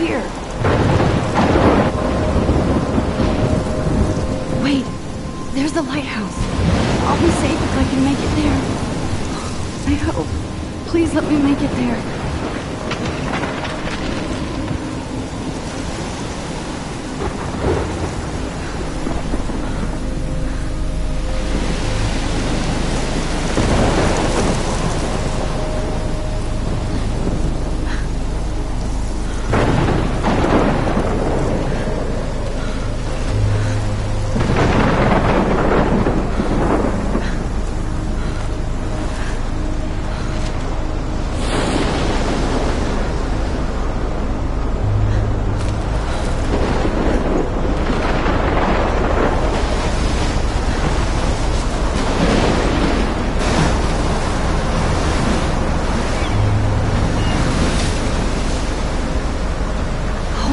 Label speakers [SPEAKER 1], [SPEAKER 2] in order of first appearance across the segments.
[SPEAKER 1] here. Wait, there's the lighthouse. I'll be safe if I can make it there. I hope. Please let me make it there.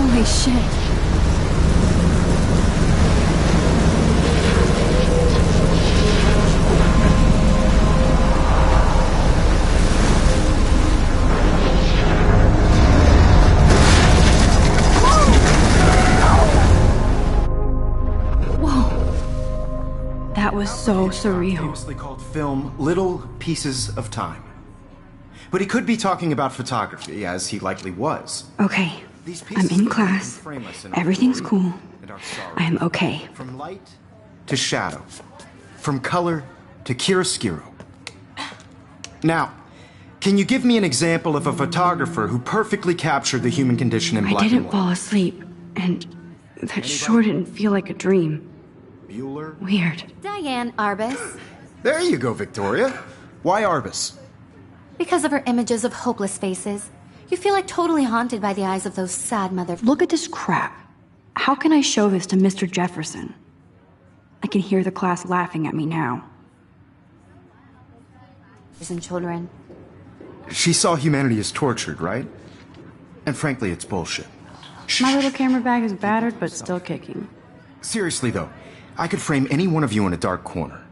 [SPEAKER 1] Holy shit. Whoa. That was so surreal.
[SPEAKER 2] Famously called film Little Pieces of Time. But he could be talking about photography, as he likely was.
[SPEAKER 1] Okay. I'm in class. Everything's cool. I'm okay.
[SPEAKER 2] From light to shadow. From color to chiaroscuro. Now, can you give me an example of a photographer who perfectly captured the human condition in black and white?
[SPEAKER 1] I didn't fall asleep, and that sure didn't feel like a dream.
[SPEAKER 2] Bueller?
[SPEAKER 1] Weird.
[SPEAKER 3] Diane Arbus.
[SPEAKER 2] There you go, Victoria. Why Arbus?
[SPEAKER 3] Because of her images of hopeless faces. You feel like totally haunted by the eyes of those sad mother...
[SPEAKER 1] Look at this crap. How can I show this to Mr. Jefferson? I can hear the class laughing at me now.
[SPEAKER 3] ...and children.
[SPEAKER 2] She saw humanity as tortured, right? And frankly, it's bullshit.
[SPEAKER 1] My little camera bag is battered, but still kicking.
[SPEAKER 2] Seriously, though, I could frame any one of you in a dark corner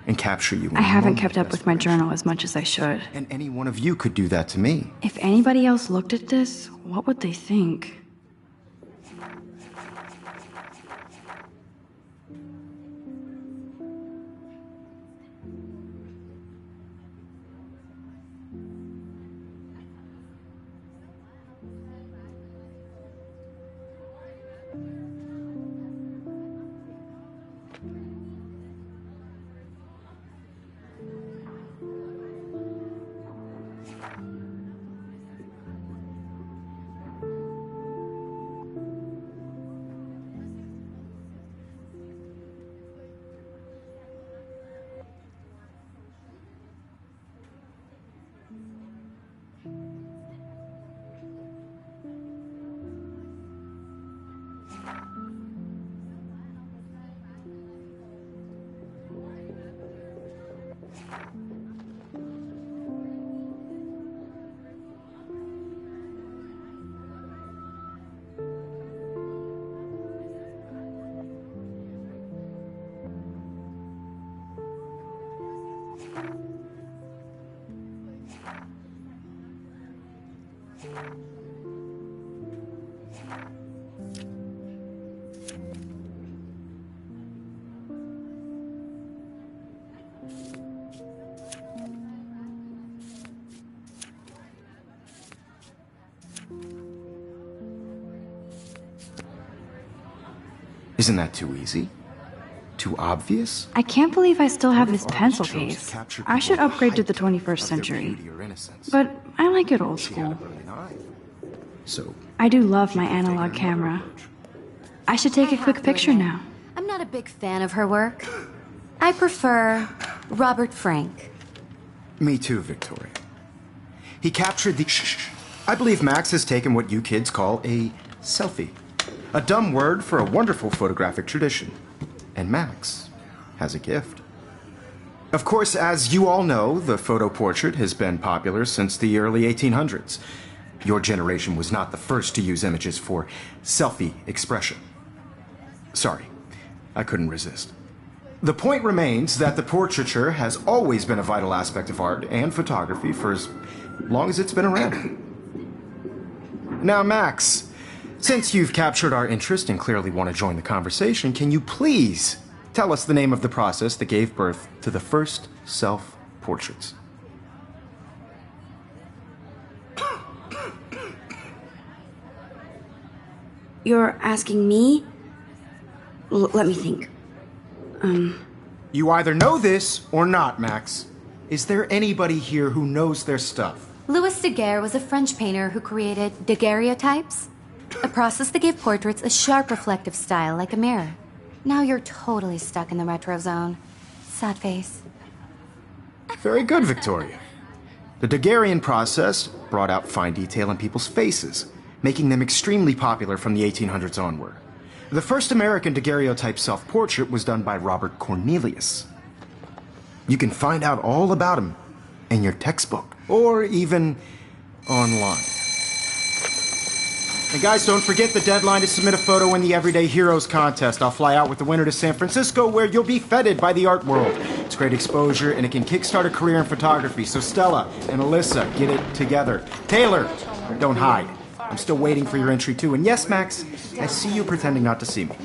[SPEAKER 2] and capture you in
[SPEAKER 1] I haven't kept up with my journal as much as I should.
[SPEAKER 2] And any one of you could do that to me.
[SPEAKER 1] If anybody else looked at this, what would they think?
[SPEAKER 2] Isn't that too easy? Too obvious?
[SPEAKER 1] I can't believe I still have this pencil case. I should upgrade to the 21st century. But I like it old school.
[SPEAKER 2] So
[SPEAKER 1] I do love my analog camera. I should take a quick picture now.
[SPEAKER 3] I'm not a big fan of her work. I prefer Robert Frank.
[SPEAKER 2] Me too, Victoria. He captured the... I believe Max has taken what you kids call a selfie. A dumb word for a wonderful photographic tradition. And Max has a gift. Of course, as you all know, the photo portrait has been popular since the early 1800s. Your generation was not the first to use images for selfie expression. Sorry, I couldn't resist. The point remains that the portraiture has always been a vital aspect of art and photography for as long as it's been around. Now, Max, Since you've captured our interest and clearly want to join the conversation, can you please tell us the name of the process that gave birth to the first self-portraits?
[SPEAKER 1] You're asking me? Let me think.
[SPEAKER 2] You either know this or not, Max. Is there anybody here who knows their stuff?
[SPEAKER 3] Louis Daguerre was a French painter who created daguerreotypes, a process that gave portraits a sharp reflective style like a mirror. Now you're totally stuck in the retro zone. Sad face.
[SPEAKER 2] Very good, Victoria. The Daguerrean process brought out fine detail in people's faces, making them extremely popular from the 1800s onward. The first American daguerreotype self-portrait was done by Robert Cornelius. You can find out all about him in your textbook, or even online. And guys, don't forget the deadline to submit a photo in the Everyday Heroes contest. I'll fly out with the winner to San Francisco, where you'll be feted by the art world. It's great exposure, and it can kickstart a career in photography. So Stella and Alyssa, get it together. Taylor, don't hide. I'm still waiting for your entry, too. And yes, Max, I see you pretending not to see me.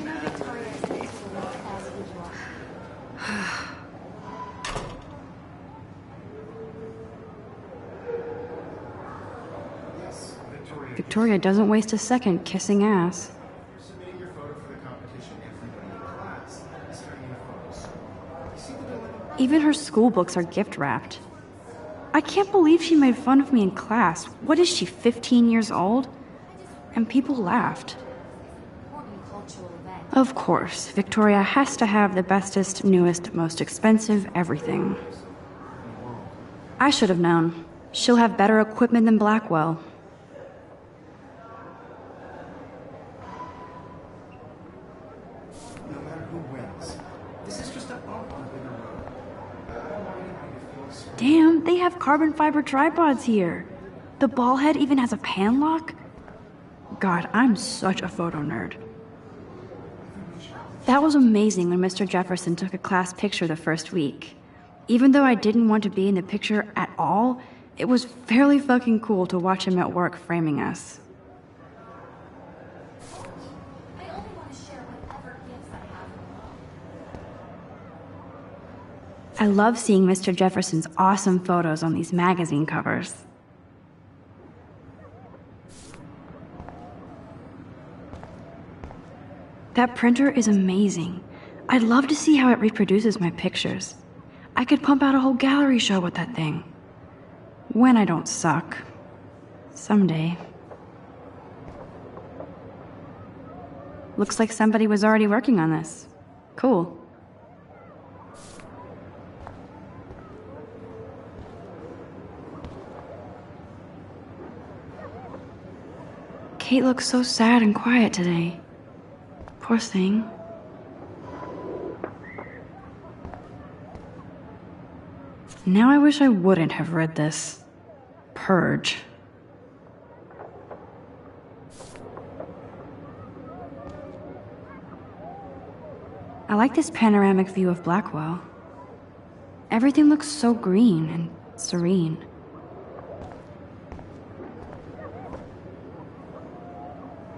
[SPEAKER 1] Victoria doesn't waste a second kissing ass. Even her school books are gift wrapped. I can't believe she made fun of me in class. What is she, 15 years old? And people laughed. Of course, Victoria has to have the bestest, newest, most expensive everything. I should have known. She'll have better equipment than Blackwell.
[SPEAKER 2] No matter who wins, this is just a bump on a bigger road.
[SPEAKER 1] Damn, they have carbon fiber tripods here. The ball head even has a pan lock? God, I'm such a photo nerd. That was amazing when Mr. Jefferson took a class picture the first week. Even though I didn't want to be in the picture at all, it was fairly fucking cool to watch him at work framing us. I love seeing Mr. Jefferson's awesome photos on these magazine covers. That printer is amazing. I'd love to see how it reproduces my pictures. I could pump out a whole gallery show with that thing. When I don't suck. Someday. Looks like somebody was already working on this. Cool. Kate looks so sad and quiet today. Poor thing. Now I wish I wouldn't have read this. Purge. I like this panoramic view of Blackwell. Everything looks so green and serene.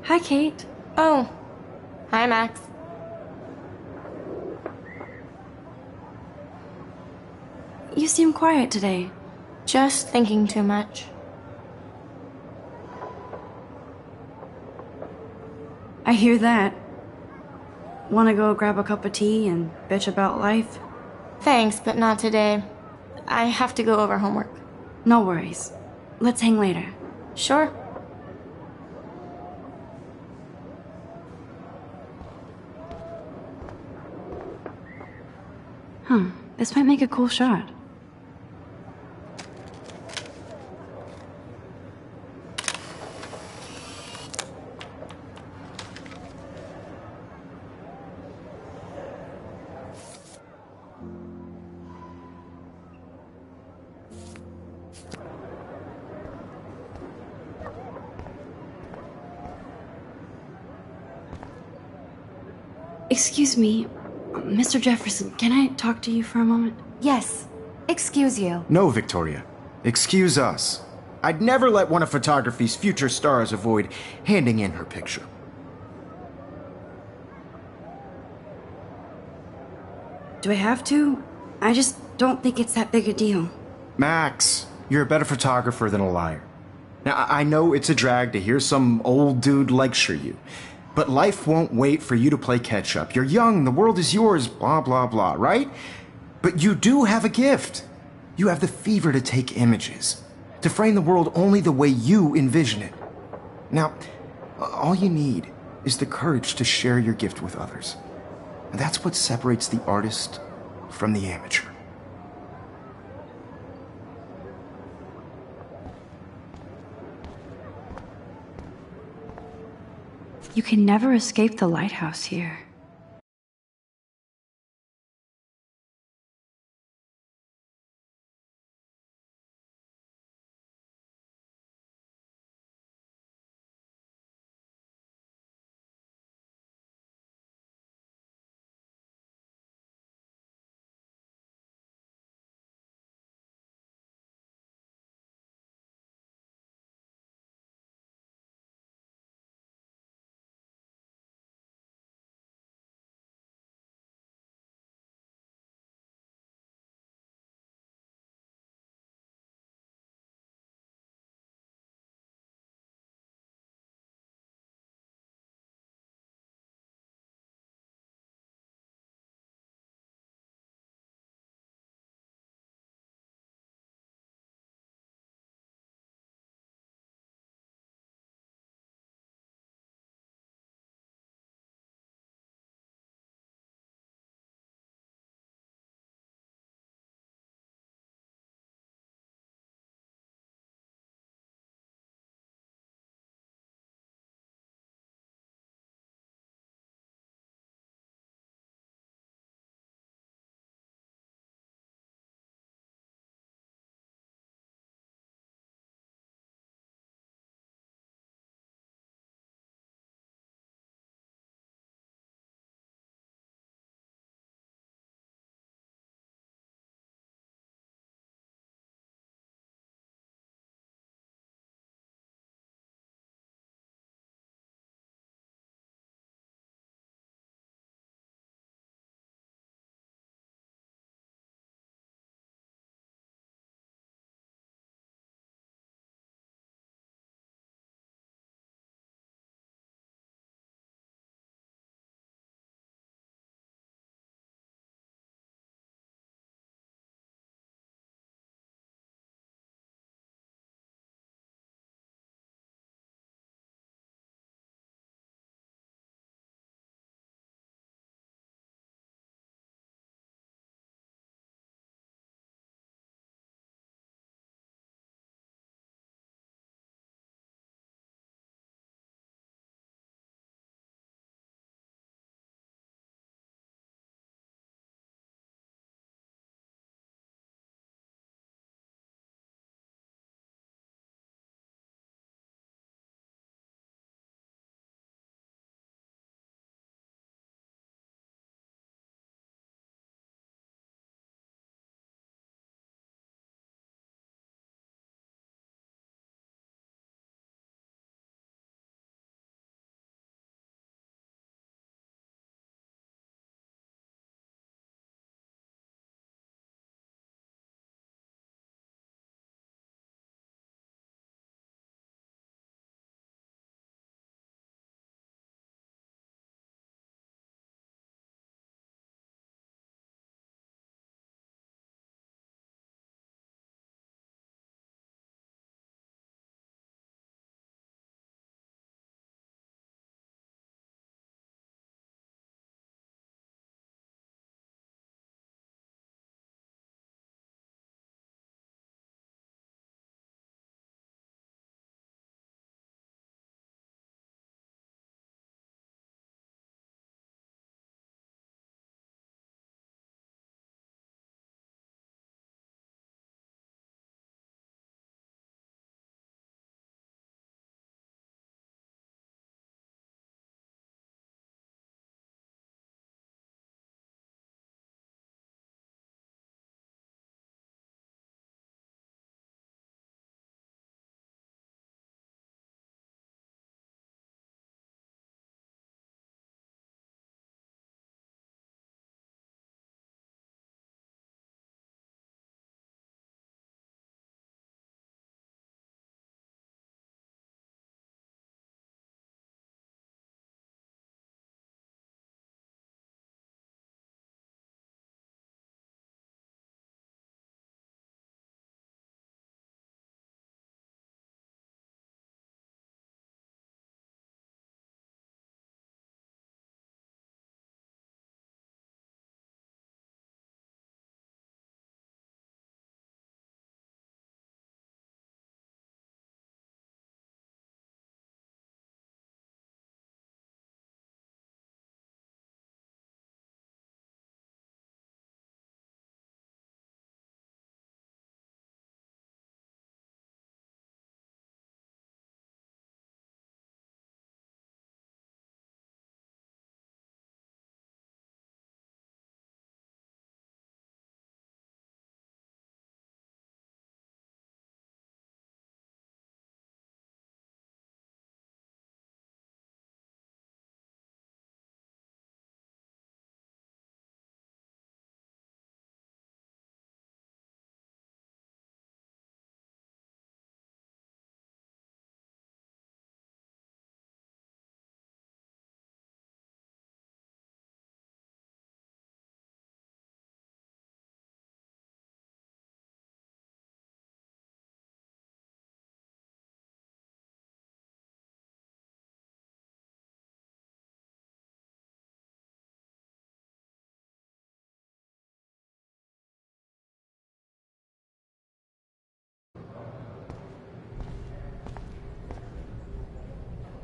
[SPEAKER 1] Hi, Kate.
[SPEAKER 4] Oh. Hi, Max.
[SPEAKER 1] You seem quiet today.
[SPEAKER 4] Just thinking too much.
[SPEAKER 1] I hear that. Want to go grab a cup of tea and bitch about life?
[SPEAKER 4] Thanks, but not today. I have to go over homework.
[SPEAKER 1] No worries. Let's hang later.
[SPEAKER 4] Sure.
[SPEAKER 1] This might make a cool shot. Excuse me, Mr. Jefferson, can I talk to you for a moment?
[SPEAKER 3] Yes. Excuse you.
[SPEAKER 2] No, Victoria. Excuse us. I'd never let one of photography's future stars avoid handing in her picture.
[SPEAKER 1] Do I have to? I just don't think it's that big a deal.
[SPEAKER 2] Max, you're a better photographer than a liar. Now, I know it's a drag to hear some old dude lecture you, but life won't wait for you to play catch up. You're young, the world is yours, blah, blah, blah, right? But you do have a gift. You have the fever to take images, to frame the world only the way you envision it. Now, all you need is the courage to share your gift with others. And that's what separates the artist from the amateur.
[SPEAKER 1] You can never escape the lighthouse here.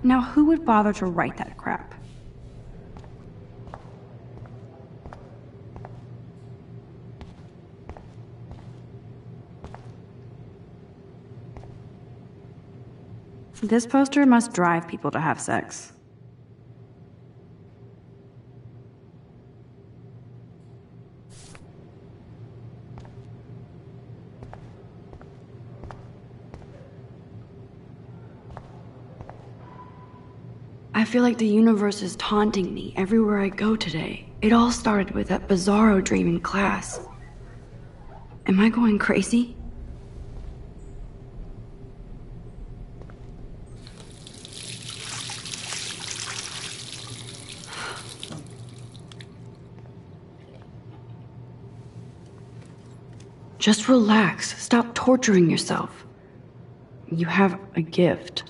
[SPEAKER 1] Now who would bother to write that crap? This poster must drive people to have sex. I feel like the universe is taunting me everywhere I go today. It all started with that bizarro dream in class. Am I going crazy? Just relax. Stop torturing yourself. You have a gift.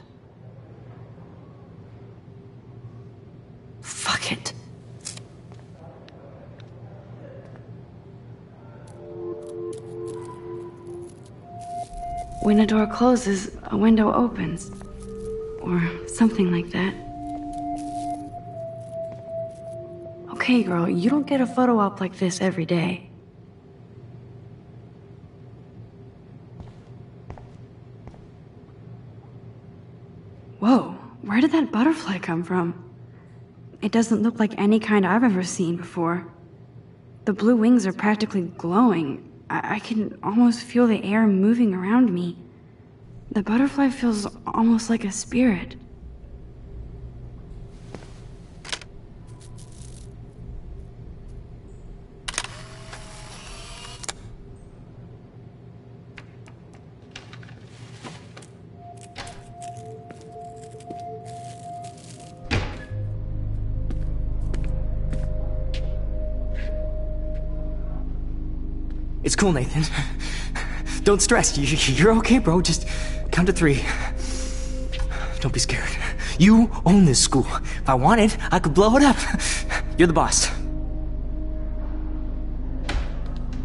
[SPEAKER 1] Fuck it. When a door closes, a window opens. Or something like that. Okay, girl, you don't get a photo op like this every day. Whoa, where did that butterfly come from? It doesn't look like any kind I've ever seen before. The blue wings are practically glowing. I can almost feel the air moving around me. The butterfly feels almost like a spirit.
[SPEAKER 5] It's cool, Nathan. Don't stress. You're okay, bro. Just count to 3. Don't be scared. You own this school. If I wanted, I could blow it up. You're the boss.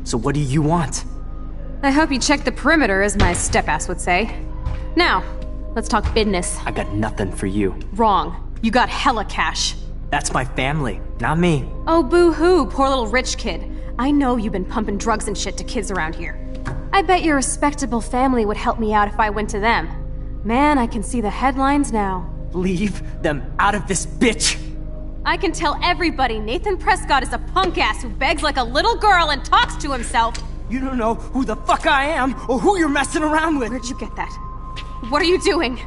[SPEAKER 5] So what do you want?
[SPEAKER 6] I hope you checked the perimeter, as my step-ass would say. Now, let's talk business.
[SPEAKER 5] I got nothing for you.
[SPEAKER 6] Wrong. You got hella cash.
[SPEAKER 5] That's my family, not me.
[SPEAKER 6] Oh, boo-hoo, poor little rich kid. I know you've been pumping drugs and shit to kids around here. I bet your respectable family would help me out if I went to them. Man, I can see the headlines now.
[SPEAKER 5] Leave them out of this bitch!
[SPEAKER 6] I can tell everybody Nathan Prescott is a punk ass who begs like a little girl and talks to himself.
[SPEAKER 5] You don't know who the fuck I am or who you're messing around with.
[SPEAKER 6] Where'd you get that? What are you doing?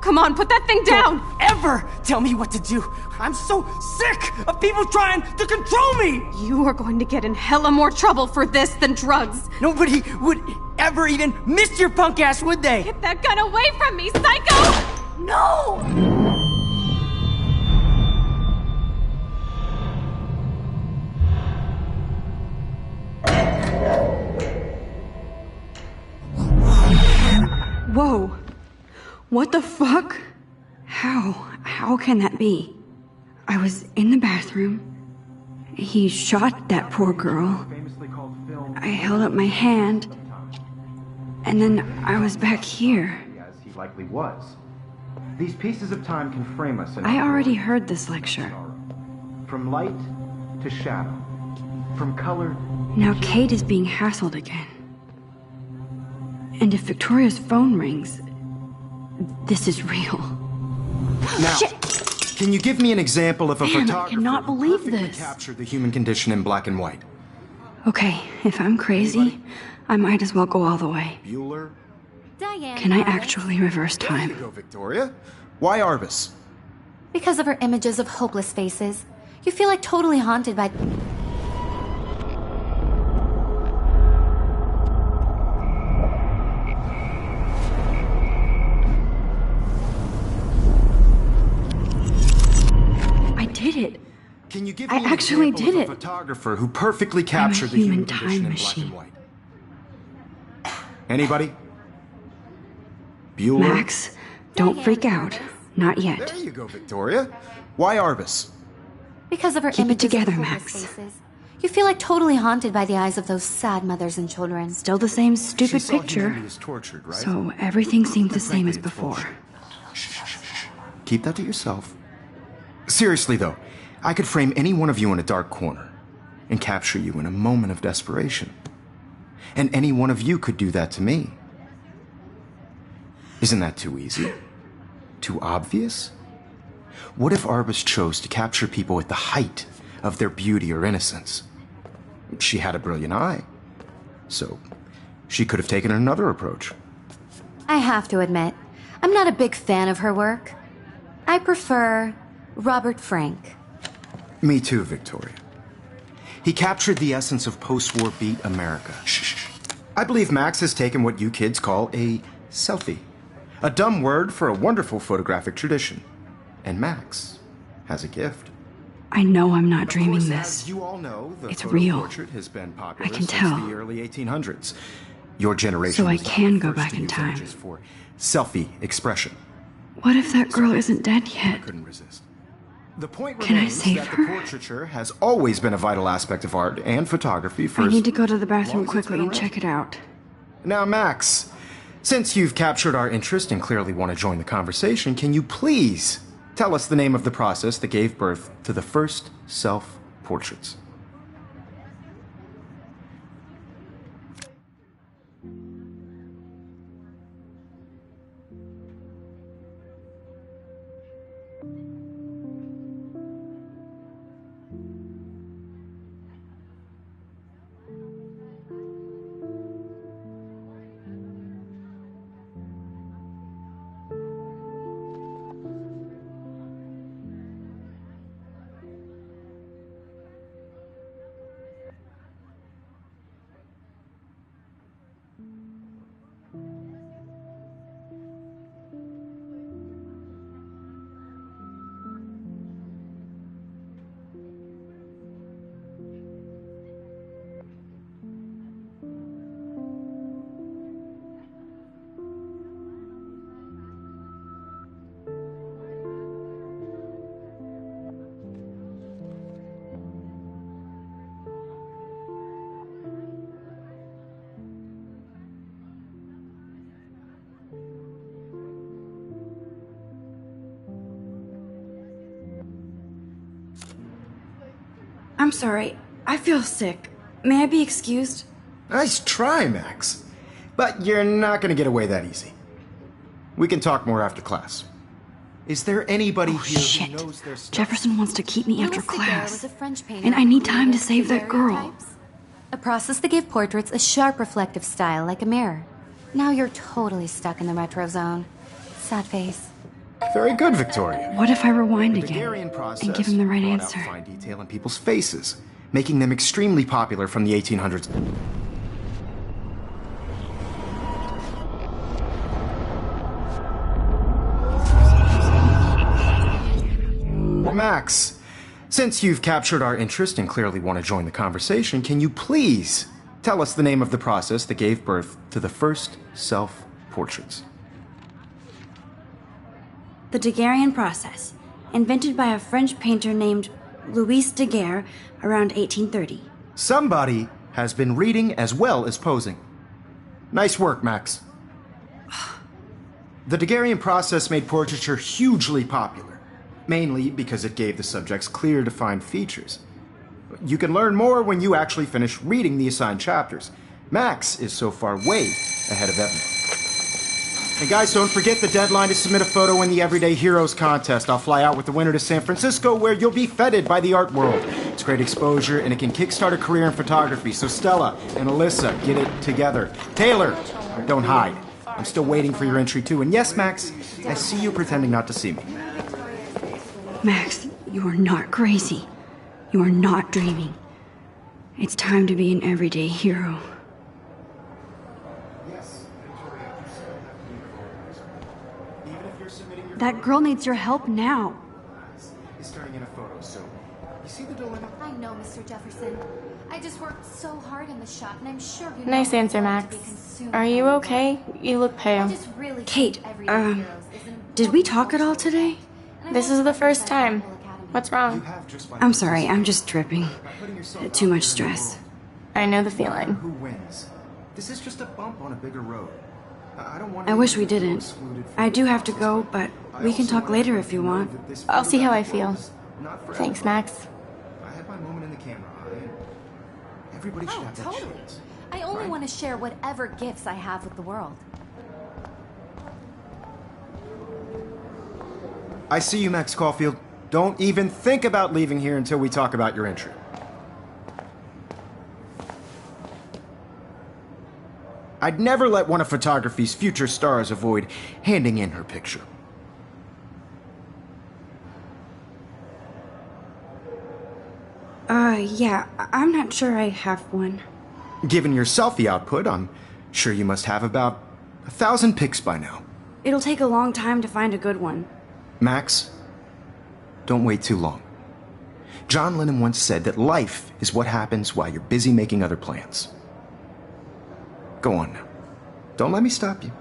[SPEAKER 6] Come on, put that thing down!
[SPEAKER 5] Don't ever tell me what to do! I'm so sick of people trying to control me!
[SPEAKER 6] You are going to get in hella more trouble for this than drugs.
[SPEAKER 5] Nobody would ever even miss your punk ass, would they?
[SPEAKER 6] Get that gun away from me, psycho!
[SPEAKER 5] No!
[SPEAKER 1] Whoa. What the fuck? How can that be? I was in the bathroom. He shot that poor girl. I held up my hand. And then I was back here.
[SPEAKER 2] As he likely was. These pieces of time can frame us in
[SPEAKER 1] I already heard this lecture.
[SPEAKER 2] From light to shadow. From color.
[SPEAKER 1] Now Kate is being hassled again. And if Victoria's phone rings, this is real.
[SPEAKER 2] Now,
[SPEAKER 1] Shit.
[SPEAKER 2] Can you give me an example of a
[SPEAKER 1] Man, I
[SPEAKER 2] photographer
[SPEAKER 1] cannot
[SPEAKER 2] who
[SPEAKER 1] believe
[SPEAKER 2] perfectly
[SPEAKER 1] this.
[SPEAKER 2] captured the human condition in black and white?
[SPEAKER 1] Okay, if I'm crazy, I might as well go all the way.
[SPEAKER 2] Bueller?
[SPEAKER 3] Diane.
[SPEAKER 1] Can I
[SPEAKER 3] Arbus.
[SPEAKER 1] actually reverse
[SPEAKER 2] There you
[SPEAKER 1] time?
[SPEAKER 2] go, Victoria. Why Arbus?
[SPEAKER 3] Because of her images of hopeless faces. You feel like totally haunted by...
[SPEAKER 1] I did it.
[SPEAKER 2] Can you give
[SPEAKER 1] I
[SPEAKER 2] me an
[SPEAKER 1] actually
[SPEAKER 2] example
[SPEAKER 1] did
[SPEAKER 2] of a
[SPEAKER 1] it.
[SPEAKER 2] photographer who perfectly captured the
[SPEAKER 1] human
[SPEAKER 2] human condition
[SPEAKER 1] time
[SPEAKER 2] in
[SPEAKER 1] machine.
[SPEAKER 2] black and white? Anybody? Bueller?
[SPEAKER 1] Max, don't freak out. Not yet.
[SPEAKER 2] There you go, Victoria. Why Arbus?
[SPEAKER 3] Because of her
[SPEAKER 1] Keep it
[SPEAKER 3] images
[SPEAKER 1] together,
[SPEAKER 3] of hopeless
[SPEAKER 1] Max.
[SPEAKER 3] faces. You feel like totally haunted by the eyes of those sad mothers and children.
[SPEAKER 1] Still the same
[SPEAKER 2] She
[SPEAKER 1] stupid
[SPEAKER 2] saw
[SPEAKER 1] picture.
[SPEAKER 2] humanity as tortured, right?
[SPEAKER 1] So everything seems the same as
[SPEAKER 2] Frankly, it's
[SPEAKER 1] before.
[SPEAKER 2] bullshit. keep that to yourself. Seriously, though, I could frame any one of you in a dark corner and capture you in a moment of desperation. And any one of you could do that to me. Isn't that too easy? Too obvious? What if Arbus chose to capture people at the height of their beauty or innocence? She had a brilliant eye, so she could have taken another approach.
[SPEAKER 3] I have to admit, I'm not a big fan of her work. I prefer Robert Frank.
[SPEAKER 2] Me too, Victoria. He captured the essence of post-war beat America. Shh. I believe Max has taken what you kids call a selfie. A dumb word for a wonderful photographic tradition. And Max has a gift.
[SPEAKER 1] I know I'm not dreaming
[SPEAKER 2] Of course,
[SPEAKER 1] this.
[SPEAKER 2] as you all know, the
[SPEAKER 1] It's
[SPEAKER 2] photo
[SPEAKER 1] real.
[SPEAKER 2] portrait has been popular
[SPEAKER 1] I can
[SPEAKER 2] since
[SPEAKER 1] tell.
[SPEAKER 2] the early 1800s. Your generation
[SPEAKER 1] So I
[SPEAKER 2] was not
[SPEAKER 1] can
[SPEAKER 2] the
[SPEAKER 1] go
[SPEAKER 2] first
[SPEAKER 1] back
[SPEAKER 2] to
[SPEAKER 1] in
[SPEAKER 2] use
[SPEAKER 1] time.
[SPEAKER 2] images for selfie expression.
[SPEAKER 1] What if that girl isn't dead
[SPEAKER 2] I
[SPEAKER 1] yet?
[SPEAKER 2] couldn't resist. The point
[SPEAKER 1] Can I
[SPEAKER 2] remains
[SPEAKER 1] save
[SPEAKER 2] that
[SPEAKER 1] her?
[SPEAKER 2] the portraiture has always been a vital aspect of art and photography for
[SPEAKER 1] I
[SPEAKER 2] as
[SPEAKER 1] need to go to the
[SPEAKER 2] long
[SPEAKER 1] bathroom
[SPEAKER 2] as it's
[SPEAKER 1] quickly
[SPEAKER 2] been
[SPEAKER 1] and
[SPEAKER 2] around.
[SPEAKER 1] check it out.
[SPEAKER 2] Now, Max, since you've captured our interest and clearly want to join the conversation, can you please tell us the name of the process that gave birth to the first self-portraits?
[SPEAKER 1] I'm sorry. I feel sick. May I be excused?
[SPEAKER 2] Nice try, Max. But you're not going to get away that easy. We can talk more after class. Is there anybody
[SPEAKER 1] Oh,
[SPEAKER 2] here
[SPEAKER 1] shit.
[SPEAKER 2] who knows their stuff?
[SPEAKER 1] Jefferson wants to keep me after
[SPEAKER 3] Louis Daguerre
[SPEAKER 1] class.
[SPEAKER 3] was a French painter
[SPEAKER 1] And I need
[SPEAKER 3] who
[SPEAKER 1] time to
[SPEAKER 3] created
[SPEAKER 1] save that girl.
[SPEAKER 3] daguerreotypes, a process that gave portraits a sharp reflective style like a mirror. Now you're totally stuck in the retro zone. Sad face.
[SPEAKER 2] Very good, Victoria.
[SPEAKER 1] What if I rewind
[SPEAKER 2] The
[SPEAKER 1] again
[SPEAKER 2] Daguerrean process
[SPEAKER 1] and give him the right
[SPEAKER 2] brought
[SPEAKER 1] answer?
[SPEAKER 2] out fine detail in people's faces, making them extremely popular from the 1800s. Max, since you've captured our interest and clearly want to join the conversation, can you please tell us the name of the process that gave birth to the first self-portraits?
[SPEAKER 1] The Daguerrean process, invented by a French painter named Louis Daguerre around 1830.
[SPEAKER 2] Somebody has been reading as well as posing. Nice work, Max. The Daguerrean process made portraiture hugely popular, mainly because it gave the subjects clear, defined features. You can learn more when you actually finish reading the assigned chapters. Max is so far way ahead of Evan. And guys, don't forget the deadline to submit a photo in the Everyday Heroes contest. I'll fly out with the winner to San Francisco, where you'll be feted by the art world. It's great exposure, and it can kickstart a career in photography. So Stella and Alyssa, get it together. Taylor, don't hide. I'm still waiting for your entry too. And yes, Max, I see you pretending not to see me.
[SPEAKER 1] Max, you are not crazy. You are not dreaming. It's time to be an everyday hero. That girl needs your help now.
[SPEAKER 2] Is turning in a photo, so you see the dilemma?
[SPEAKER 3] I know, Mr. Jefferson. I just worked so hard in the shop, and I'm sure you know
[SPEAKER 4] Nice
[SPEAKER 3] what it's
[SPEAKER 4] answer,
[SPEAKER 3] like to
[SPEAKER 4] Max.
[SPEAKER 3] be consumed
[SPEAKER 4] Are
[SPEAKER 3] by
[SPEAKER 4] you
[SPEAKER 3] the work.
[SPEAKER 4] okay? You look
[SPEAKER 3] I
[SPEAKER 4] pale.
[SPEAKER 3] just really
[SPEAKER 1] Kate,
[SPEAKER 3] think Everyday Heroes is an
[SPEAKER 1] did we
[SPEAKER 3] important
[SPEAKER 1] talk at all
[SPEAKER 3] cultural
[SPEAKER 1] today?
[SPEAKER 3] event, and I
[SPEAKER 4] This
[SPEAKER 3] want
[SPEAKER 4] is the
[SPEAKER 3] to
[SPEAKER 4] first
[SPEAKER 3] represent
[SPEAKER 4] time.
[SPEAKER 3] Apple Academy.
[SPEAKER 4] What's
[SPEAKER 2] You
[SPEAKER 4] wrong?
[SPEAKER 2] have just by
[SPEAKER 1] I'm sorry, I'm just dripping.
[SPEAKER 2] putting yourself
[SPEAKER 1] Too
[SPEAKER 2] out
[SPEAKER 1] much
[SPEAKER 2] there in the
[SPEAKER 1] stress.
[SPEAKER 2] world.
[SPEAKER 4] I know the
[SPEAKER 2] No matter
[SPEAKER 4] feeling.
[SPEAKER 2] who wins? This is just a bump on a bigger road.
[SPEAKER 1] I wish we didn't. I do have to go, but we can talk later if you want.
[SPEAKER 4] I'll see how I feel. Thanks, Max.
[SPEAKER 2] I had my moment in the camera eye. Everybody should have that chance.
[SPEAKER 3] I only want to share whatever gifts I have with the world.
[SPEAKER 2] I see you, Max Caulfield. Don't even think about leaving here until we talk about your entry. I'd never let one of photography's future stars avoid handing in her picture.
[SPEAKER 1] Yeah, I'm not sure I have one.
[SPEAKER 2] Given your selfie output, I'm sure you must have about 1,000 pics by now.
[SPEAKER 1] It'll take a long time to find a good one.
[SPEAKER 2] Max, don't wait too long. John Lennon once said that life is what happens while you're busy making other plans. Go on now. Don't let me stop you.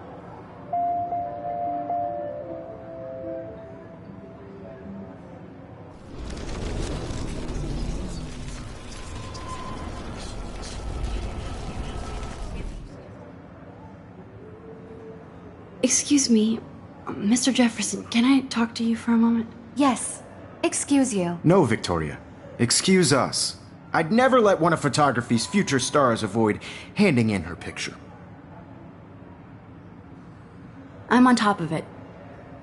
[SPEAKER 1] Excuse me, Mr. Jefferson, can I talk to you for a moment?
[SPEAKER 3] Yes. Excuse you.
[SPEAKER 2] No, Victoria. Excuse us. I'd never let one of photography's future stars avoid handing in her picture.
[SPEAKER 1] I'm on top of it.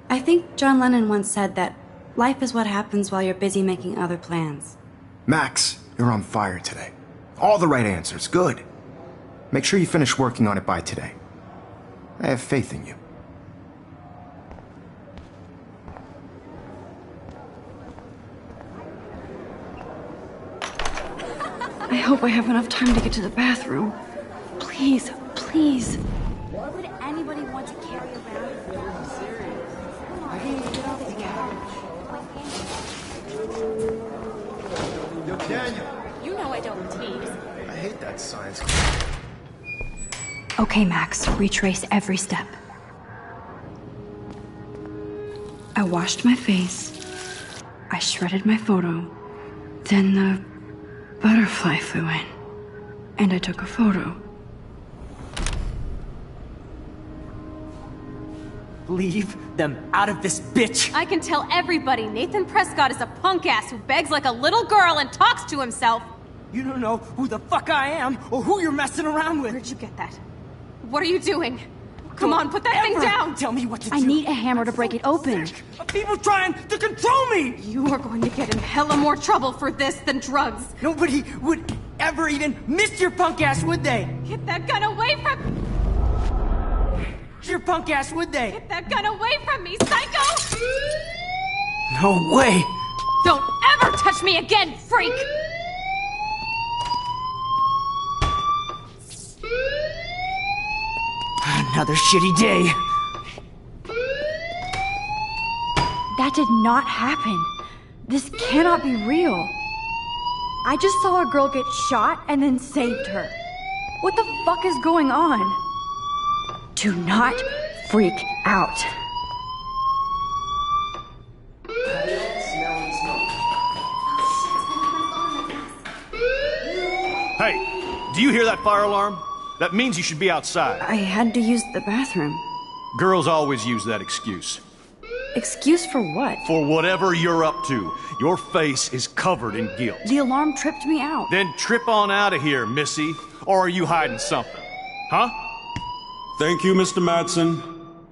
[SPEAKER 1] I think John Lennon once said that life is what happens while you're busy making other plans.
[SPEAKER 2] Max, you're on fire today. All the right answers. Good. Make sure you finish working on it by today. I have faith in you.
[SPEAKER 1] I hope I have enough time to get to the bathroom. Please, please.
[SPEAKER 3] Why would anybody want to carry around?
[SPEAKER 2] Yo, Daniel.
[SPEAKER 6] You know I don't tease.
[SPEAKER 2] I hate that science.
[SPEAKER 1] Okay, Max, retrace every step. I washed my face. I shredded my photo. Then the butterfly flew in. And I took a photo.
[SPEAKER 5] Leave them out of this bitch!
[SPEAKER 6] I can tell everybody Nathan Prescott is a punk ass who begs like a little girl and talks to himself.
[SPEAKER 5] You don't know who the fuck I am or who you're messing around with.
[SPEAKER 6] Where'd you get that? What are you doing? Come on, put that thing down!
[SPEAKER 5] Tell me what to do.
[SPEAKER 1] I need a hammer to break it open.
[SPEAKER 5] Of people trying to control me!
[SPEAKER 6] You are going to get in hella more trouble for this than drugs.
[SPEAKER 5] Nobody would ever even miss your punk ass, would they?
[SPEAKER 6] Get that gun away from...
[SPEAKER 5] Your punk ass, would they?
[SPEAKER 6] Get that gun away from me, psycho!
[SPEAKER 5] No way!
[SPEAKER 6] Don't ever touch me again, freak!
[SPEAKER 5] Another shitty day.
[SPEAKER 1] That did not happen. This cannot be real. I just saw a girl get shot and then saved her. What the fuck is going on? Do not freak out.
[SPEAKER 7] Hey, do you hear that fire alarm? That means you should be outside.
[SPEAKER 1] I had to use the bathroom.
[SPEAKER 7] Girls always use that excuse.
[SPEAKER 1] Excuse for what?
[SPEAKER 7] For whatever you're up to, your face is covered in guilt.
[SPEAKER 1] The alarm tripped me out.
[SPEAKER 7] Then trip on out of here, Missy. Or are you hiding something? Huh?
[SPEAKER 8] Thank you, Mr. Madsen.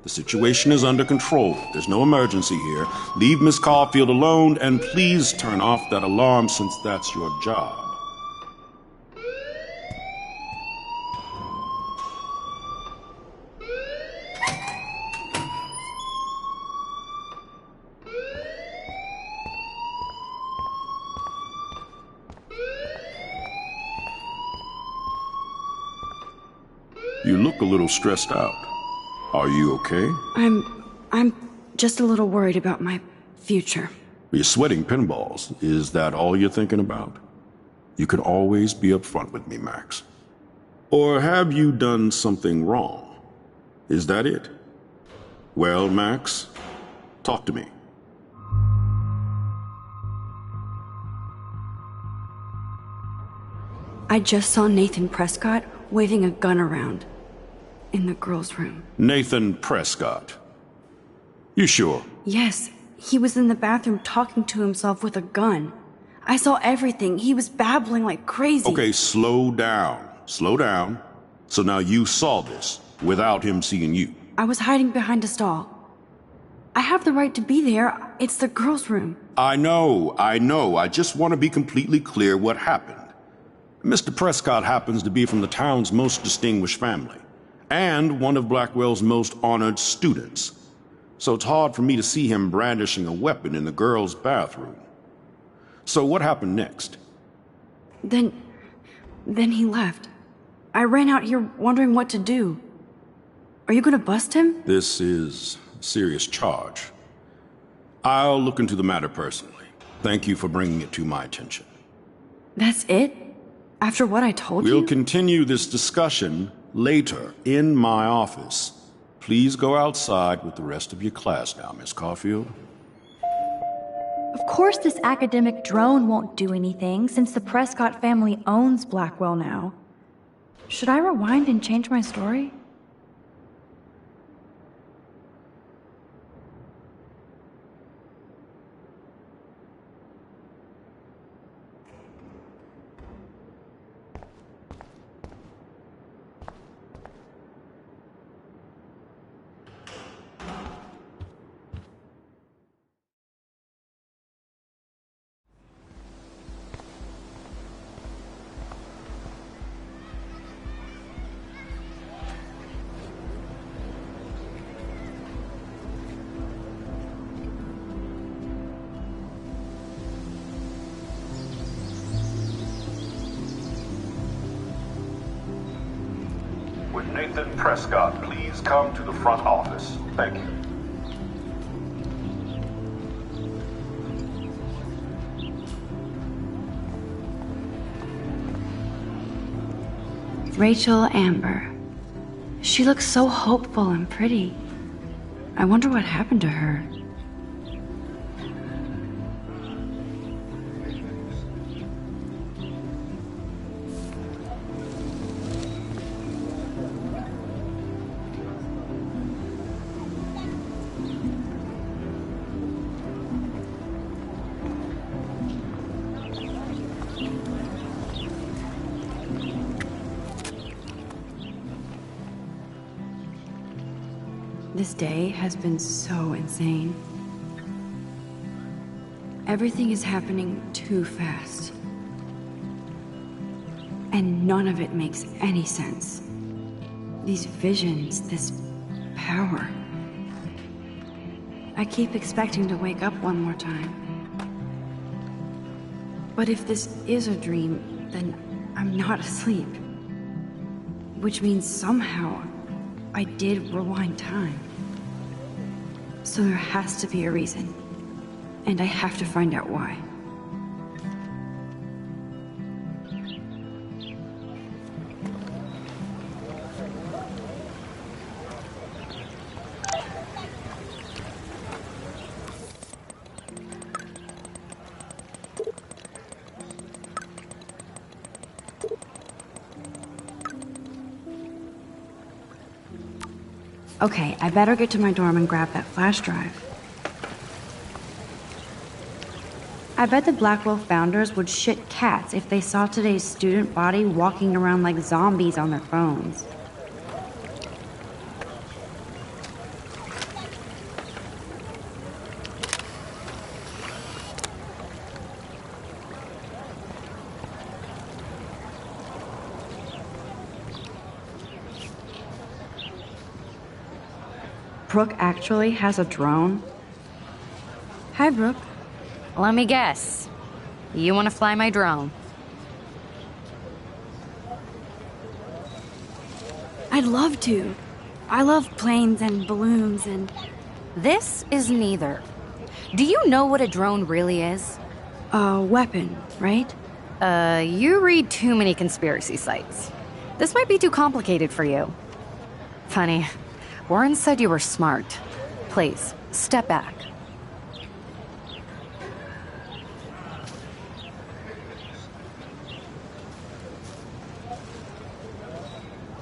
[SPEAKER 8] The situation is under control. There's no emergency here. Leave Miss Caulfield alone, and please turn off that alarm since that's your job. You look a little stressed out. Are you okay?
[SPEAKER 1] I'm just a little worried about my future.
[SPEAKER 8] You're sweating pinballs. Is that all you're thinking about? You can always be upfront with me, Max. Or have you done something wrong? Is that it? Well, Max, talk to me.
[SPEAKER 1] I just saw Nathan Prescott waving a gun around. in the girls' room.
[SPEAKER 8] Nathan Prescott. You sure?
[SPEAKER 1] Yes, he was in the bathroom talking to himself with a gun. I saw everything. He was babbling like crazy.
[SPEAKER 8] Okay, slow down. Slow down. So now you saw this without him seeing you.
[SPEAKER 1] I was hiding behind a stall. I have the right to be there. It's the girls' room.
[SPEAKER 8] I know. I just want to be completely clear what happened. Mr. Prescott happens to be from the town's most distinguished family, and one of Blackwell's most honored students. So it's hard for me to see him brandishing a weapon in the girls' bathroom. So what happened next?
[SPEAKER 1] Then he left. I ran out here wondering what to do. Are you gonna bust him?
[SPEAKER 8] This is a serious charge. I'll look into the matter personally. Thank you for bringing it to my attention.
[SPEAKER 1] That's it? After what I told you?
[SPEAKER 8] We'll continue this discussion later in my office. Please go outside with the rest of your class now, Miss Caulfield.
[SPEAKER 9] Of course this academic drone won't do anything, since the Prescott family owns Blackwell now.
[SPEAKER 1] Should I rewind and change my story?
[SPEAKER 8] Would Nathan Prescott please come to the front office? Thank you.
[SPEAKER 1] Rachel Amber. She looks so hopeful and pretty. I wonder what happened to her. This day has been so insane. Everything is happening too fast. And none of it makes any sense. These visions, this power. I keep expecting to wake up one more time. But if this is a dream, then I'm not asleep. Which means somehow I did rewind time. So there has to be a reason. And I have to find out why. Okay, I better get to my dorm and grab that flash drive. I bet the Blackwell founders would shit cats if they saw today's student body walking around like zombies on their phones. Brooke actually has a drone? Hi, Brooke.
[SPEAKER 3] Let me guess. You want to fly my drone?
[SPEAKER 1] I'd love to. I love planes and balloons and...
[SPEAKER 3] This is neither. Do you know what a drone really is?
[SPEAKER 1] A weapon, right?
[SPEAKER 3] You read too many conspiracy sites. This might be too complicated for you. Funny. Warren said you were smart. Please, step back.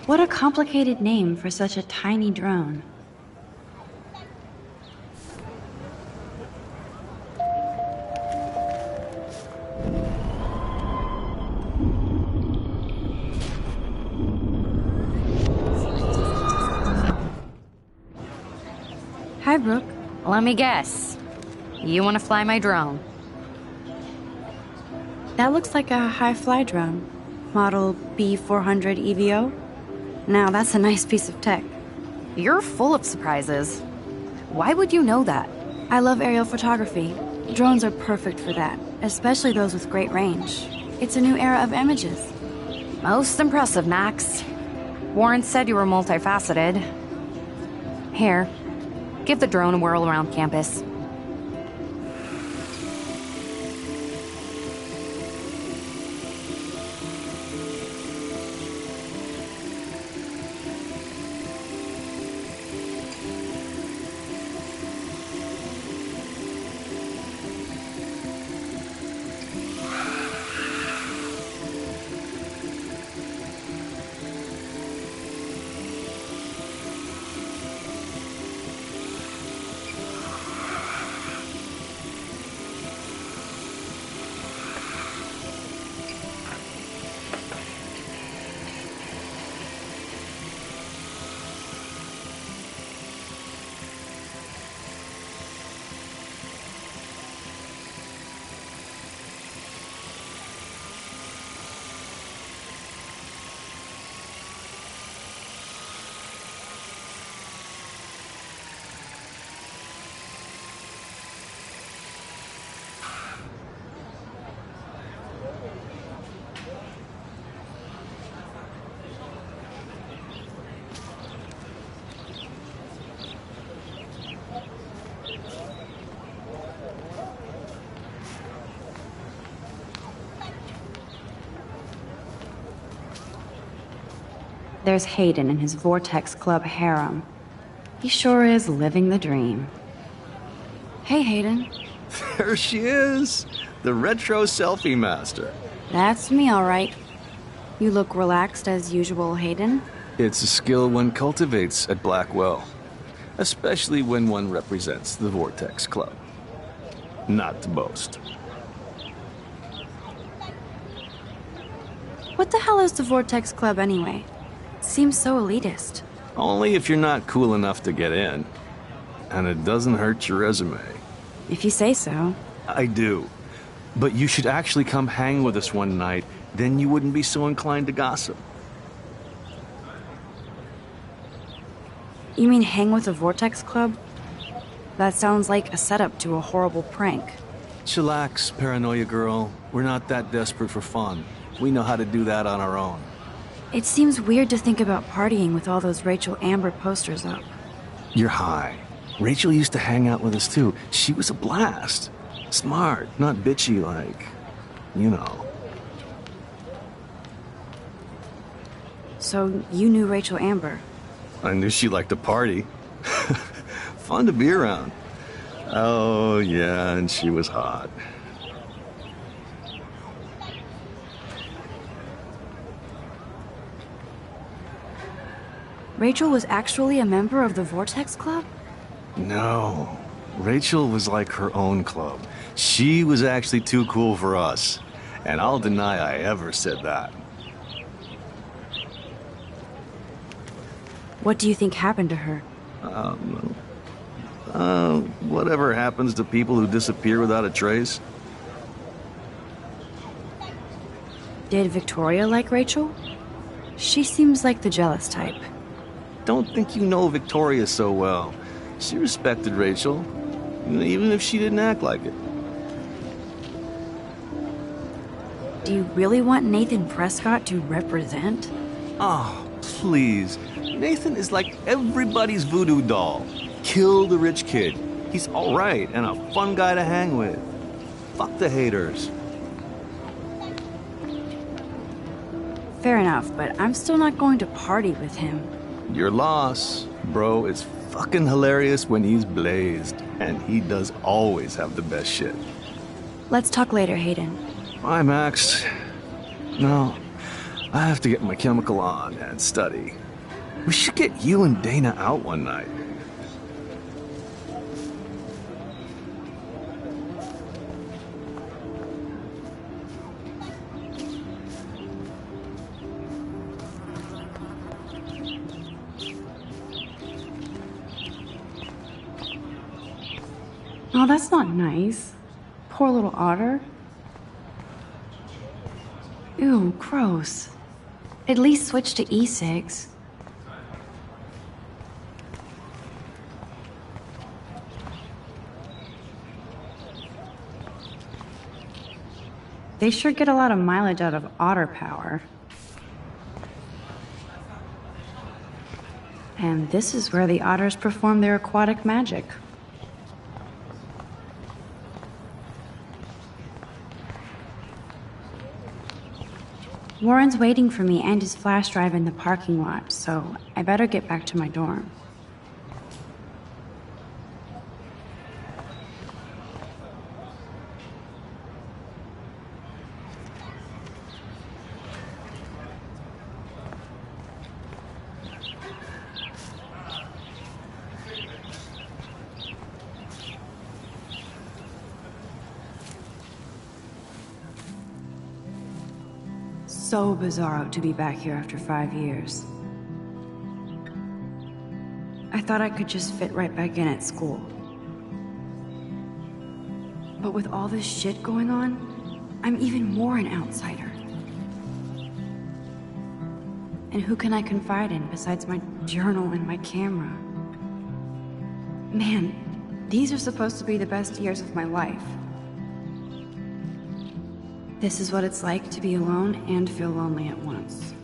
[SPEAKER 1] What a complicated name for such a tiny drone. Hi, Brooke.
[SPEAKER 3] Let me guess. You want to fly my drone?
[SPEAKER 1] That looks like a high-fly drone. Model B400 EVO. Now, that's a nice piece of tech.
[SPEAKER 3] You're full of surprises. Why would you know that?
[SPEAKER 1] I love aerial photography. Drones are perfect for that, especially those with great range. It's a new era of images.
[SPEAKER 3] Most impressive, Max. Warren said you were multifaceted. Here, give the drone a whirl around campus.
[SPEAKER 1] There's Hayden and his Vortex Club harem. He sure is living the dream. Hey, Hayden.
[SPEAKER 7] There she is, the retro selfie master.
[SPEAKER 1] That's me, all right. You look relaxed as usual, Hayden.
[SPEAKER 7] It's a skill one cultivates at Blackwell, especially when one represents the Vortex Club. Not to boast.
[SPEAKER 1] What the hell is the Vortex Club anyway? Seems so elitist.
[SPEAKER 7] Only if you're not cool enough to get in. And it doesn't hurt your resume.
[SPEAKER 1] If you say so.
[SPEAKER 7] I do. But you should actually come hang with us one night, then you wouldn't be so inclined to gossip.
[SPEAKER 1] You mean hang with the Vortex Club? That sounds like a setup to a horrible prank.
[SPEAKER 7] Chillax, paranoia girl. We're not that desperate for fun. We know how to do that on our own.
[SPEAKER 1] It seems weird to think about partying with all those Rachel Amber posters up.
[SPEAKER 7] You're high. Rachel used to hang out with us too. She was a blast. Smart, not bitchy like, you know.
[SPEAKER 1] So you knew Rachel Amber?
[SPEAKER 7] I knew she liked to party. Fun to be around. Oh, yeah, and she was hot.
[SPEAKER 1] Rachel was actually a member of the Vortex Club?
[SPEAKER 7] No. Rachel was like her own club. She was actually too cool for us. And I'll deny I ever said that.
[SPEAKER 1] What do you think happened to her?
[SPEAKER 7] Whatever happens to people who disappear without a trace.
[SPEAKER 1] Did Victoria like Rachel? She seems like the jealous type.
[SPEAKER 7] Don't think you know Victoria so well. She respected Rachel, even if she didn't act like it.
[SPEAKER 1] Do you really want Nathan Prescott to represent?
[SPEAKER 7] Oh, please. Nathan is like everybody's voodoo doll. Kill the rich kid. He's all right and a fun guy to hang with. Fuck the haters.
[SPEAKER 1] Fair enough, but I'm still not going to party with him.
[SPEAKER 7] Your loss, bro. It's fucking hilarious when he's blazed. And he does always have the best shit.
[SPEAKER 1] Let's talk later, Hayden.
[SPEAKER 7] Bye, Max. No, I have to get my chemical on and study. We should get you and Dana out one night.
[SPEAKER 1] Oh, that's not nice. Poor little otter. Ew, gross. At least switch to e-cigs. They sure get a lot of mileage out of otter power. And this is where the otters perform their aquatic magic. Warren's waiting for me and his flash drive in the parking lot, so I better get back to my dorm. So bizarro to be back here after 5 years. I thought I could just fit right back in at school. But with all this shit going on, I'm even more an outsider. And who can I confide in besides my journal and my camera? Man, these are supposed to be the best years of my life. This is what it's like to be alone and feel lonely at once.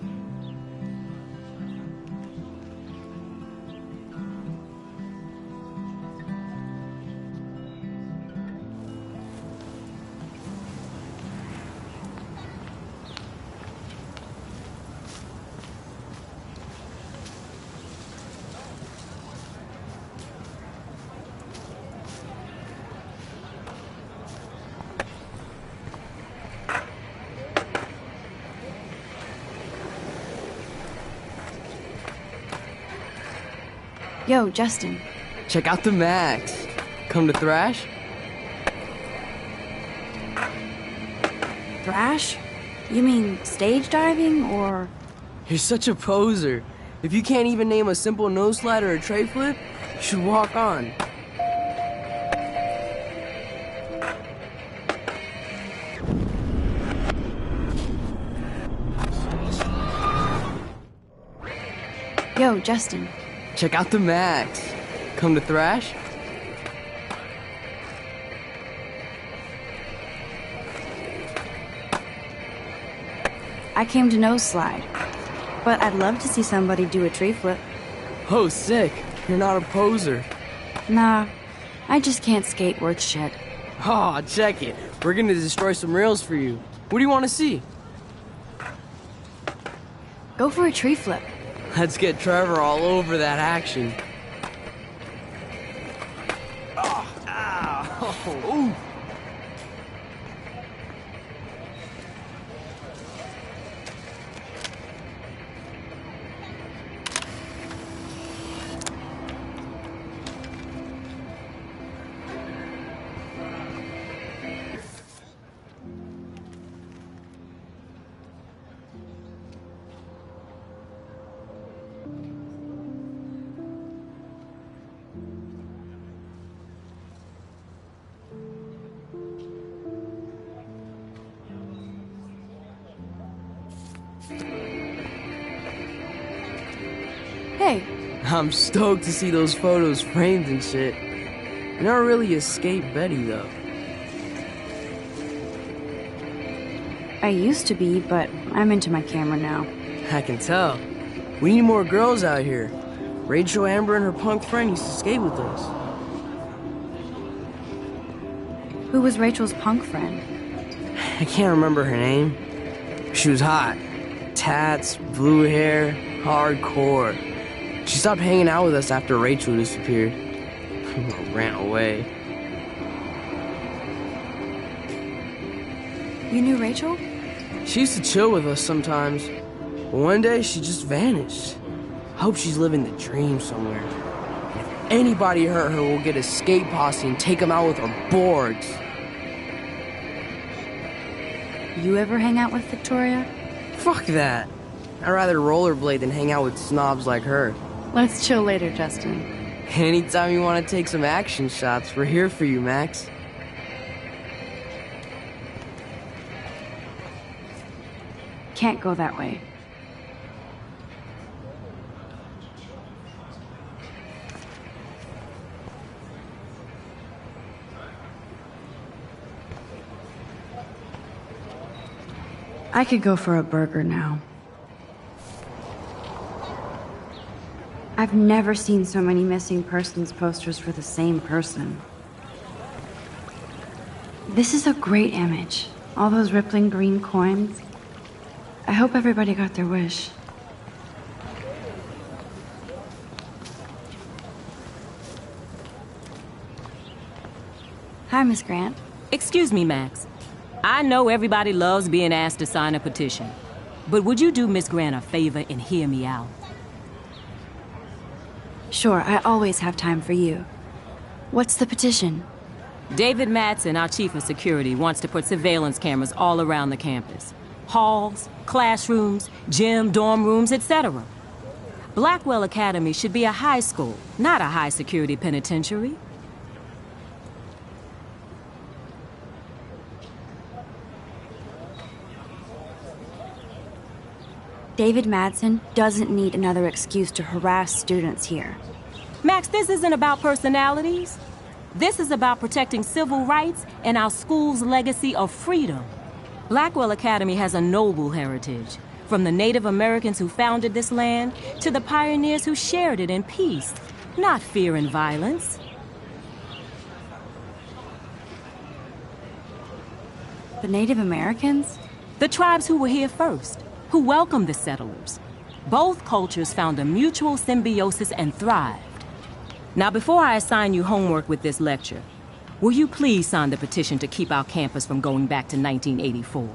[SPEAKER 1] Yo, Justin.
[SPEAKER 10] Check out the Max. Come to thrash?
[SPEAKER 1] Thrash? You mean stage diving, or...?
[SPEAKER 10] You're such a poser. If you can't even name a simple nose slide or a tray flip, you should walk on.
[SPEAKER 1] Yo, Justin.
[SPEAKER 10] Check out the Max. Come to thrash?
[SPEAKER 1] I came to nose slide, but I'd love to see somebody do a tree flip.
[SPEAKER 10] Oh, sick. You're not a poser.
[SPEAKER 1] Nah, I just can't skate worth shit.
[SPEAKER 10] Aw, check it. We're gonna destroy some rails for you. What do you want to see?
[SPEAKER 1] Go for a tree flip.
[SPEAKER 10] Let's get Trevor all over that action.
[SPEAKER 7] Oh, ow! Ooh.
[SPEAKER 1] Hey.
[SPEAKER 10] I'm stoked to see those photos framed and shit. You never really escaped Betty, though.
[SPEAKER 1] I used to be, but I'm into my camera now.
[SPEAKER 10] I can tell. We need more girls out here. Rachel, Amber, and her punk friend used to skate with us.
[SPEAKER 1] Who was Rachel's punk friend?
[SPEAKER 10] I can't remember her name. She was hot. Tats, blue hair, hardcore. She stopped hanging out with us after Rachel disappeared. Ran away.
[SPEAKER 1] You knew Rachel?
[SPEAKER 10] She used to chill with us sometimes. One day, she just vanished. I hope she's living the dream somewhere. And if anybody hurt her, we'll get a skate posse and take them out with our boards.
[SPEAKER 1] You ever hang out with Victoria?
[SPEAKER 10] Fuck that. I'd rather rollerblade than hang out with snobs like her.
[SPEAKER 6] Let's chill later, Justin.
[SPEAKER 10] Anytime you want to take some action shots, we're here for you, Max.
[SPEAKER 1] Can't go that way. I could go for a burger now. I've never seen so many missing persons posters for the same person. This is a great image. All those rippling green coins. I hope everybody got their wish. Hi, Miss Grant.
[SPEAKER 11] Excuse me, Max. I know everybody loves being asked to sign a petition, but would you do Miss Grant a favor and hear me out?
[SPEAKER 1] Sure, I always have time for you. What's the petition?
[SPEAKER 11] David Madsen, our chief of security, wants to put surveillance cameras all around the campus. Halls, classrooms, gym, dorm rooms, etc. Blackwell Academy should be a high school, not a high-security penitentiary.
[SPEAKER 1] David Madsen doesn't need another excuse to harass students here.
[SPEAKER 11] Max, this isn't about personalities. This is about protecting civil rights and our school's legacy of freedom. Blackwell Academy has a noble heritage, from the Native Americans who founded this land to the pioneers who shared it in peace, not fear and violence.
[SPEAKER 1] The Native Americans?
[SPEAKER 11] The tribes who were here first, who welcomed the settlers. Both cultures found a mutual symbiosis and thrived. Now, before I assign you homework with this lecture, will you please sign the petition to keep our campus from going back to 1984?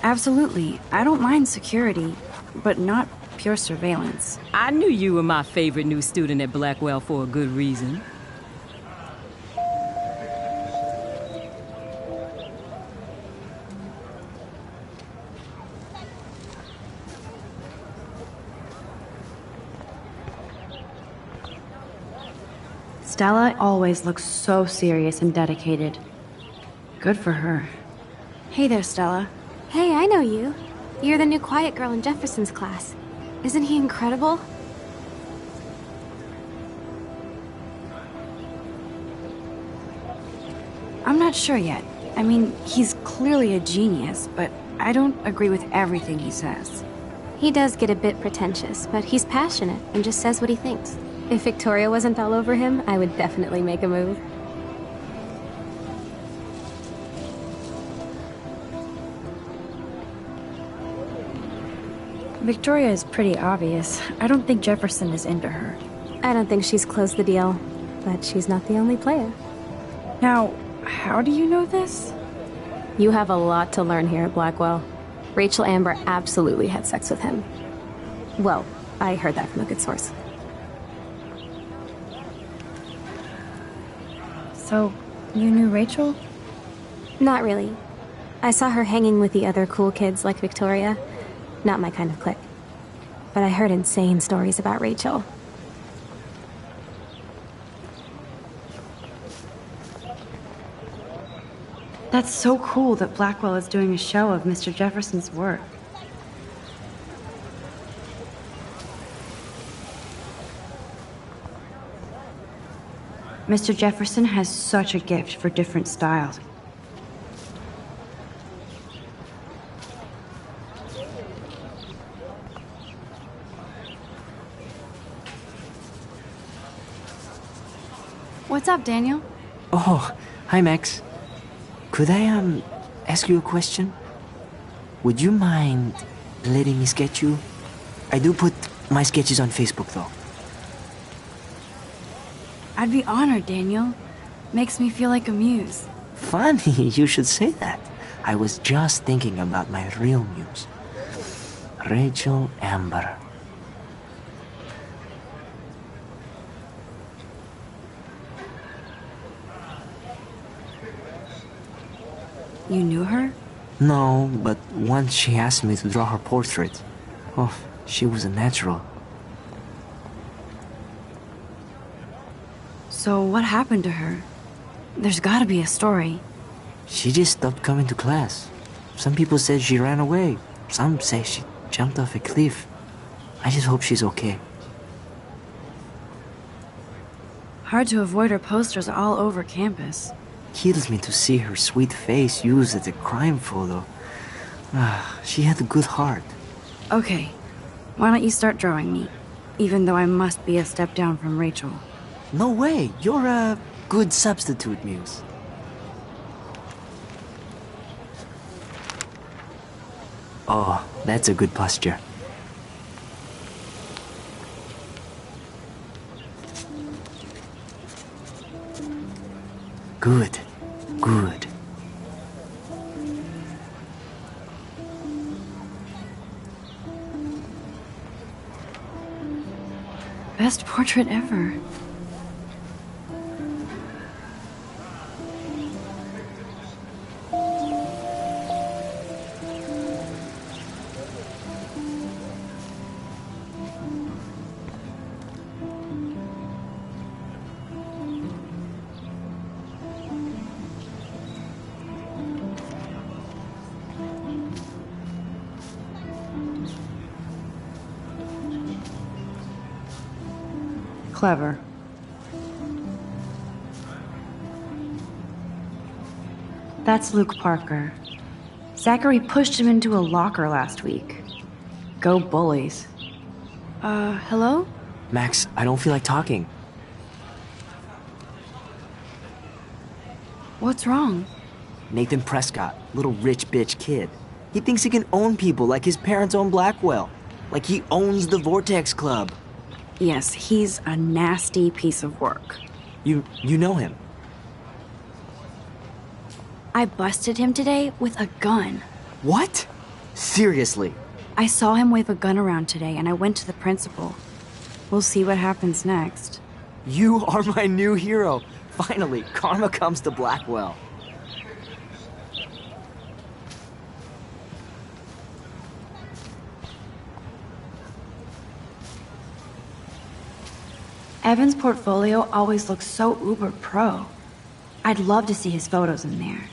[SPEAKER 1] Absolutely. I don't mind security, but not pure surveillance.
[SPEAKER 11] I knew you were my favorite new student at Blackwell for a good reason.
[SPEAKER 1] Stella always looks so serious and dedicated. Good for her. Hey there, Stella.
[SPEAKER 6] Hey, I know you. You're the new quiet girl in Jefferson's class. Isn't he incredible?
[SPEAKER 1] I'm not sure yet. I mean, he's clearly a genius, but I don't agree with everything he says.
[SPEAKER 6] He does get a bit pretentious, but he's passionate and just says what he thinks. If Victoria wasn't all over him, I would definitely make a move.
[SPEAKER 1] Victoria is pretty obvious. I don't think Jefferson is into her.
[SPEAKER 6] I don't think she's closed the deal, but she's not the only player.
[SPEAKER 1] Now, how do you know this?
[SPEAKER 6] You have a lot to learn here at Blackwell. Rachel Amber absolutely had sex with him. Well, I heard that from a good source.
[SPEAKER 1] So, you knew Rachel?
[SPEAKER 6] Not really. I saw her hanging with the other cool kids like Victoria. Not my kind of clique. But I heard insane stories about Rachel.
[SPEAKER 1] That's so cool that Blackwell is doing a show of Mr. Jefferson's work. Mr. Jefferson has such a gift for different styles. What's up, Daniel?
[SPEAKER 5] Oh, hi, Max. Could I, ask you a question? Would you mind letting me sketch you? I do put my sketches on Facebook, though.
[SPEAKER 1] I'd be honored, Daniel. Makes me feel like a muse.
[SPEAKER 5] Funny, you should say that. I was just thinking about my real muse, Rachel Amber.
[SPEAKER 1] You knew her?
[SPEAKER 5] No, but once she asked me to draw her portrait. Oh, she was a natural.
[SPEAKER 1] So what happened to her? There's gotta be a story.
[SPEAKER 5] She just stopped coming to class. Some people said she ran away. Some say she jumped off a cliff. I just hope she's okay.
[SPEAKER 1] Hard to avoid her posters all over campus.
[SPEAKER 5] Kills me to see her sweet face used as a crime photo. She had a good heart.
[SPEAKER 1] Okay, why don't you start drawing me? Even though I must be a step down from Rachel.
[SPEAKER 5] No way, you're a good substitute, Muse. Oh, that's a good posture. Good, good.
[SPEAKER 1] Best portrait ever. Clever. That's Luke Parker. Zachary pushed him into a locker last week. Go bullies. Hello?
[SPEAKER 5] Max, I don't feel like talking.
[SPEAKER 1] What's wrong?
[SPEAKER 5] Nathan Prescott, little rich bitch kid. He thinks he can own people like his parents own Blackwell. Like he owns the Vortex Club.
[SPEAKER 1] Yes, he's a nasty piece of work.
[SPEAKER 5] You know him?
[SPEAKER 1] I busted him today with a gun.
[SPEAKER 5] What? Seriously?
[SPEAKER 1] I saw him wave a gun around today and I went to the principal. We'll see what happens next.
[SPEAKER 5] You are my new hero. Finally, karma comes to Blackwell.
[SPEAKER 1] Evan's portfolio always looks so uber pro. I'd love to see his photos in there.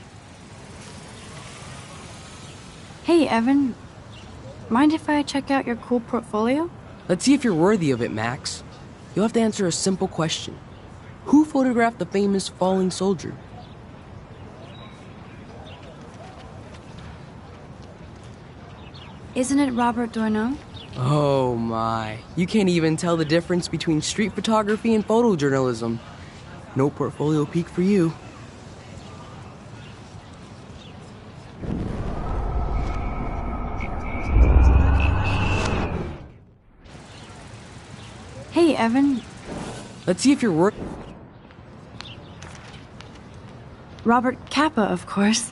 [SPEAKER 1] Hey, Evan. Mind if I check out your cool portfolio?
[SPEAKER 10] Let's see if you're worthy of it, Max. You'll have to answer a simple question. Who photographed the famous falling soldier?
[SPEAKER 1] Isn't it Robert Doisneau?
[SPEAKER 10] Oh my. You can't even tell the difference between street photography and photojournalism. No portfolio peak for you.
[SPEAKER 1] Hey, Evan.
[SPEAKER 10] Let's see if you're
[SPEAKER 1] Robert Capa, of course.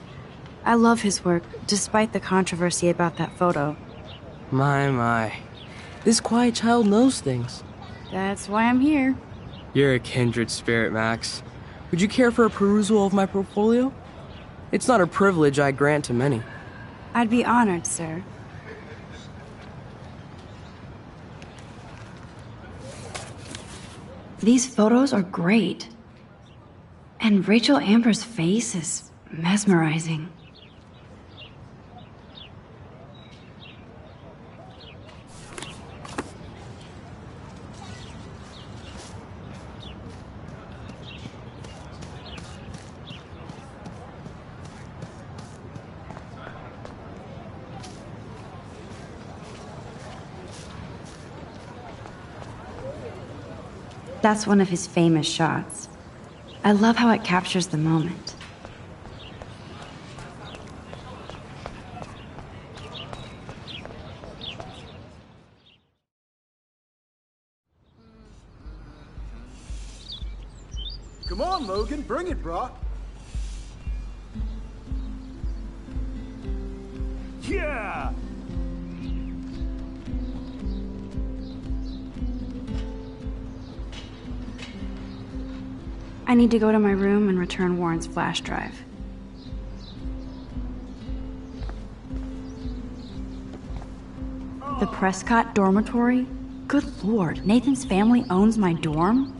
[SPEAKER 1] I love his work, despite the controversy about that photo.
[SPEAKER 10] My. This quiet child knows things.
[SPEAKER 1] That's why I'm here.
[SPEAKER 10] You're a kindred spirit, Max. Would you care for a perusal of my portfolio? It's not a privilege I grant to many.
[SPEAKER 1] I'd be honored, sir. These photos are great. And Rachel Amber's face is mesmerizing. That's one of his famous shots. I love how it captures the moment.
[SPEAKER 12] Come on, Logan, bring it, brah.
[SPEAKER 7] Yeah!
[SPEAKER 1] I need to go to my room and return Warren's flash drive. The Prescott dormitory? Good lord, Nathan's family owns my dorm?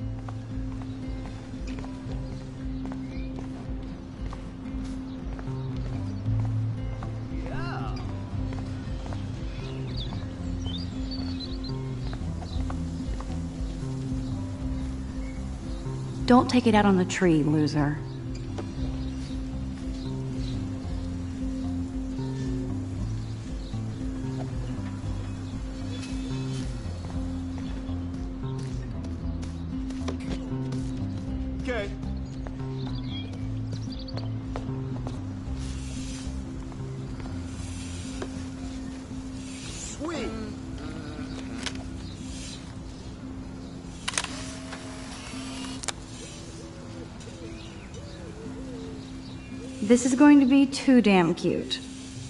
[SPEAKER 1] Don't take it out on the tree, loser.
[SPEAKER 2] Okay. Sweet.
[SPEAKER 1] This is going to be too damn cute.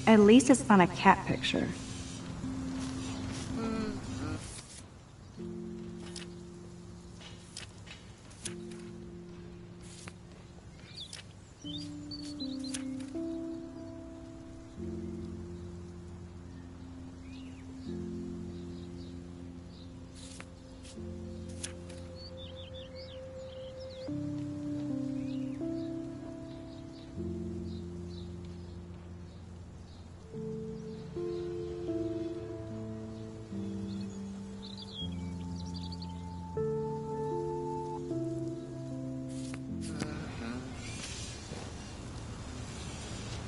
[SPEAKER 1] At least it's not a cat picture.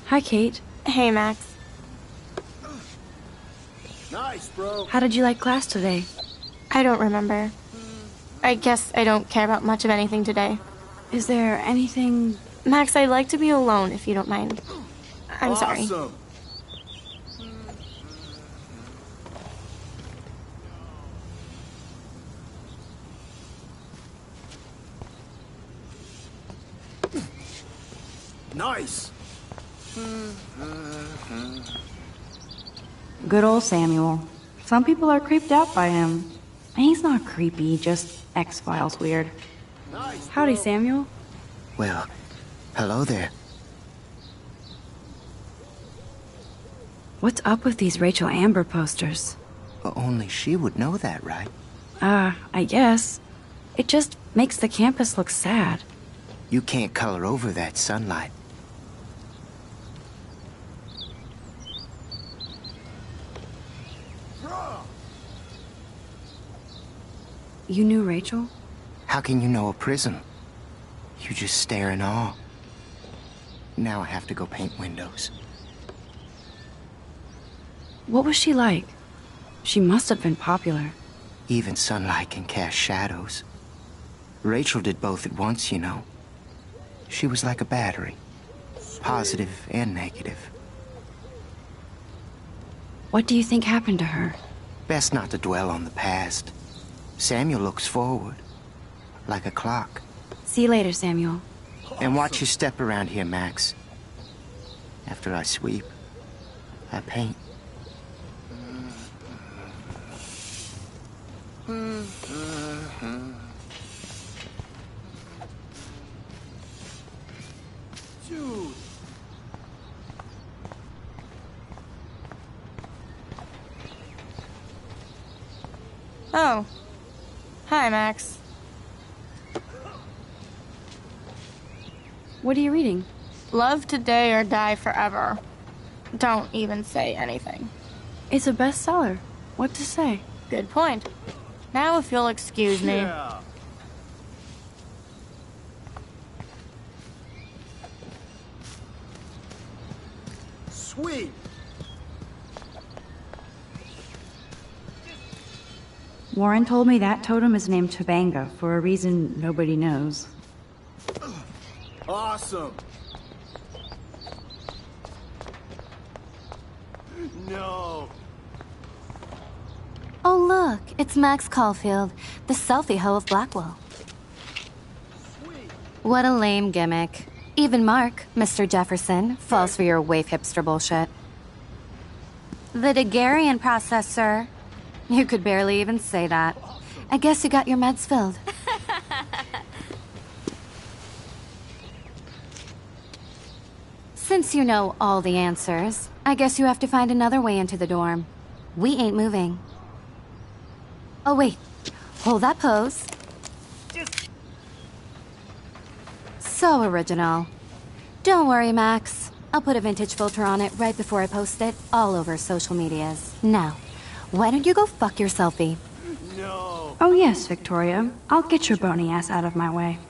[SPEAKER 1] Hi, Kate.
[SPEAKER 4] Hey, Max.
[SPEAKER 2] Nice, bro.
[SPEAKER 1] How did you like class today?
[SPEAKER 4] I don't remember. I guess I don't care about much of anything today.
[SPEAKER 1] Is there anything...
[SPEAKER 4] Max, I'd like to be alone if you don't mind. I'm sorry.
[SPEAKER 2] Awesome. Nice.
[SPEAKER 1] Good old Samuel. Some people are creeped out by him. And he's not creepy, just X-Files weird.
[SPEAKER 2] Nice.
[SPEAKER 1] Howdy, Samuel.
[SPEAKER 12] Well, hello there.
[SPEAKER 1] What's up with these Rachel Amber posters?
[SPEAKER 12] Well, only she would know that, right?
[SPEAKER 1] I guess. It just makes the campus look sad.
[SPEAKER 12] You can't color over that sunlight.
[SPEAKER 1] You knew Rachel?
[SPEAKER 12] How can you know a prison? You just stare in awe. Now I have to go paint windows.
[SPEAKER 1] What was she like? She must have been popular.
[SPEAKER 12] Even sunlight can cast shadows. Rachel did both at once, you know. She was like a battery. Positive and negative.
[SPEAKER 1] What do you think happened to her?
[SPEAKER 12] Best not to dwell on the past. Samuel looks forward, like a clock.
[SPEAKER 1] See you later, Samuel.
[SPEAKER 12] And watch your step around here, Max. After I sweep, I paint.
[SPEAKER 2] Dude.
[SPEAKER 4] Oh. Hi, Max.
[SPEAKER 1] What are you reading?
[SPEAKER 4] Love today or die forever. Don't even say anything.
[SPEAKER 1] It's a bestseller. What to say?
[SPEAKER 4] Good point. Now if you'll excuse me.
[SPEAKER 2] Yeah. Sweet.
[SPEAKER 1] Warren told me that totem is named Tobanga for a reason nobody knows.
[SPEAKER 2] Awesome. No.
[SPEAKER 3] Oh, look, it's Max Caulfield, the selfie hoe of Blackwell. What a lame gimmick. Even Mark, Mr. Jefferson, falls for your waif hipster bullshit. The Daguerrean process, sir. You could barely even say that. I guess you got your meds filled. Since you know all the answers, I guess you have to find another way into the dorm. We ain't moving. Oh, wait. Hold that pose. So original. Don't worry, Max. I'll put a vintage filter on it right before I post it all over social medias. Now, why don't you go fuck your selfie?
[SPEAKER 7] No.
[SPEAKER 1] Oh yes, Victoria. I'll get your bony ass out of my way.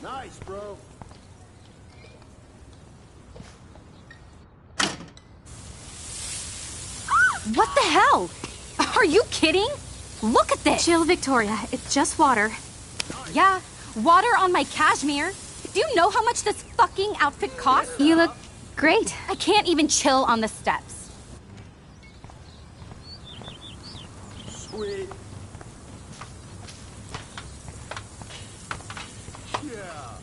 [SPEAKER 8] Nice, bro.
[SPEAKER 6] What the hell? Are you kidding? Look at this! Chill, Victoria. It's just water. Yeah, water on my cashmere. Do you know how much this fucking outfit costs?
[SPEAKER 3] You look great.
[SPEAKER 6] I can't even chill on the steps.
[SPEAKER 8] Sweet. Yeah.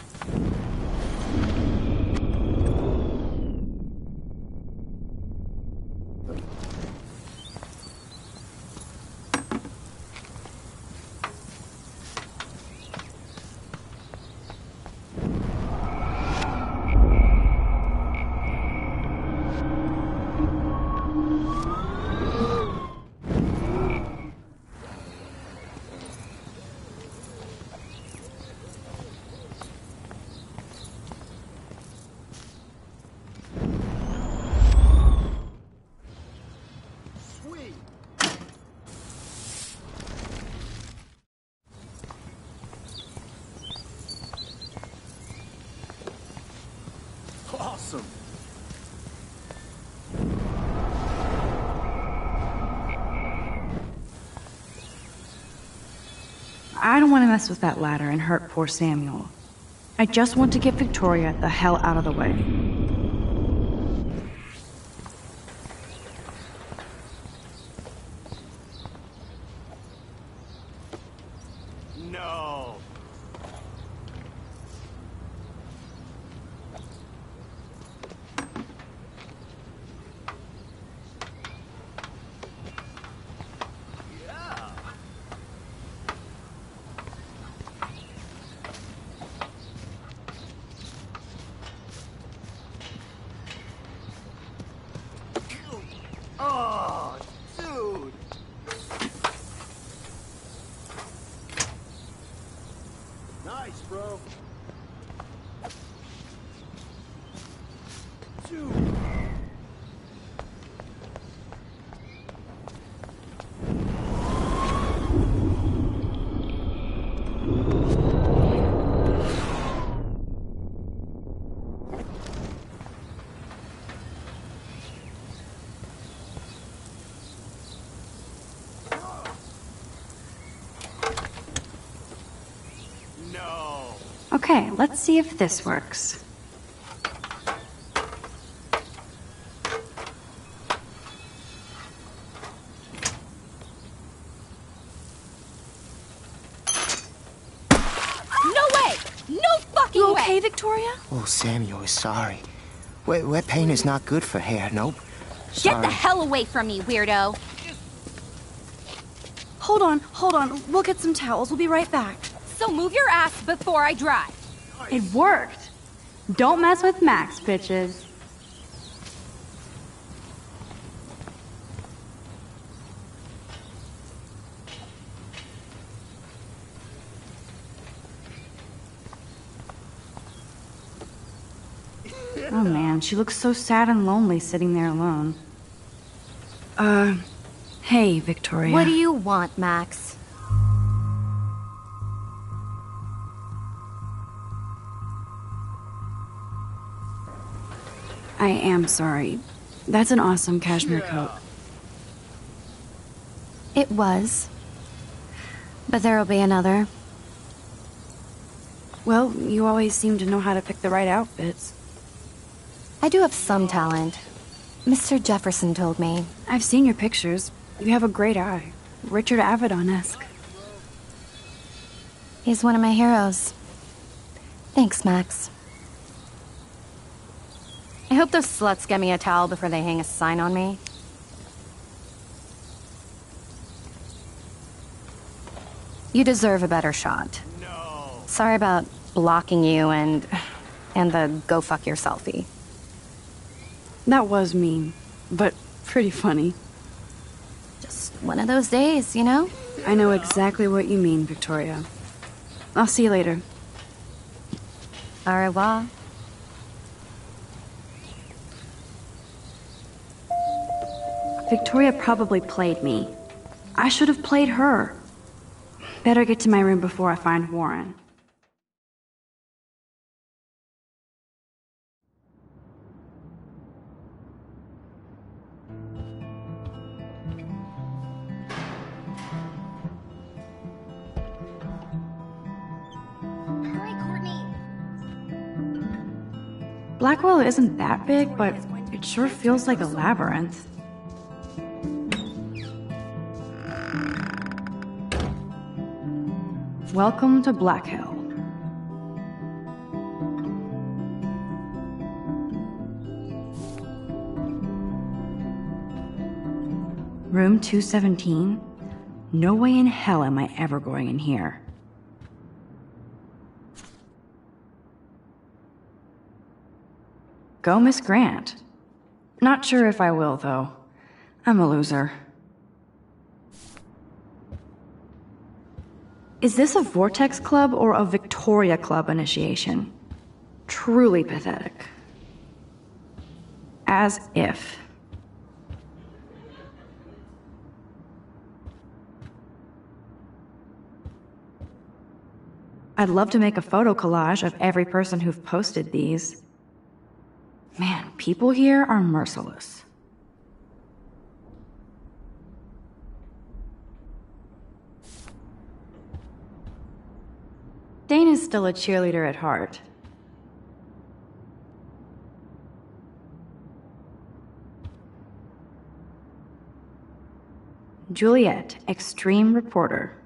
[SPEAKER 8] Awesome.
[SPEAKER 1] I don't want to mess with that ladder and hurt poor Samuel. I just want to get Victoria the hell out of the way.
[SPEAKER 7] No. Oh, dude.
[SPEAKER 8] Nice, bro.
[SPEAKER 7] No.
[SPEAKER 1] Okay, let's see if this works.
[SPEAKER 3] You okay,
[SPEAKER 1] Victoria?
[SPEAKER 12] Oh, Samuel is sorry. Wet paint is not good for hair, nope.
[SPEAKER 6] Get the hell away from me, weirdo.
[SPEAKER 1] Hold on. We'll get some towels. We'll be right back.
[SPEAKER 6] So move your ass before I drive.
[SPEAKER 1] It worked. Don't mess with Max, bitches. Oh man, she looks so sad and lonely sitting there alone. Hey, Victoria.
[SPEAKER 3] What do you want, Max?
[SPEAKER 1] I am sorry. That's an awesome cashmere coat.
[SPEAKER 3] It was. But there'll be another.
[SPEAKER 1] Well, you always seem to know how to pick the right outfits.
[SPEAKER 3] I do have some talent. Mr. Jefferson told me.
[SPEAKER 1] I've seen your pictures. You have a great eye. Richard Avedon-esque.
[SPEAKER 3] He's one of my heroes. Thanks, Max. I hope those sluts get me a towel before they hang a sign on me. You deserve a better shot. No. Sorry about blocking you and the go fuck your selfie.
[SPEAKER 1] That was mean, but pretty funny.
[SPEAKER 3] Just one of those days, you know?
[SPEAKER 1] I know exactly what you mean, Victoria. I'll see you later.
[SPEAKER 3] Au revoir.
[SPEAKER 1] Victoria probably played me. I should have played her. Better get to my room before I find Warren.
[SPEAKER 6] Hurry, Courtney.
[SPEAKER 1] Blackwell isn't that big, but it sure feels like a labyrinth. Welcome to Black Hill. Room 217? No way in hell am I ever going in here. Go, Miss Grant. Not sure if I will, though. I'm a loser. Is this a Vortex Club or a Victoria Club initiation? Truly pathetic. As if. I'd love to make a photo collage of every person who've posted these. Man, people here are merciless. Dana's still a cheerleader at heart. Juliet, extreme reporter.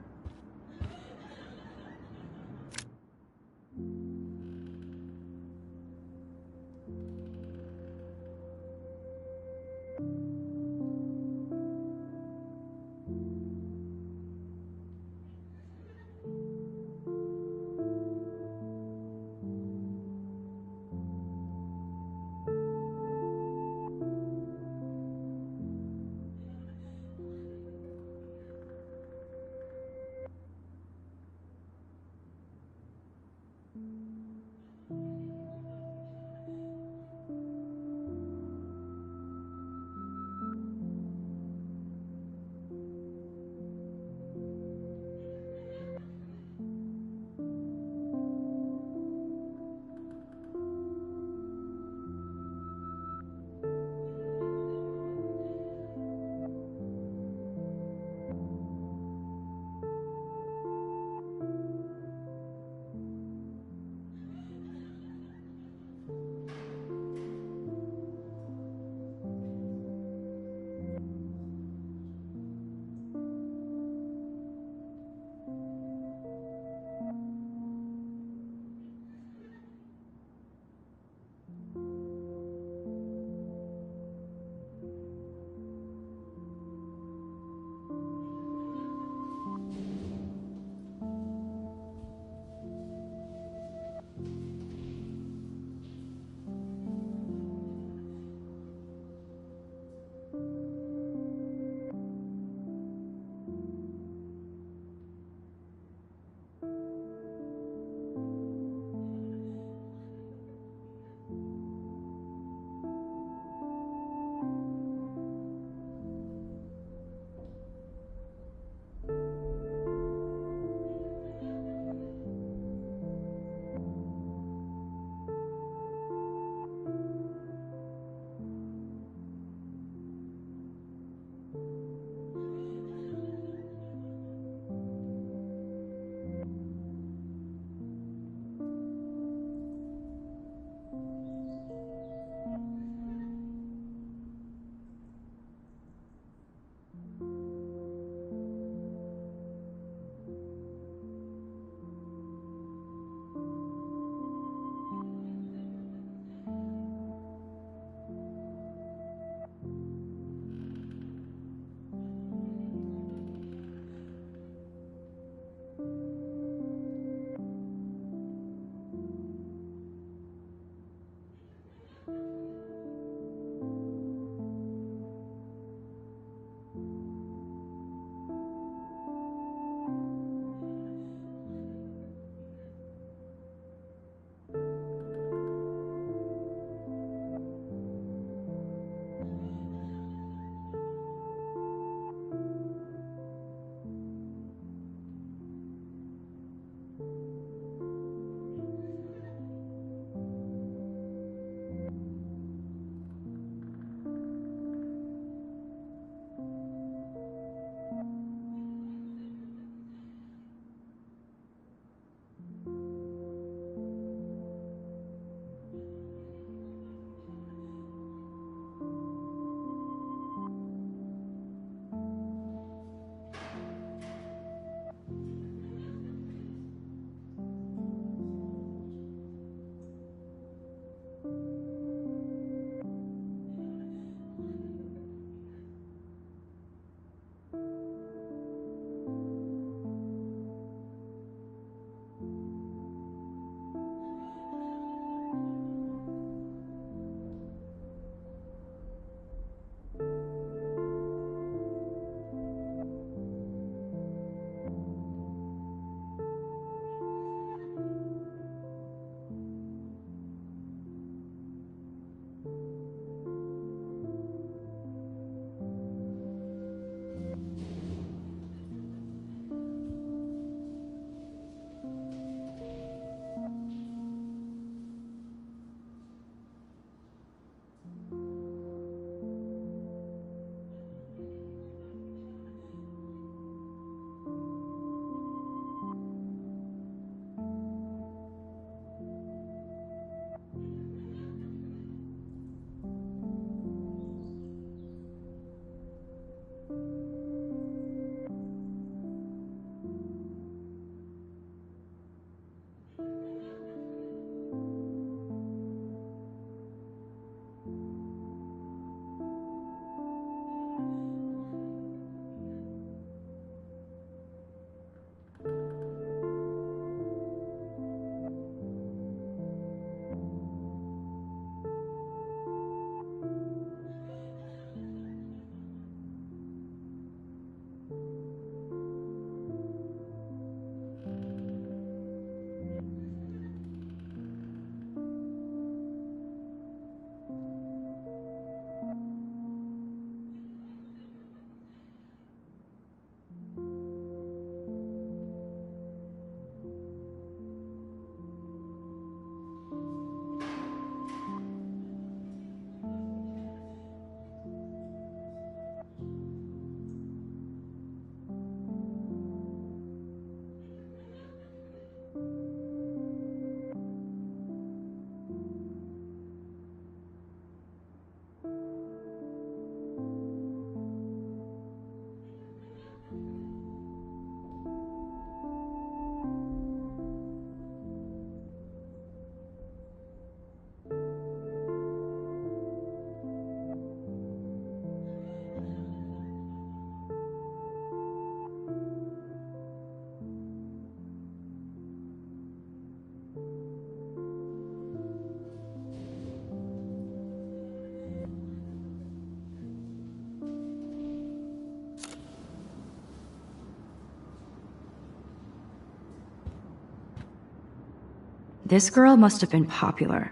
[SPEAKER 1] This girl must have been popular.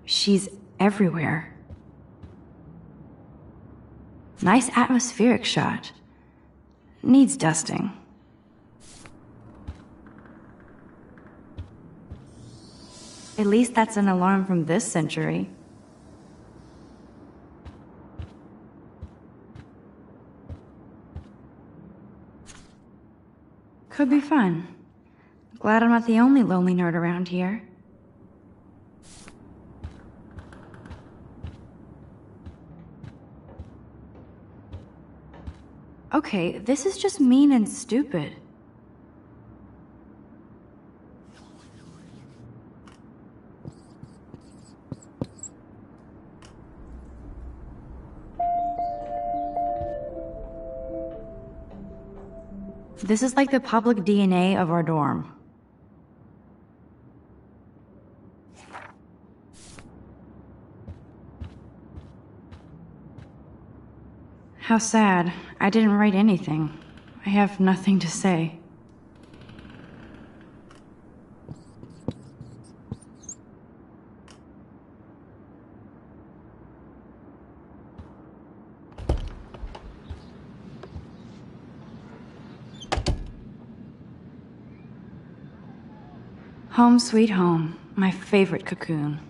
[SPEAKER 1] She's everywhere. Nice atmospheric shot. Needs dusting. At least that's an alarm from this century. Could be fun. Glad I'm not the only lonely nerd around here. Okay, this is just mean and stupid. This is like the public DNA of our dorm. How sad. I didn't write anything. I have nothing to say. Home sweet home, my favorite cocoon.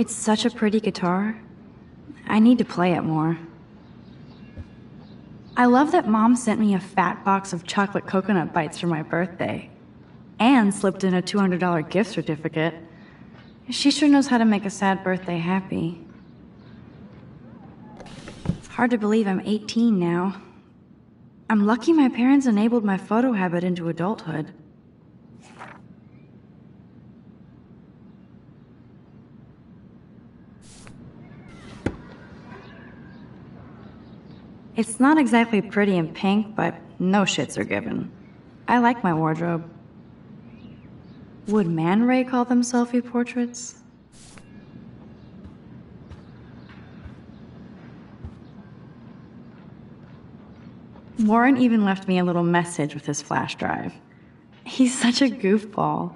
[SPEAKER 1] It's such a pretty guitar. I need to play it more. I love that Mom sent me a fat box of chocolate coconut bites for my birthday. And slipped in a $200 gift certificate. She sure knows how to make a sad birthday happy. Hard to believe I'm 18 now. I'm lucky my parents enabled my photo habit into adulthood. It's not exactly pretty and pink, but no shits are given. I like my wardrobe. Would Man Ray call them selfie portraits? Warren even left me a little message with his flash drive. He's such a goofball.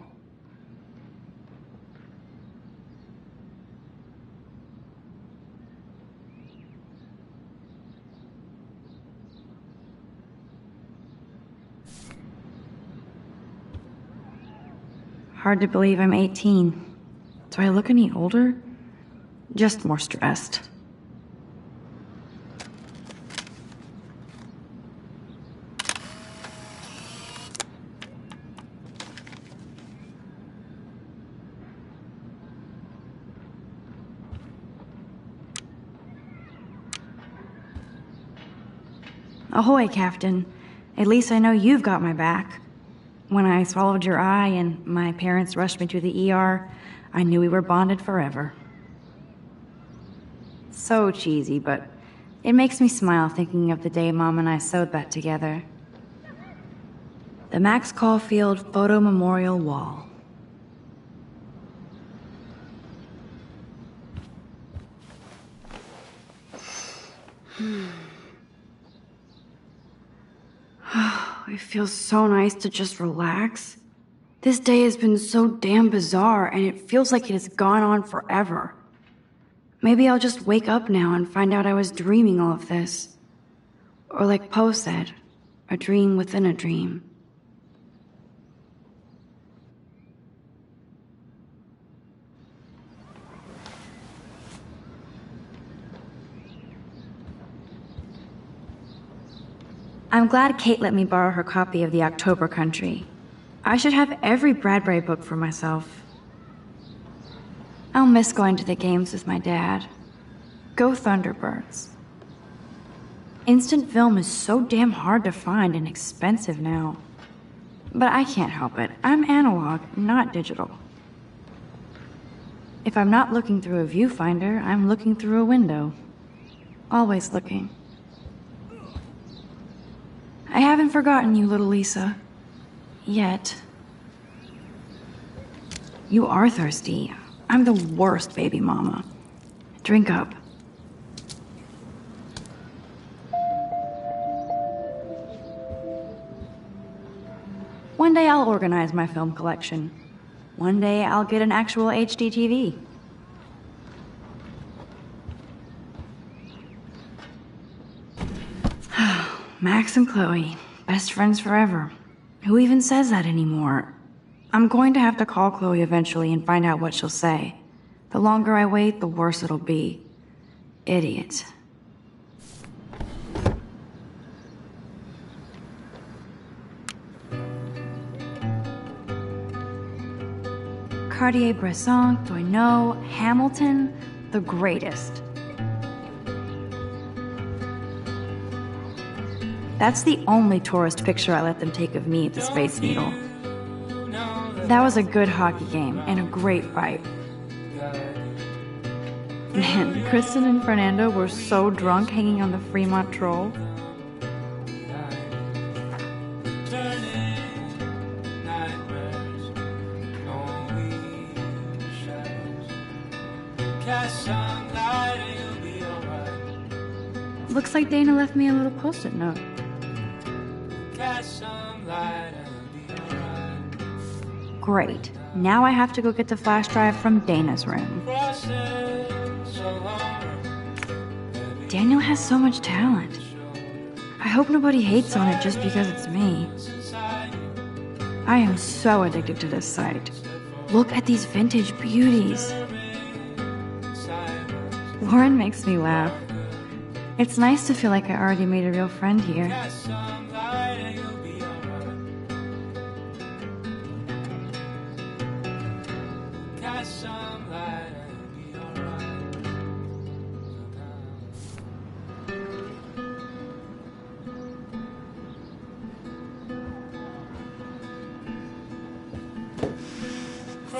[SPEAKER 1] Hard to believe I'm 18. Do I look any older? Just more stressed. Ahoy, Captain. At least I know you've got my back. When I swallowed your eye and my parents rushed me to the ER, I knew we were bonded forever. So cheesy, but it makes me smile thinking of the day Mom and I sewed that together. The Max Caulfield Photo Memorial Wall. It feels so nice to just relax. This day has been so damn bizarre, and it feels like it has gone on forever. Maybe I'll just wake up now and find out I was dreaming all of this. Or like Poe said, a dream within a dream. I'm glad Kate let me borrow her copy of The October Country. I should have every Bradbury book for myself. I'll miss going to the games with my dad. Go Thunderbirds. Instant film is so damn hard to find and expensive now. But I can't help it. I'm analog, not digital. If I'm not looking through a viewfinder, I'm looking through a window. Always looking. I haven't forgotten you, little Lisa. Yet. You are thirsty. I'm the worst baby mama. Drink up. One day I'll organize my film collection. One day I'll get an actual HD TV. Max and Chloe, best friends forever. Who even says that anymore? I'm going to have to call Chloe eventually and find out what she'll say. The longer I wait, the worse it'll be. Idiot. Cartier-Bresson, Doisneau, Hamilton, the greatest. That's the only tourist picture I let them take of me at the Space Needle. That was a good hockey game and a great fight. Man, Kristen and Fernando were so drunk hanging on the Fremont Troll. Looks like Dana left me a little post-it note. Great. Now I have to go get the flash drive from Dana's room. Daniel has so much talent. I hope nobody hates on it just because it's me. I am so addicted to this site. Look at these vintage beauties. Lauren makes me laugh. It's nice to feel like I already made a real friend here.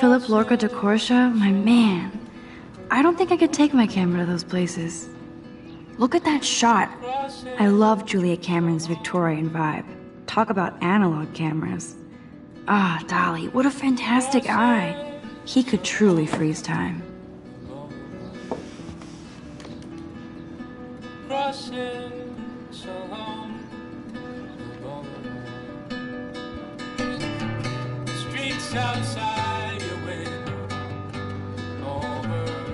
[SPEAKER 1] Philip Lorca de Corsia, my man. I don't think I could take my camera to those places. Look at that shot. I love Juliet Cameron's Victorian vibe. Talk about analog cameras. Ah, Dolly, what a fantastic eye. He could truly freeze time.
[SPEAKER 13] Streets outside your window, overflow.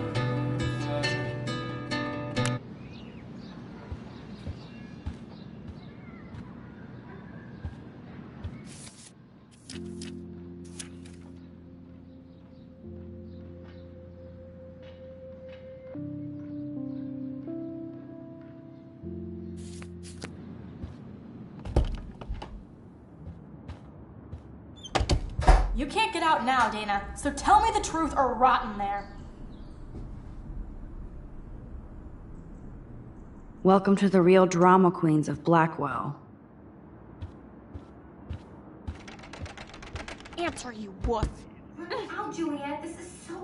[SPEAKER 14] You can't get out now, Dana, so tell me the truth or rot in there.
[SPEAKER 1] Welcome to the real drama queens of Blackwell.
[SPEAKER 4] Answer, you wuss.
[SPEAKER 3] Ow, Juliet, this is so...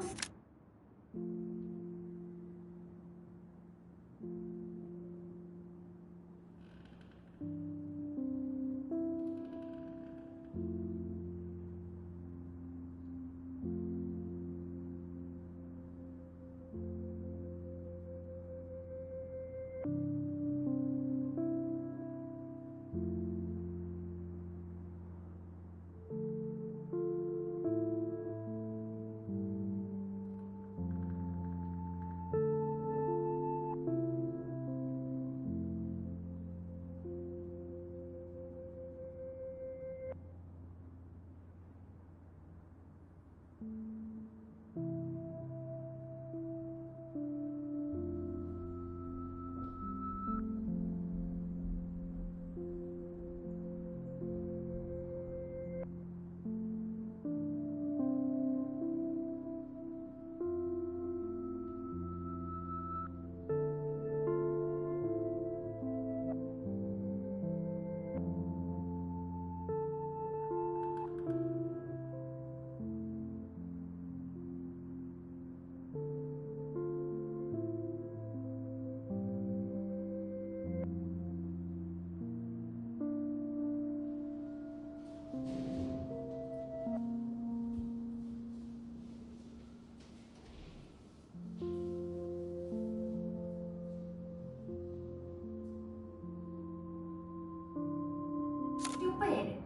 [SPEAKER 3] Stupid.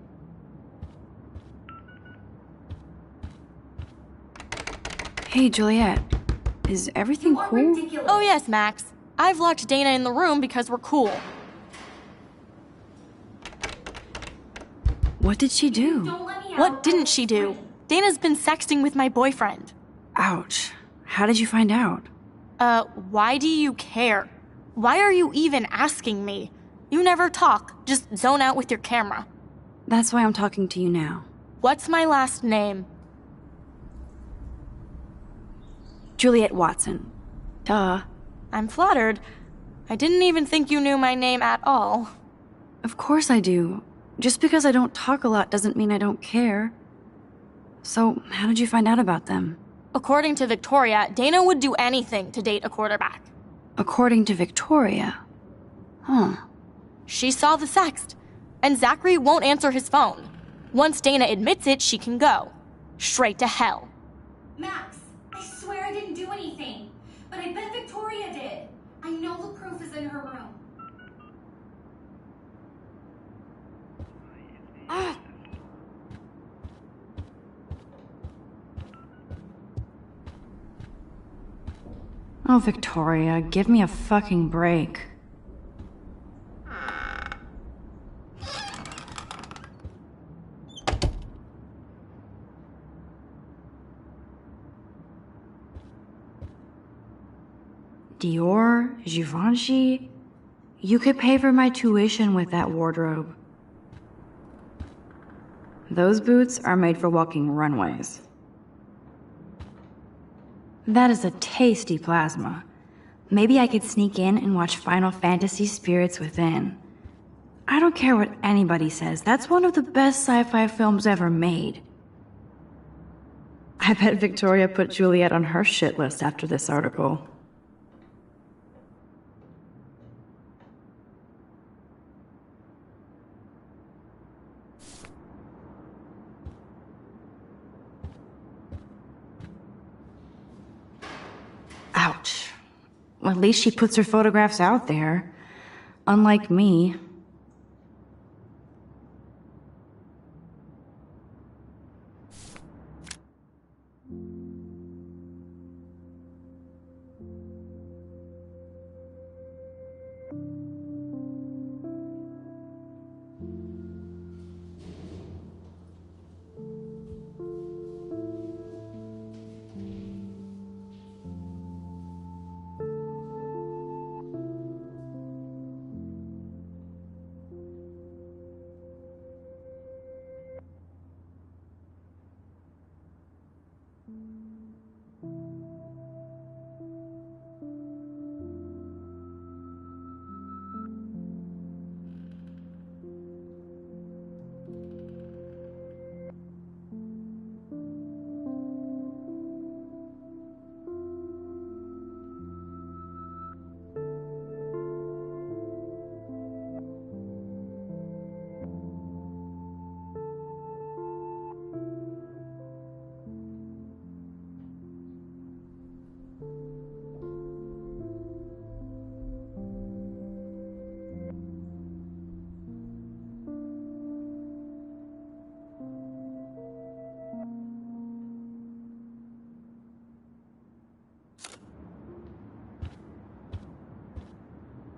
[SPEAKER 1] Hey, Juliet. Is everything cool?
[SPEAKER 14] Oh yes, Max. I've locked Dana in the room because we're cool.
[SPEAKER 1] What did she do?
[SPEAKER 14] What didn't she do? Dana's been sexting with my boyfriend.
[SPEAKER 1] Ouch. How did you find out?
[SPEAKER 14] Why do you care? Why are you even asking me? You never talk, just zone out with your camera.
[SPEAKER 1] That's why I'm talking to you now.
[SPEAKER 14] What's my last name?
[SPEAKER 1] Juliet Watson. Duh.
[SPEAKER 14] I'm flattered. I didn't even think you knew my name at all.
[SPEAKER 1] Of course I do. Just because I don't talk a lot doesn't mean I don't care. So, how did you find out about them?
[SPEAKER 14] According to Victoria, Dana would do anything to date a quarterback.
[SPEAKER 1] According to Victoria? Huh.
[SPEAKER 14] She saw the sext, and Zachary won't answer his phone. Once Dana admits it, she can go. Straight to hell.
[SPEAKER 3] Max, I swear I didn't do anything. But I bet Victoria did. I know the proof is in her room.
[SPEAKER 1] Oh, Victoria, give me a fucking break. Dior, Givenchy. You could pay for my tuition with that wardrobe. Those boots are made for walking runways. That is a tasty plasma. Maybe I could sneak in and watch Final Fantasy Spirits Within. I don't care what anybody says, that's one of the best sci-fi films ever made. I bet Victoria put Juliet on her shit list after this article. Ouch. Well, at least she puts her photographs out there. Unlike me.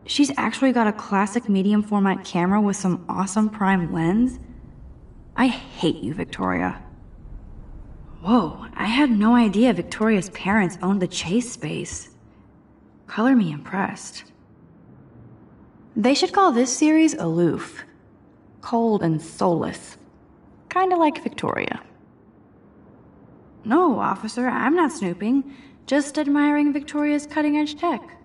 [SPEAKER 1] She's actually got a classic medium format camera with some awesome prime lens. I hate you, Victoria. Whoa, I had no idea Victoria's parents owned the Chase space. Color me impressed. They should call this series Aloof. Cold and soulless. Kinda like Victoria. No, officer, I'm not snooping. Just admiring Victoria's cutting-edge tech.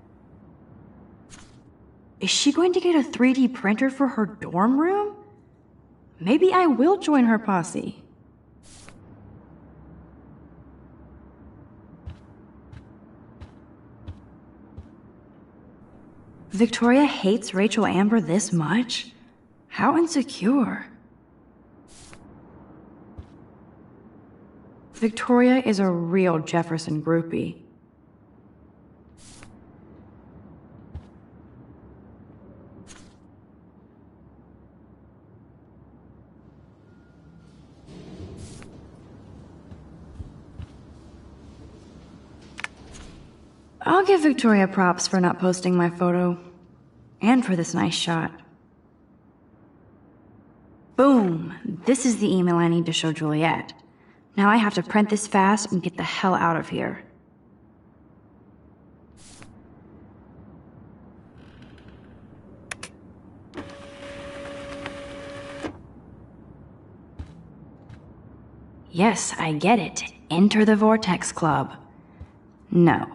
[SPEAKER 1] Is she going to get a 3D printer for her dorm room? Maybe I will join her posse. Victoria hates Rachel Amber this much? How insecure. Victoria is a real Jefferson groupie. I'll give Victoria props for not posting my photo. And for this nice shot. Boom! This is the email I need to show Juliet. Now I have to print this fast and get the hell out of here. Yes, I get it. Enter the Vortex Club. No.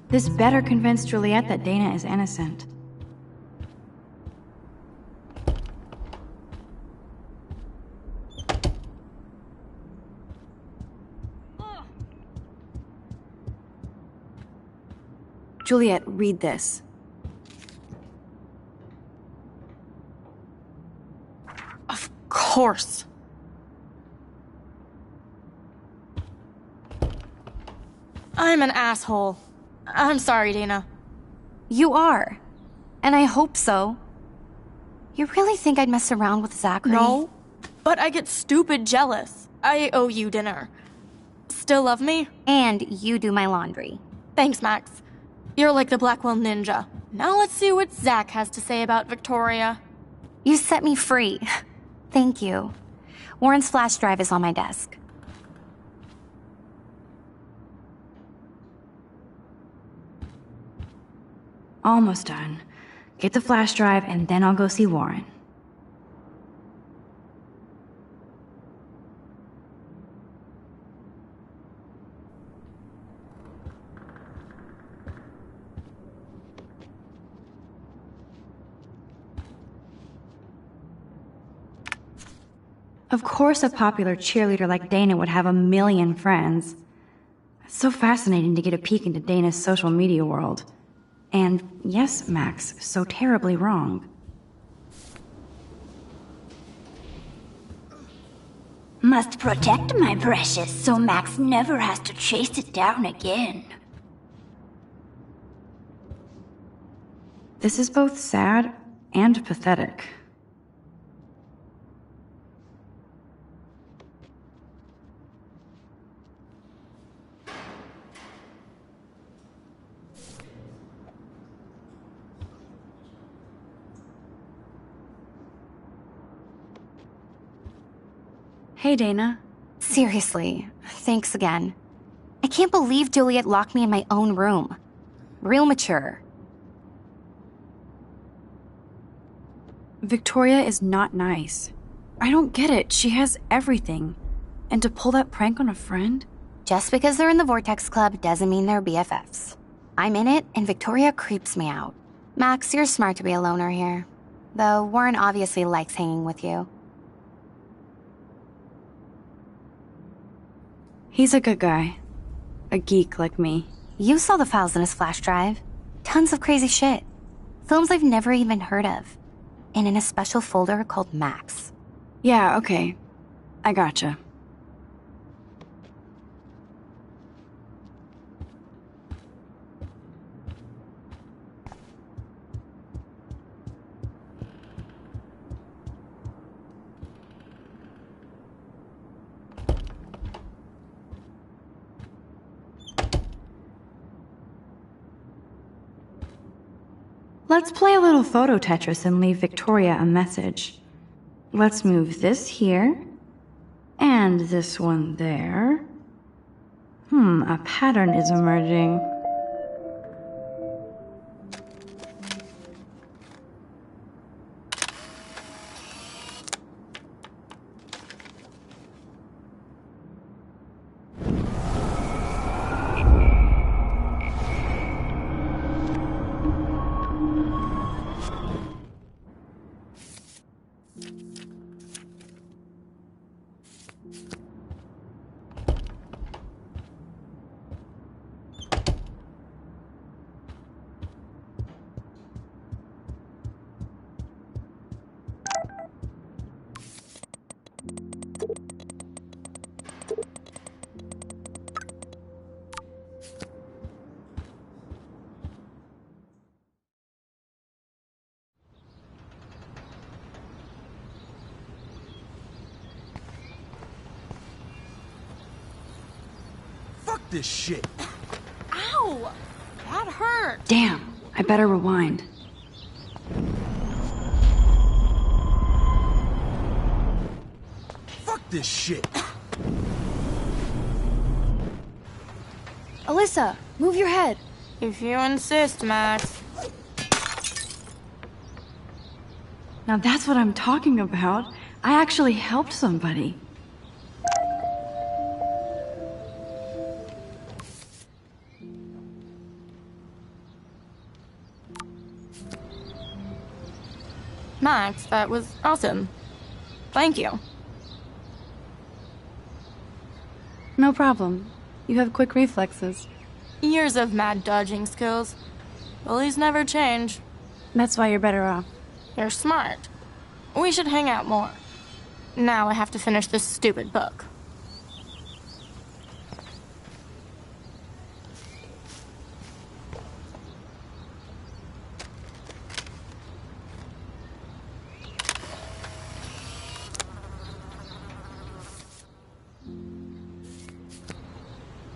[SPEAKER 1] This better convince Juliet that Dana is innocent. Juliet, read this.
[SPEAKER 14] Of course. I'm an asshole. I'm sorry, Dana.
[SPEAKER 3] You are. And I hope so. You really think I'd mess around with Zachary?
[SPEAKER 14] No, but I get stupid jealous. I owe you dinner. Still love me?
[SPEAKER 3] And you do my laundry.
[SPEAKER 14] Thanks, Max. You're like the Blackwell Ninja. Now let's see what Zach has to say about Victoria.
[SPEAKER 3] You set me free. Thank you. Warren's flash drive is on my desk.
[SPEAKER 1] Almost done. Get the flash drive, and then I'll go see Warren. Of course a popular cheerleader like Dana would have a million friends. It's so fascinating to get a peek into Dana's social media world. And yes, Max, so terribly wrong.
[SPEAKER 15] Must protect my precious so Max never has to chase it down again.
[SPEAKER 1] This is both sad and pathetic. Hey, Dana.
[SPEAKER 3] Seriously, thanks again. I can't believe Juliet locked me in my own room. Real mature.
[SPEAKER 1] Victoria is not nice. I don't get it. She has everything. And to pull that prank on a friend?
[SPEAKER 3] Just because they're in the Vortex Club doesn't mean they're BFFs. I'm in it, and Victoria creeps me out. Max, you're smart to be a loner here. Though Warren obviously likes hanging with you.
[SPEAKER 1] He's a good guy. A geek like me.
[SPEAKER 3] You saw the files in his flash drive. Tons of crazy shit. Films I've never even heard of. And in a special folder called Max.
[SPEAKER 1] Yeah, okay. I gotcha. Let's play a little photo Tetris and leave Victoria a message. Let's move this here, and this one there. A pattern is emerging.
[SPEAKER 2] This shit.
[SPEAKER 14] Ow! That hurt.
[SPEAKER 1] Damn, I better rewind.
[SPEAKER 2] Fuck this shit.
[SPEAKER 16] Alyssa, move your head.
[SPEAKER 14] If you insist, Max.
[SPEAKER 1] Now that's what I'm talking about. I actually helped somebody.
[SPEAKER 14] Max, that was awesome. Thank you.
[SPEAKER 1] No problem. You have quick reflexes.
[SPEAKER 14] Years of mad dodging skills. Bullies never change.
[SPEAKER 1] That's why you're better off.
[SPEAKER 14] You're smart. We should hang out more. Now I have to finish this stupid book.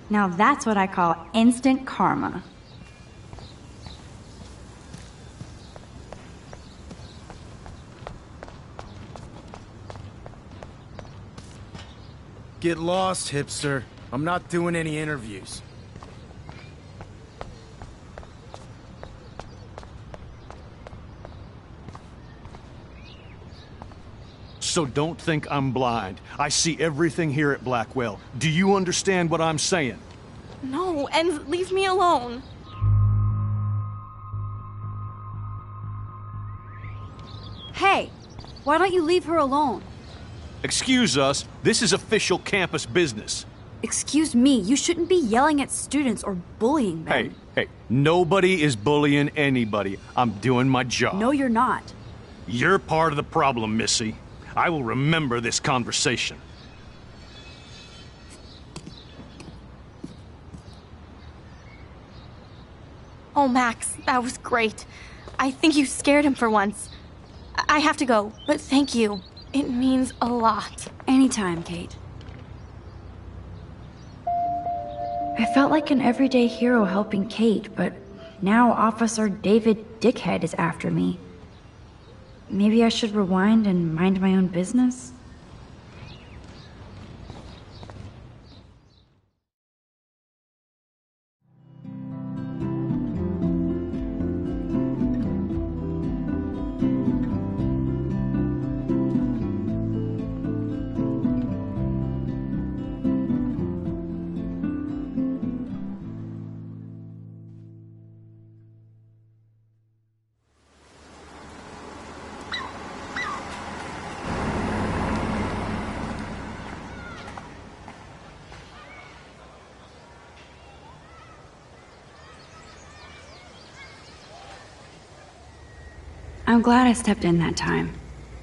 [SPEAKER 1] Now that's what I call instant karma.
[SPEAKER 2] Get lost, hipster. I'm not doing any interviews.
[SPEAKER 16] So don't think I'm blind. I see everything here at Blackwell. Do you understand what I'm saying?
[SPEAKER 14] No, and leave me alone.
[SPEAKER 1] Hey, why don't you leave her alone?
[SPEAKER 16] Excuse us, this is official campus business.
[SPEAKER 1] Excuse me, you shouldn't be yelling at students or bullying them.
[SPEAKER 16] Hey, nobody is bullying anybody. I'm doing my job.
[SPEAKER 1] No, you're not.
[SPEAKER 16] You're part of the problem, Missy. I will remember this conversation.
[SPEAKER 14] Oh, Max, that was great. I think you scared him for once. I have to go, but thank you. It means a lot.
[SPEAKER 1] Anytime, Kate. I felt like an everyday hero helping Kate, but now Officer David Dickhead is after me. Maybe I should rewind and mind my own business? I'm glad I stepped in that time.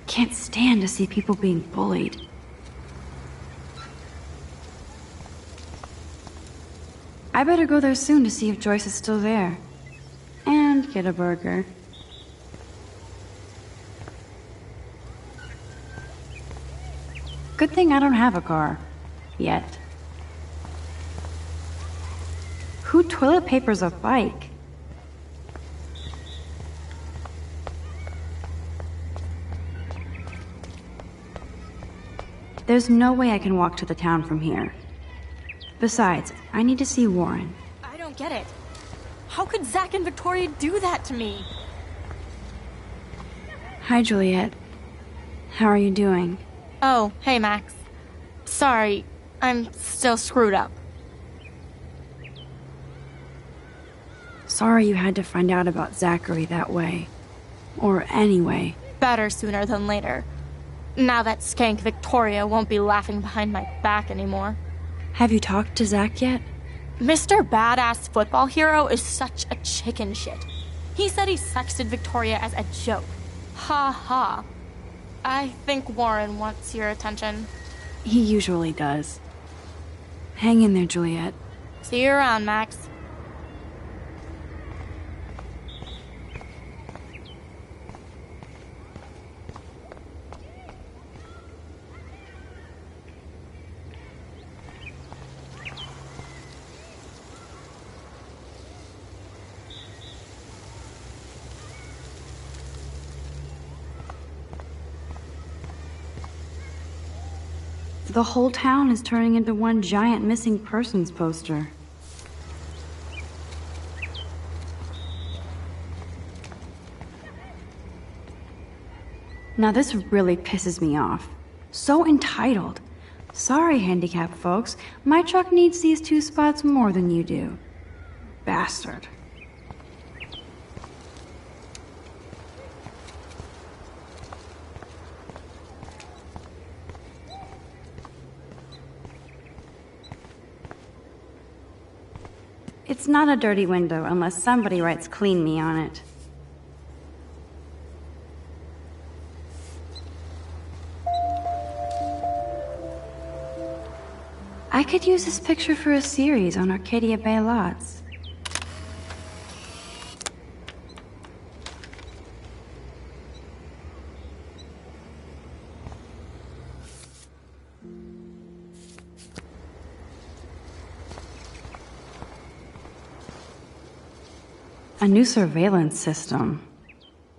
[SPEAKER 1] Can't stand to see people being bullied. I better go there soon to see if Joyce is still there. And get a burger. Good thing I don't have a car. Yet. Who toilet papers a bike? There's no way I can walk to the town from here. Besides, I need to see Warren.
[SPEAKER 14] I don't get it. How could Zach and Victoria do that to me?
[SPEAKER 1] Hi, Juliet. How are you doing?
[SPEAKER 14] Oh, hey, Max. Sorry, I'm still screwed up.
[SPEAKER 1] Sorry you had to find out about Zachary that way. Or anyway.
[SPEAKER 14] Better sooner than later. Now that skank Victoria won't be laughing behind my back anymore.
[SPEAKER 1] Have you talked to Zach yet?
[SPEAKER 14] Mr. Badass Football Hero is such a chicken shit. He said he sexted Victoria as a joke. Ha ha. I think Warren wants your attention.
[SPEAKER 1] He usually does. Hang in there, Juliet.
[SPEAKER 14] See you around, Max.
[SPEAKER 1] The whole town is turning into one giant missing persons poster. Now this really pisses me off. So entitled. Sorry, handicapped folks. My truck needs these 2 spots more than you do. Bastard. It's not a dirty window unless somebody writes "clean me" on it. I could use this picture for a series on Arcadia Bay lots. A new surveillance system.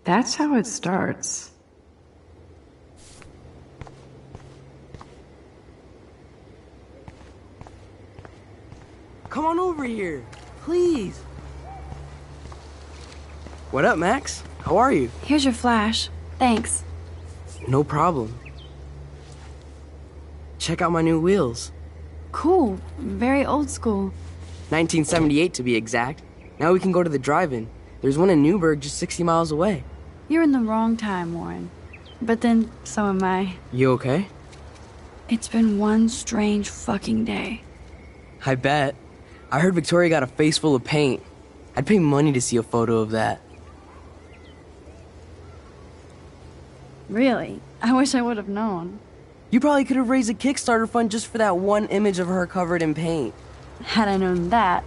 [SPEAKER 1] That's how it starts.
[SPEAKER 10] Come on over here, please. What up, Max? How are you?
[SPEAKER 1] Here's your flash. Thanks.
[SPEAKER 10] No problem. check out my new wheels.
[SPEAKER 1] Cool. Very old school.
[SPEAKER 10] 1978 to be exact. Now we can go to the drive-in. There's one in Newburgh just 60 miles away.
[SPEAKER 1] You're in the wrong time, Warren. But then, so am I.
[SPEAKER 10] You okay?
[SPEAKER 1] It's been one strange fucking day.
[SPEAKER 10] I bet. I heard Victoria got a face full of paint. I'd pay money to see a photo of that.
[SPEAKER 1] Really? I wish I would have known.
[SPEAKER 10] You probably could have raised a Kickstarter fund just for that one image of her covered in paint.
[SPEAKER 1] Had I known that.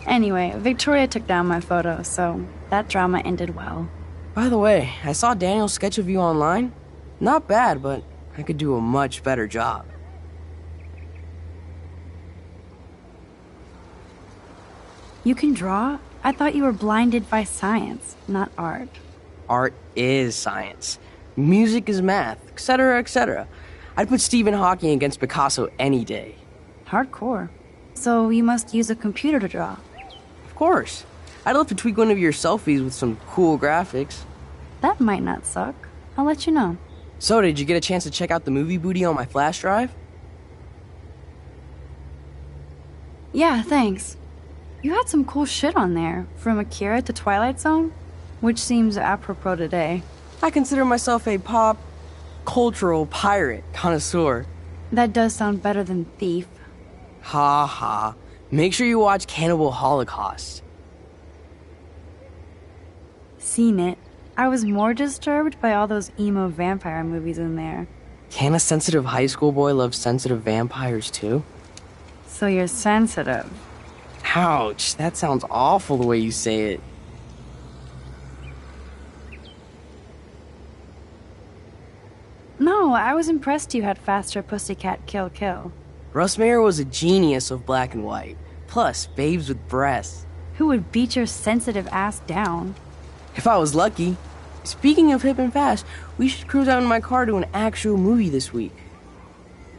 [SPEAKER 1] Anyway, Victoria took down my photo, so that drama ended well.
[SPEAKER 10] By the way, I saw Daniel's sketch of you online. Not bad, but I could do a much better job.
[SPEAKER 1] You can draw? I thought you were blinded by science, not art.
[SPEAKER 10] Art is science. Music is math, etc., etc. I'd put Stephen Hawking against Picasso any day.
[SPEAKER 1] Hardcore. So you must use a computer to draw.
[SPEAKER 10] Of course. I'd love to tweak one of your selfies with some cool graphics.
[SPEAKER 1] That might not suck. I'll let you know.
[SPEAKER 10] So, did you get a chance to check out the movie booty on my flash drive?
[SPEAKER 1] Yeah, thanks. You had some cool shit on there, from Akira to Twilight Zone, which seems apropos today.
[SPEAKER 10] I consider myself a pop cultural pirate connoisseur.
[SPEAKER 1] That does sound better than thief.
[SPEAKER 10] Ha ha. Make sure you watch Cannibal Holocaust.
[SPEAKER 1] Seen it. I was more disturbed by all those emo vampire movies in there.
[SPEAKER 10] Can a sensitive high school boy love sensitive vampires too?
[SPEAKER 1] So you're sensitive.
[SPEAKER 10] Ouch, that sounds awful the way you say it.
[SPEAKER 1] No, I was impressed you had faster Pussycat Kill Kill.
[SPEAKER 10] Russ Meyer was a genius of black and white. Plus, babes with breasts.
[SPEAKER 1] Who would beat your sensitive ass down?
[SPEAKER 10] If I was lucky. Speaking of hip and fast, we should cruise out in my car to an actual movie this week.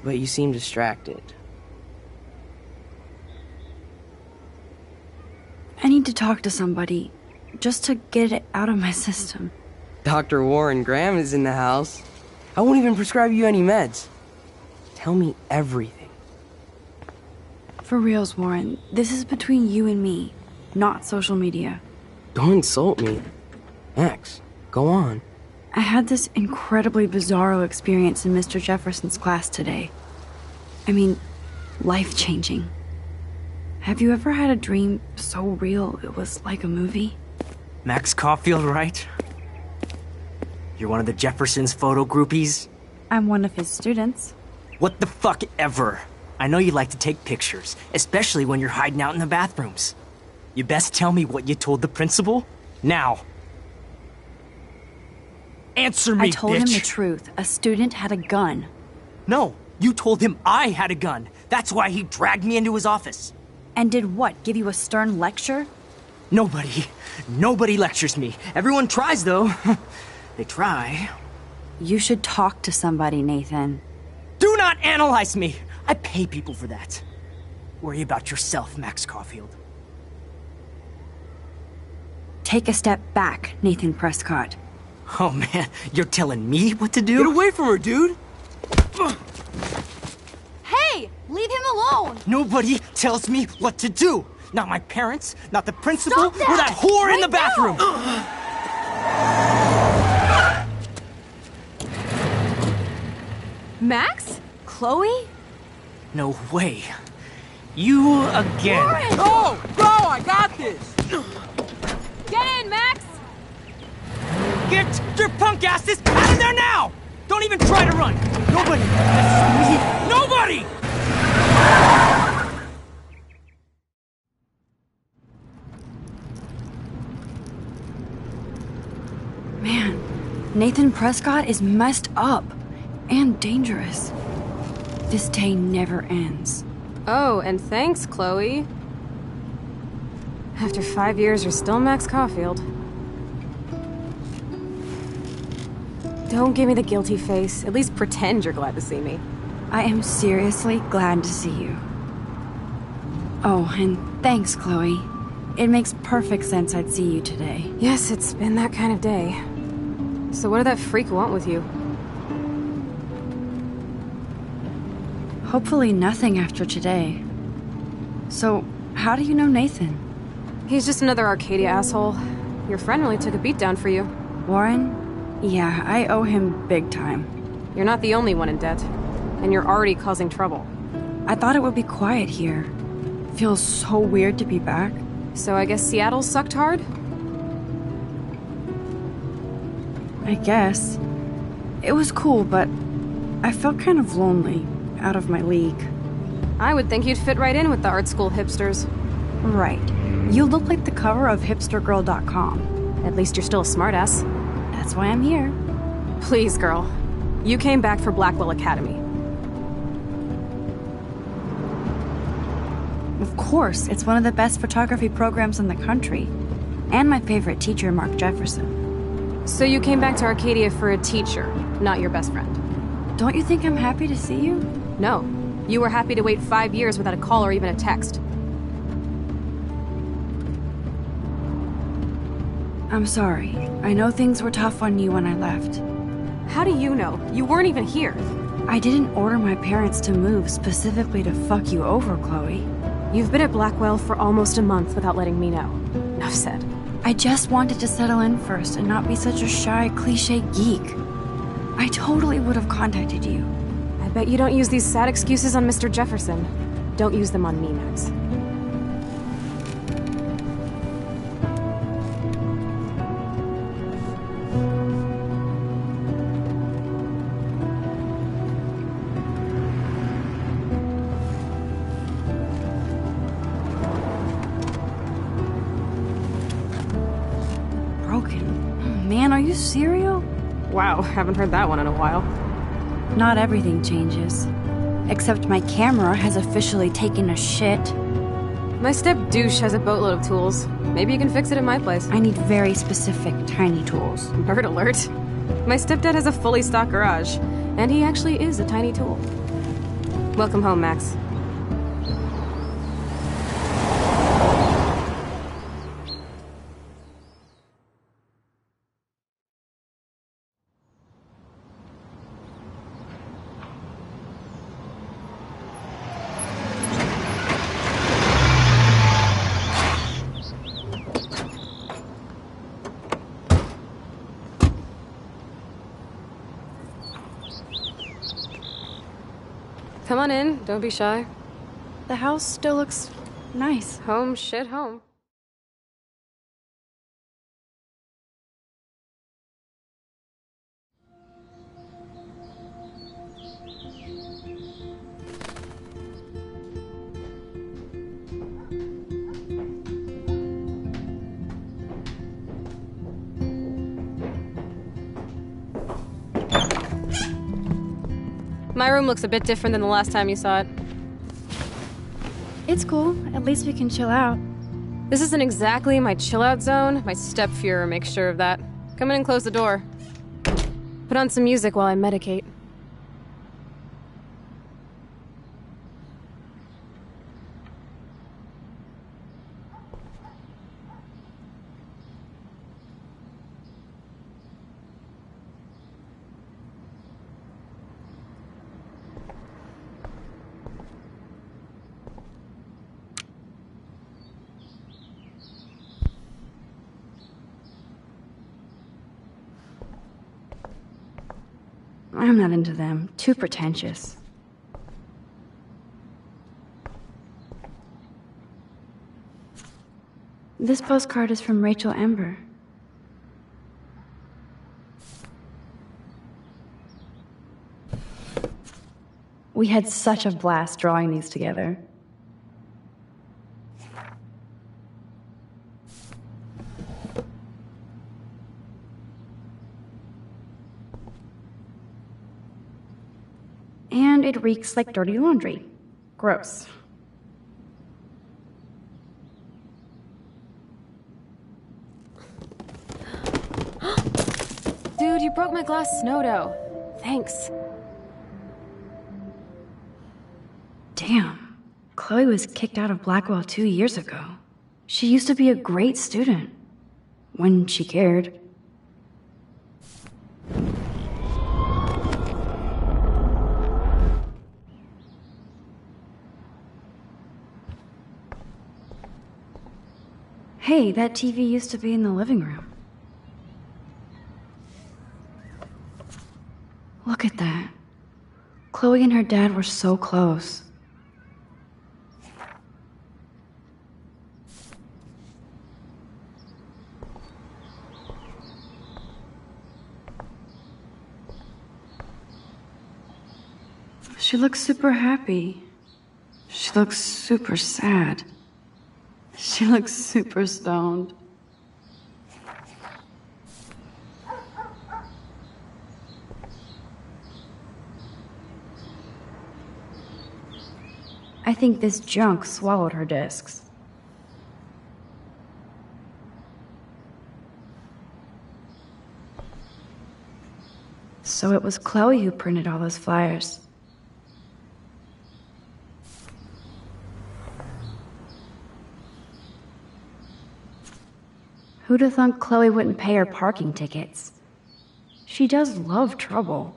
[SPEAKER 10] But you seem distracted.
[SPEAKER 1] I need to talk to somebody, just to get it out of my system.
[SPEAKER 10] Dr. Warren Graham is in the house. I won't even prescribe you any meds. Tell me everything.
[SPEAKER 1] For reals, Warren, this is between you and me, not social media.
[SPEAKER 10] Don't insult me. Max, go on.
[SPEAKER 1] I had this incredibly bizarro experience in Mr. Jefferson's class today. I mean, life-changing. Have you ever had a dream so real it was like a movie?
[SPEAKER 5] Max Caulfield, right? You're one of the Jefferson's photo groupies?
[SPEAKER 1] I'm one of his students.
[SPEAKER 5] What the fuck ever? I know you like to take pictures, especially when you're hiding out in the bathrooms. You best tell me what you told the principal, now. Answer me,
[SPEAKER 1] I told
[SPEAKER 5] bitch.
[SPEAKER 1] him the truth. A student had a gun.
[SPEAKER 5] No, you told him I had a gun. That's why he dragged me into his office.
[SPEAKER 1] And did what, give you a stern lecture?
[SPEAKER 5] Nobody lectures me. Everyone tries, though. They try.
[SPEAKER 1] You should talk to somebody, Nathan.
[SPEAKER 5] Do not analyze me! I pay people for that. Worry about yourself, Max Caulfield.
[SPEAKER 1] Take a step back, Nathan Prescott.
[SPEAKER 5] Oh man, you're telling me what to do?
[SPEAKER 10] Get away from her, dude!
[SPEAKER 6] Hey! Leave him alone!
[SPEAKER 5] Nobody tells me what to do! Not my parents, not the principal,
[SPEAKER 6] Stop that!
[SPEAKER 5] or that whore
[SPEAKER 6] Right
[SPEAKER 5] in the bathroom!
[SPEAKER 6] Max? Chloe?
[SPEAKER 5] No way. You again.
[SPEAKER 6] Warren!
[SPEAKER 10] Oh, bro, I got this!
[SPEAKER 6] Get in, Max!
[SPEAKER 5] Get your punk asses out of there now! Don't even try to run! Nobody! Nobody!
[SPEAKER 1] Man, Nathan Prescott is messed up. And dangerous. This day never ends.
[SPEAKER 17] Oh, and thanks, Chloe. After 5 years, you're still Max Caulfield. Don't give me the guilty face. At least pretend you're glad to see me.
[SPEAKER 1] I am seriously glad to see you. Oh, and thanks, Chloe. It makes perfect sense I'd see you today.
[SPEAKER 17] Yes, it's been that kind of day. So what did that freak want with you?
[SPEAKER 1] Hopefully nothing after today. So, how do you know Nathan?
[SPEAKER 17] He's just another Arcadia asshole. Your friend really took a beat down for you.
[SPEAKER 1] Warren? Yeah, I owe him big time.
[SPEAKER 17] You're not the only one in debt. And you're already causing trouble.
[SPEAKER 1] I thought it would be quiet here. Feels so weird to be back.
[SPEAKER 17] So I guess Seattle sucked hard?
[SPEAKER 1] I guess. It was cool, but I felt kind of lonely, out of my league.
[SPEAKER 17] I would think you'd fit right in with the art school hipsters.
[SPEAKER 1] Right. You look like the cover of hipstergirl.com.
[SPEAKER 17] At least you're still a smartass.
[SPEAKER 1] That's why I'm here.
[SPEAKER 17] Please, girl. You came back for Blackwell Academy.
[SPEAKER 1] Of course, it's one of the best photography programs in the country. And my favorite teacher, Mark Jefferson.
[SPEAKER 17] So you came back to Arcadia for a teacher, not your best friend.
[SPEAKER 1] Don't you think I'm happy to see you?
[SPEAKER 17] No. You were happy to wait 5 years without a call or even a text.
[SPEAKER 1] I'm sorry. I know things were tough on you when I left.
[SPEAKER 17] How do you know? You weren't even here.
[SPEAKER 1] I didn't order my parents to move specifically to fuck you over, Chloe.
[SPEAKER 17] You've been at Blackwell for almost a month without letting me know. Enough said.
[SPEAKER 1] I just wanted to settle in first and not be such a shy, cliche geek. I totally would have contacted you.
[SPEAKER 17] I bet you don't use these sad excuses on Mr. Jefferson. Don't use them on me, Max.
[SPEAKER 1] Man, are you serial?
[SPEAKER 17] Wow, haven't heard that one in a while.
[SPEAKER 1] Not everything changes. Except my camera has officially taken a shit.
[SPEAKER 17] My step-douche has a boatload of tools. Maybe you can fix it at my place.
[SPEAKER 1] I need very specific, tiny tools.
[SPEAKER 17] Nerd alert. My stepdad has a fully stocked garage, and he actually is a tiny tool. Welcome home, Max. Come on in, don't be shy.
[SPEAKER 1] The house still looks nice.
[SPEAKER 17] Home shit home. My room looks a bit different than the last time you saw it.
[SPEAKER 1] It's cool. At least we can chill out.
[SPEAKER 17] This isn't exactly my chill-out zone. My step-Fuhrer makes sure of that. Come in and close the door. Put on some music while I medicate.
[SPEAKER 1] I'm not into them. Too pretentious. This postcard is from Rachel Ember. We had such a blast drawing these together. And it reeks like dirty laundry. Gross.
[SPEAKER 17] Dude, you broke my glass snow dough. Thanks.
[SPEAKER 1] Damn. Chloe was kicked out of Blackwell 2 years ago. She used to be a great student. When she cared. Hey, that TV used to be in the living room. Look at that. Chloe and her dad were so close. She looks super happy. She looks super sad. She looks super stoned. I think this junk swallowed her discs. So it was Chloe who printed all those flyers. Who'd have thought Chloe wouldn't pay her parking tickets? She does love trouble.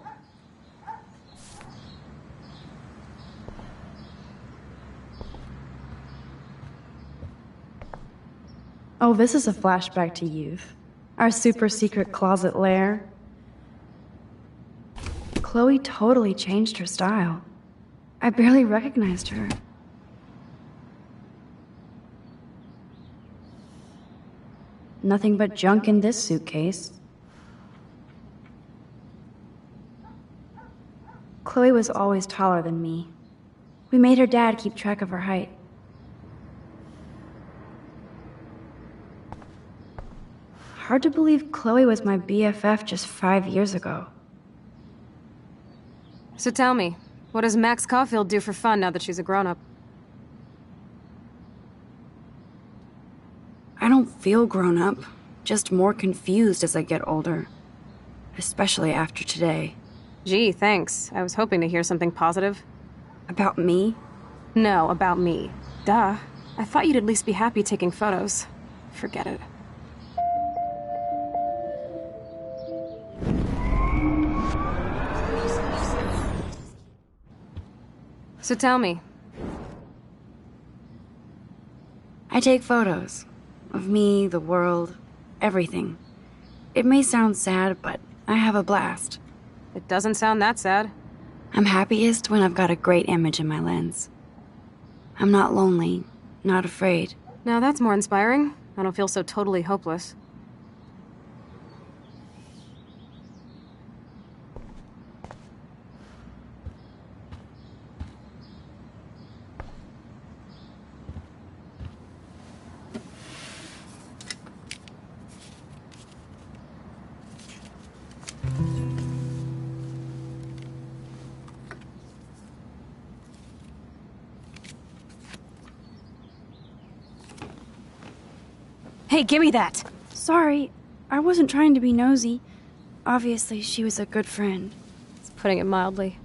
[SPEAKER 1] Oh, this is a flashback to youth. Our super secret closet lair. Chloe totally changed her style. I barely recognized her. Nothing but junk in this suitcase. Chloe was always taller than me. We made her dad keep track of her height. Hard to believe Chloe was my BFF just 5 years ago.
[SPEAKER 17] So tell me, what does Max Caulfield do for fun now that she's a grown-up?
[SPEAKER 1] I don't feel grown up, just more confused as I get older. Especially after today.
[SPEAKER 17] Gee, thanks. I was hoping to hear something positive.
[SPEAKER 1] About me?
[SPEAKER 17] No, about me. Duh. I thought you'd at least be happy taking photos. Forget it. So tell me.
[SPEAKER 1] I take photos. Of me, the world, everything. It may sound sad, but I have a blast.
[SPEAKER 17] It doesn't sound that sad.
[SPEAKER 1] I'm happiest when I've got a great image in my lens. I'm not lonely, not afraid.
[SPEAKER 17] Now that's more inspiring. I don't feel so totally hopeless. Hey, give me that!
[SPEAKER 1] Sorry, I wasn't trying to be nosy. Obviously, she was a good friend.
[SPEAKER 17] It's putting it mildly.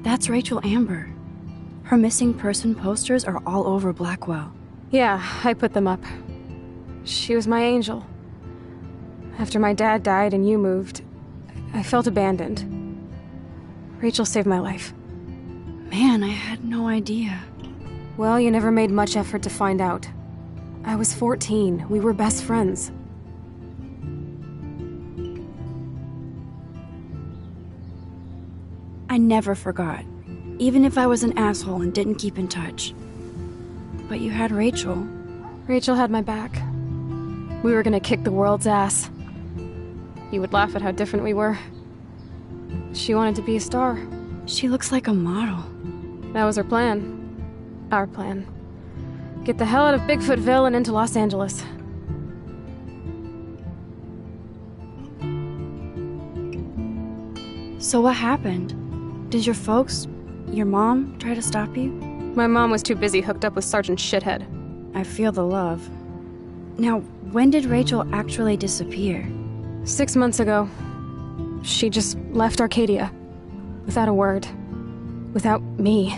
[SPEAKER 1] That's Rachel Amber. Her missing person posters are all over Blackwell.
[SPEAKER 17] Yeah, I put them up. She was my angel. After my dad died and you moved, I felt abandoned. Rachel saved my life.
[SPEAKER 1] Man, I had no idea.
[SPEAKER 17] Well, you never made much effort to find out. I was 14. We were best friends.
[SPEAKER 1] I never forgot, even if I was an asshole and didn't keep in touch. But you had Rachel.
[SPEAKER 17] Rachel had my back. We were gonna kick the world's ass. You would laugh at how different we were. She wanted to be a star.
[SPEAKER 1] She looks like a model.
[SPEAKER 17] That was her plan. Our plan. Get the hell out of Bigfootville and into Los Angeles.
[SPEAKER 1] So what happened? Did your folks, your mom, try to stop you?
[SPEAKER 17] My mom was too busy hooked up with Sergeant Shithead.
[SPEAKER 1] I feel the love. Now, when did Rachel actually disappear?
[SPEAKER 17] 6 months ago. She just left Arcadia. Without a word. Without me.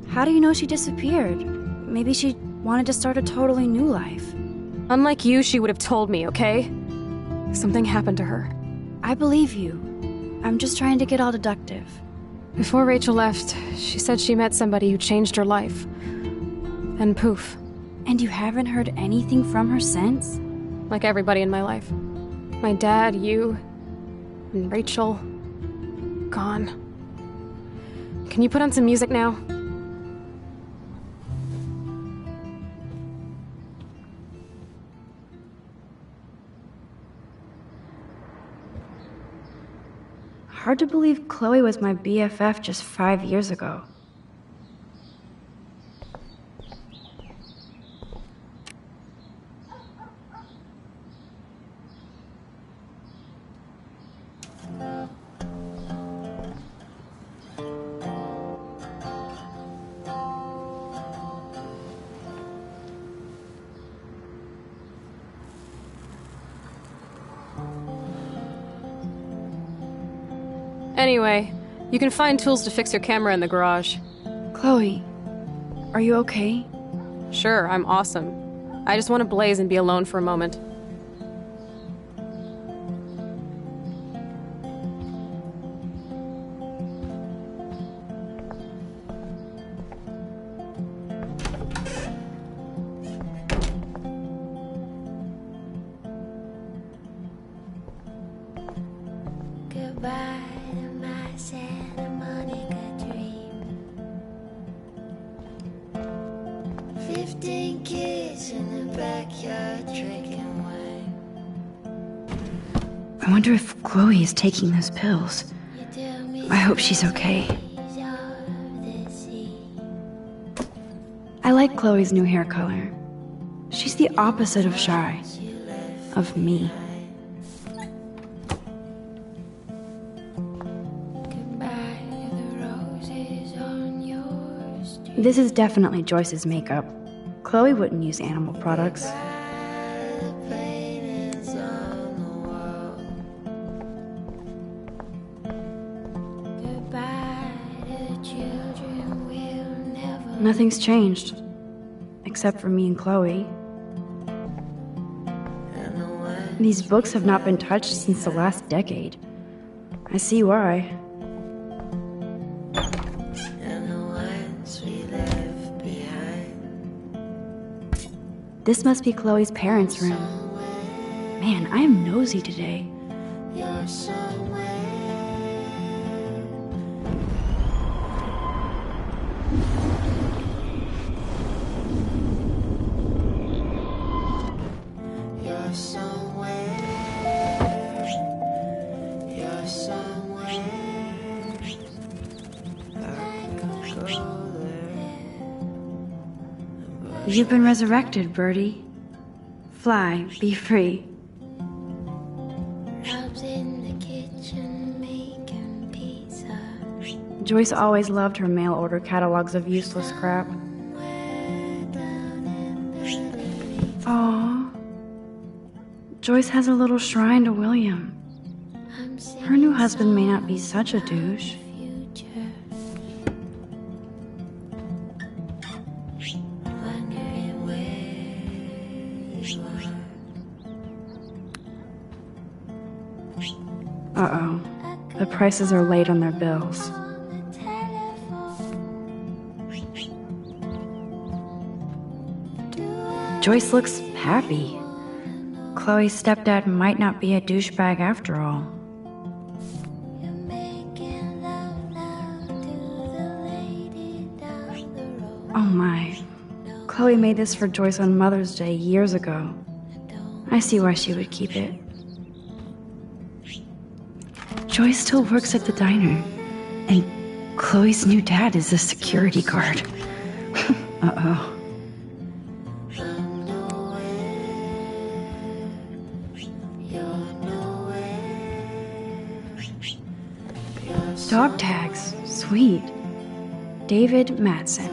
[SPEAKER 1] How do you know she disappeared? Maybe she wanted to start a totally new life.
[SPEAKER 17] Unlike you, she would have told me, okay? Something happened to her.
[SPEAKER 1] I believe you. I'm just trying to get all deductive.
[SPEAKER 17] Before Rachel left, she said she met somebody who changed her life. Then poof.
[SPEAKER 1] And you haven't heard anything from her since?
[SPEAKER 17] Like everybody in my life. My dad, you, and Rachel. Gone. Can you put on some music now?
[SPEAKER 1] Hard to believe Chloe was my BFF just 5 years ago.
[SPEAKER 17] Anyway, you can find tools to fix your camera in the garage.
[SPEAKER 1] Chloe, are you okay?
[SPEAKER 17] Sure, I'm awesome. I just want to blaze and be alone for a moment.
[SPEAKER 18] Goodbye to my Santa Monica dream. 15 kids in the backyard drinking wine.
[SPEAKER 1] I wonder if Chloe is taking those pills. I hope she's okay. I like Chloe's new hair color. She's the opposite of shy. Of me. This is definitely Joyce's makeup. Chloe wouldn't use animal products. Nothing's changed. Except for me and Chloe. These books have not been touched since the last decade. I see why. This must be Chloe's parents' room. Man, I am nosy today. You've been resurrected, Birdie. Fly, be free.
[SPEAKER 18] Rob's in the kitchen making pizza.
[SPEAKER 1] Joyce always loved her mail order catalogs of useless crap. Aww. Joyce has a little shrine to William. Her new husband may not be such a douche. Uh-oh. The prices are late on their bills. Joyce looks happy. Chloe's stepdad might not be a douchebag after all. Oh my. Chloe made this for Joyce on Mother's Day years ago. I see why she would keep it. Joyce still works at the diner, and Chloe's new dad is a security guard. Uh-oh. Dog tags, sweet. David Madsen.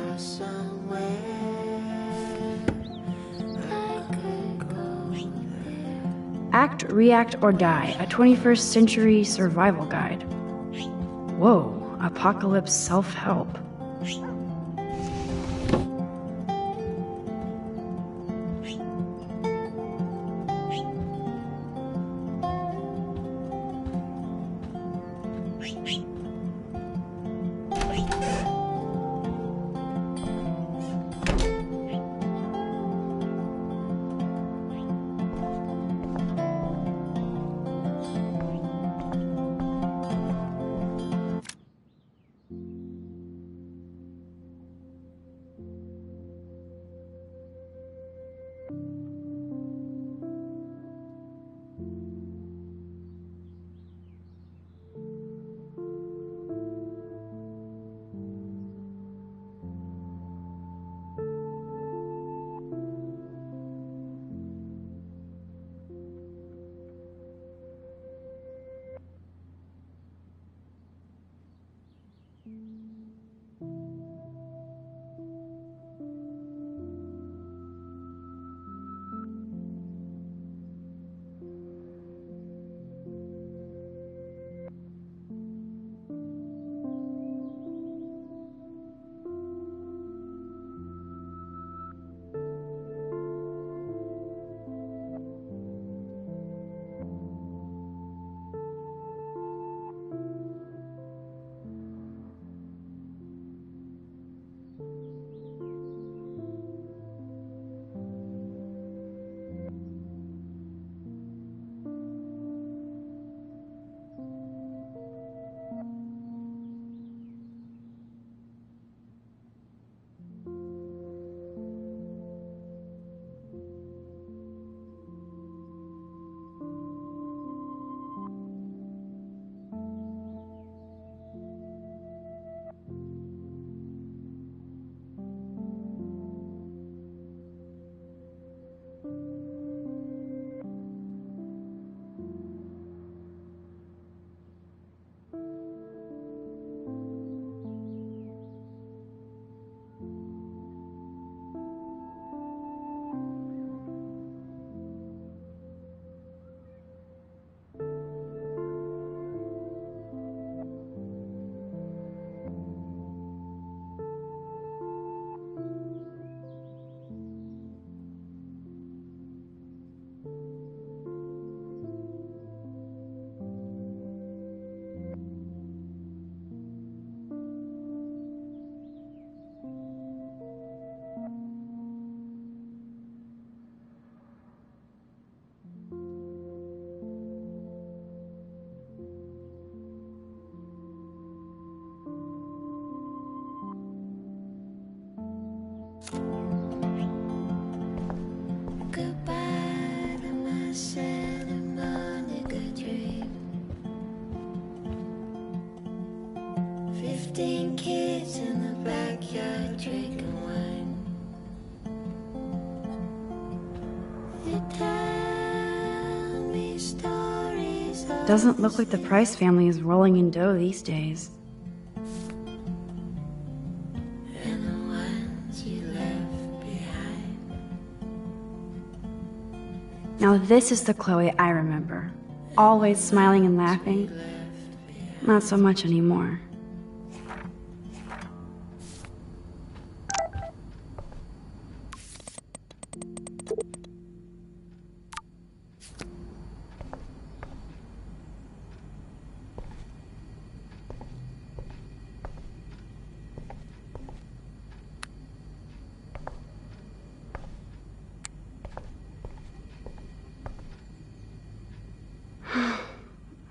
[SPEAKER 1] Act, React, or Die, a 21st century survival guide. Whoa, apocalypse self-help.
[SPEAKER 18] kids in the backyard drinking wine. They tell me stories of
[SPEAKER 1] Doesn't look like the Price family is rolling in dough these days.
[SPEAKER 18] and the ones you left behind.
[SPEAKER 1] Now this is the Chloe I remember. Always smiling and laughing. Not so much anymore.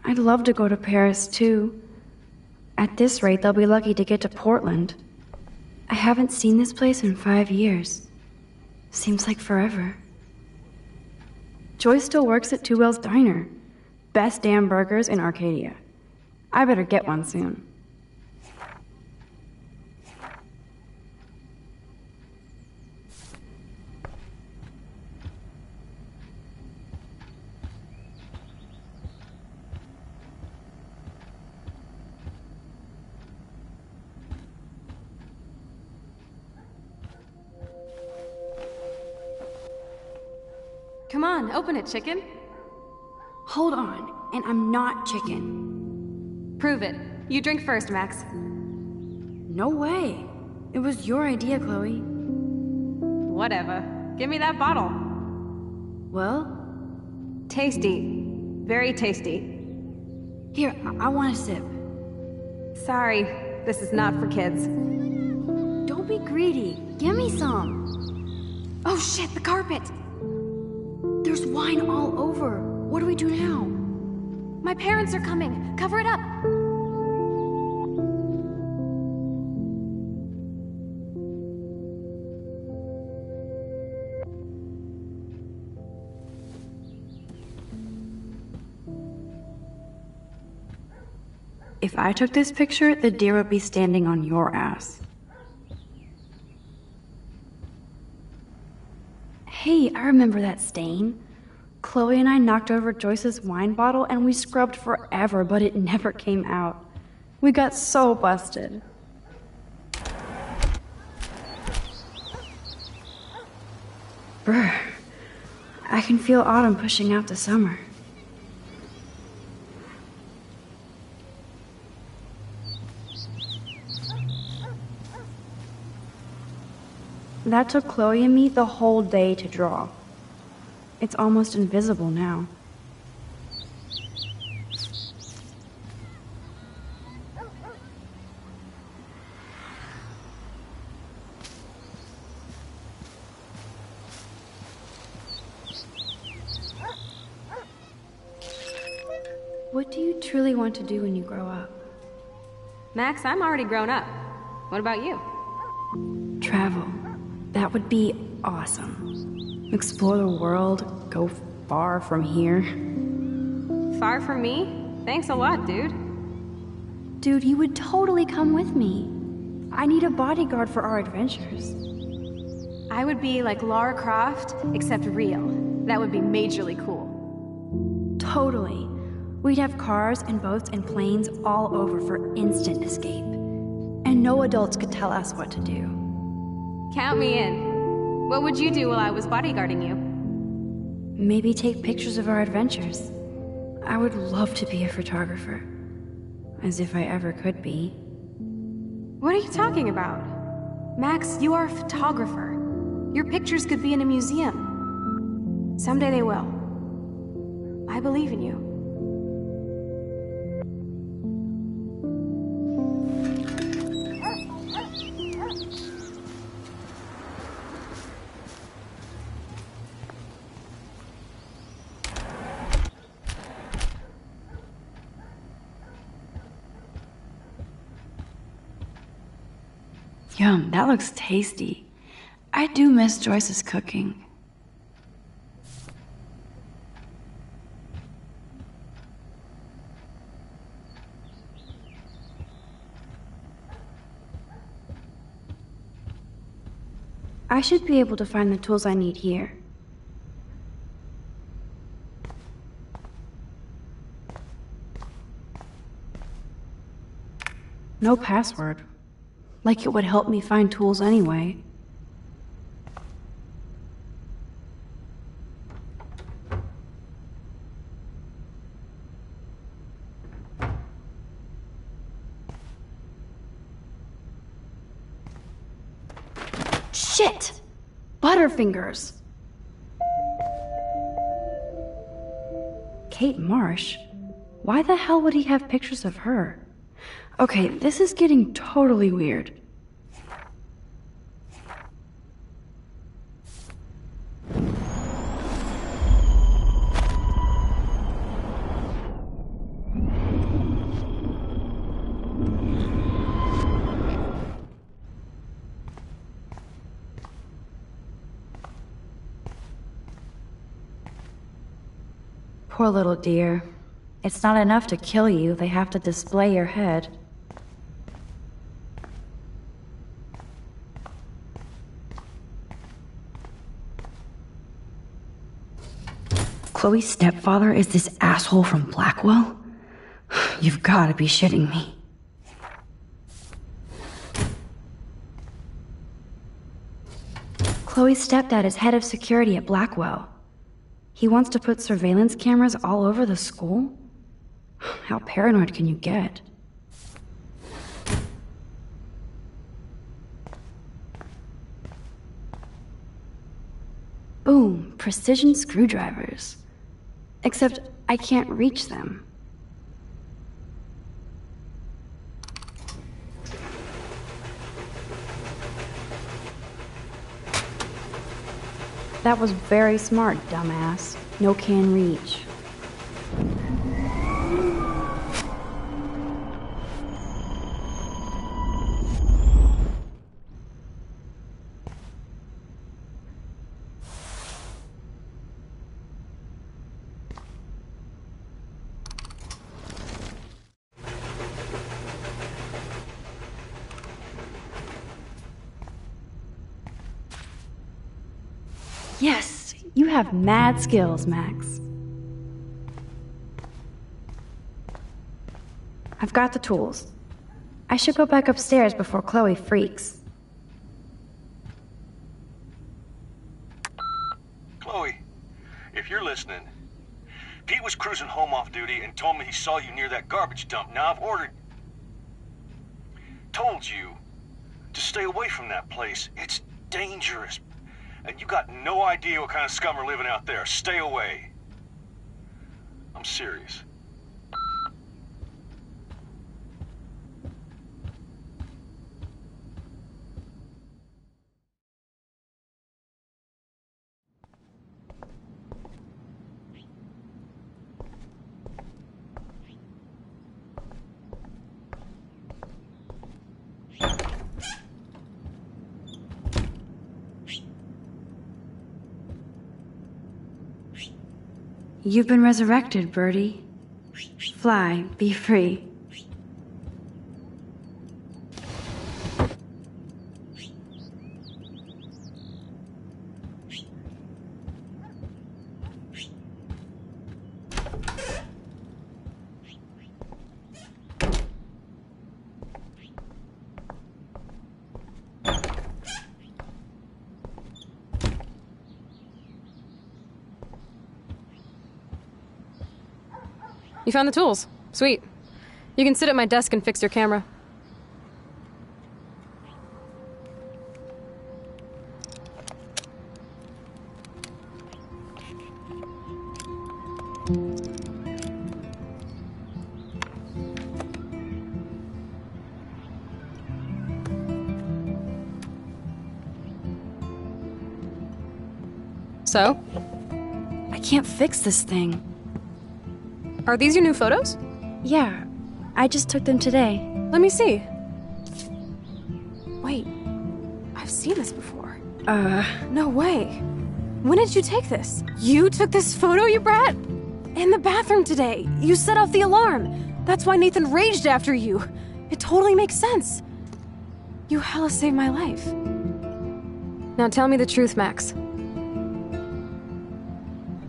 [SPEAKER 1] I'd love to go to Paris, too. At this rate, they'll be lucky to get to Portland. I haven't seen this place in 5 years. Seems like forever. Joy still works at Two Whales Diner. Best damn burgers in Arcadia. I better get one soon.
[SPEAKER 17] Come on, open it, chicken.
[SPEAKER 1] Hold on, and I'm not chicken.
[SPEAKER 17] Prove it. You drink first, Max.
[SPEAKER 1] No way. It was your idea, Chloe.
[SPEAKER 17] Whatever. Give me that bottle.
[SPEAKER 1] Well?
[SPEAKER 17] Tasty. Very tasty.
[SPEAKER 1] Here, I want a sip.
[SPEAKER 17] Sorry, this is not for kids.
[SPEAKER 1] Don't be greedy. Give me some. Oh shit, the carpet! There's wine all over. What do we do now?
[SPEAKER 17] My parents are coming. Cover it up.
[SPEAKER 1] If I took this picture, the deer would be standing on your ass. Hey, I remember that stain. Chloe and I knocked over Joyce's wine bottle and we scrubbed forever, but it never came out. We got so busted. Brr. I can feel autumn pushing out the summer. That took Chloe and me the whole day to draw. It's almost invisible now. What do you truly want to do when you grow up?
[SPEAKER 17] Max, I'm already grown up. What about you?
[SPEAKER 1] Travel. That would be awesome. Explore the world, go far from here.
[SPEAKER 17] Far from me? Thanks a lot, dude.
[SPEAKER 1] Dude, you would totally come with me. I need a bodyguard for our adventures.
[SPEAKER 17] I would be like Lara Croft, except real. That would be majorly cool.
[SPEAKER 1] Totally. We'd have cars and boats and planes all over for instant escape. And no adults could tell us what to do.
[SPEAKER 17] Count me in. What would you do while I was bodyguarding you?
[SPEAKER 1] Maybe take pictures of our adventures. I would love to be a photographer. As if I ever could be.
[SPEAKER 17] What are you talking about? Max, you are a photographer. Your pictures could be in a museum. Someday they will. I believe in you.
[SPEAKER 1] Yum, that looks tasty. I do miss Joyce's cooking. I should be able to find the tools I need here. No password. Like it would help me find tools anyway. Shit! Butterfingers! Kate Marsh? Why the hell would he have pictures of her? Okay, this is getting totally weird. Poor little dear. It's not enough to kill you, they have to display your head. Chloe's stepfather is this asshole from Blackwell? You've gotta be shitting me. Chloe's stepdad is head of security at Blackwell. He wants to put surveillance cameras all over the school? How paranoid can you get? Boom, precision screwdrivers. Except I can't reach them. That was very smart, dumbass. No can reach. Yes, you have mad skills, Max. I've got the tools. I should go back upstairs before Chloe freaks.
[SPEAKER 16] Chloe, if you're listening, Pete was cruising home off duty and told me he saw you near that garbage dump. Now I've told you to stay away from that place. It's dangerous. And you got no idea what kind of scum are living out there. Stay away. I'm serious.
[SPEAKER 1] You've been resurrected, Birdie. Fly, be free.
[SPEAKER 17] You found the tools. Sweet. You can sit at my desk and fix your camera. So?
[SPEAKER 1] I can't fix this thing.
[SPEAKER 17] Are these your new photos?
[SPEAKER 1] Yeah, I just took them today.
[SPEAKER 17] Let me see. Wait, I've seen this before. No way. When did you take this? You took this photo, you brat? In the bathroom today. You set off the alarm. That's why Nathan raged after you. It totally makes sense. You hella saved my life. Now tell me the truth, Max.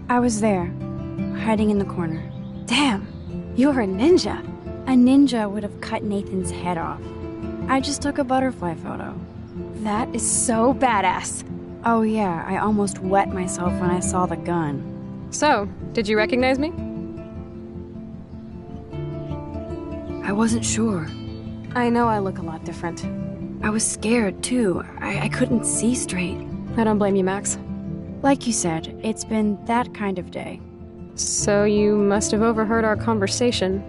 [SPEAKER 1] I was there, hiding in the corner.
[SPEAKER 17] Damn, you're a ninja.
[SPEAKER 1] A ninja would have cut Nathan's head off. I just took a butterfly photo.
[SPEAKER 17] That is so badass.
[SPEAKER 1] Oh yeah, I almost wet myself when I saw the gun.
[SPEAKER 17] So, did you recognize me?
[SPEAKER 1] I wasn't sure.
[SPEAKER 17] I know I look a lot different.
[SPEAKER 1] I was scared, too. I couldn't see straight.
[SPEAKER 17] I don't blame you, Max.
[SPEAKER 1] Like you said, it's been that kind of day.
[SPEAKER 17] So you must have overheard our conversation.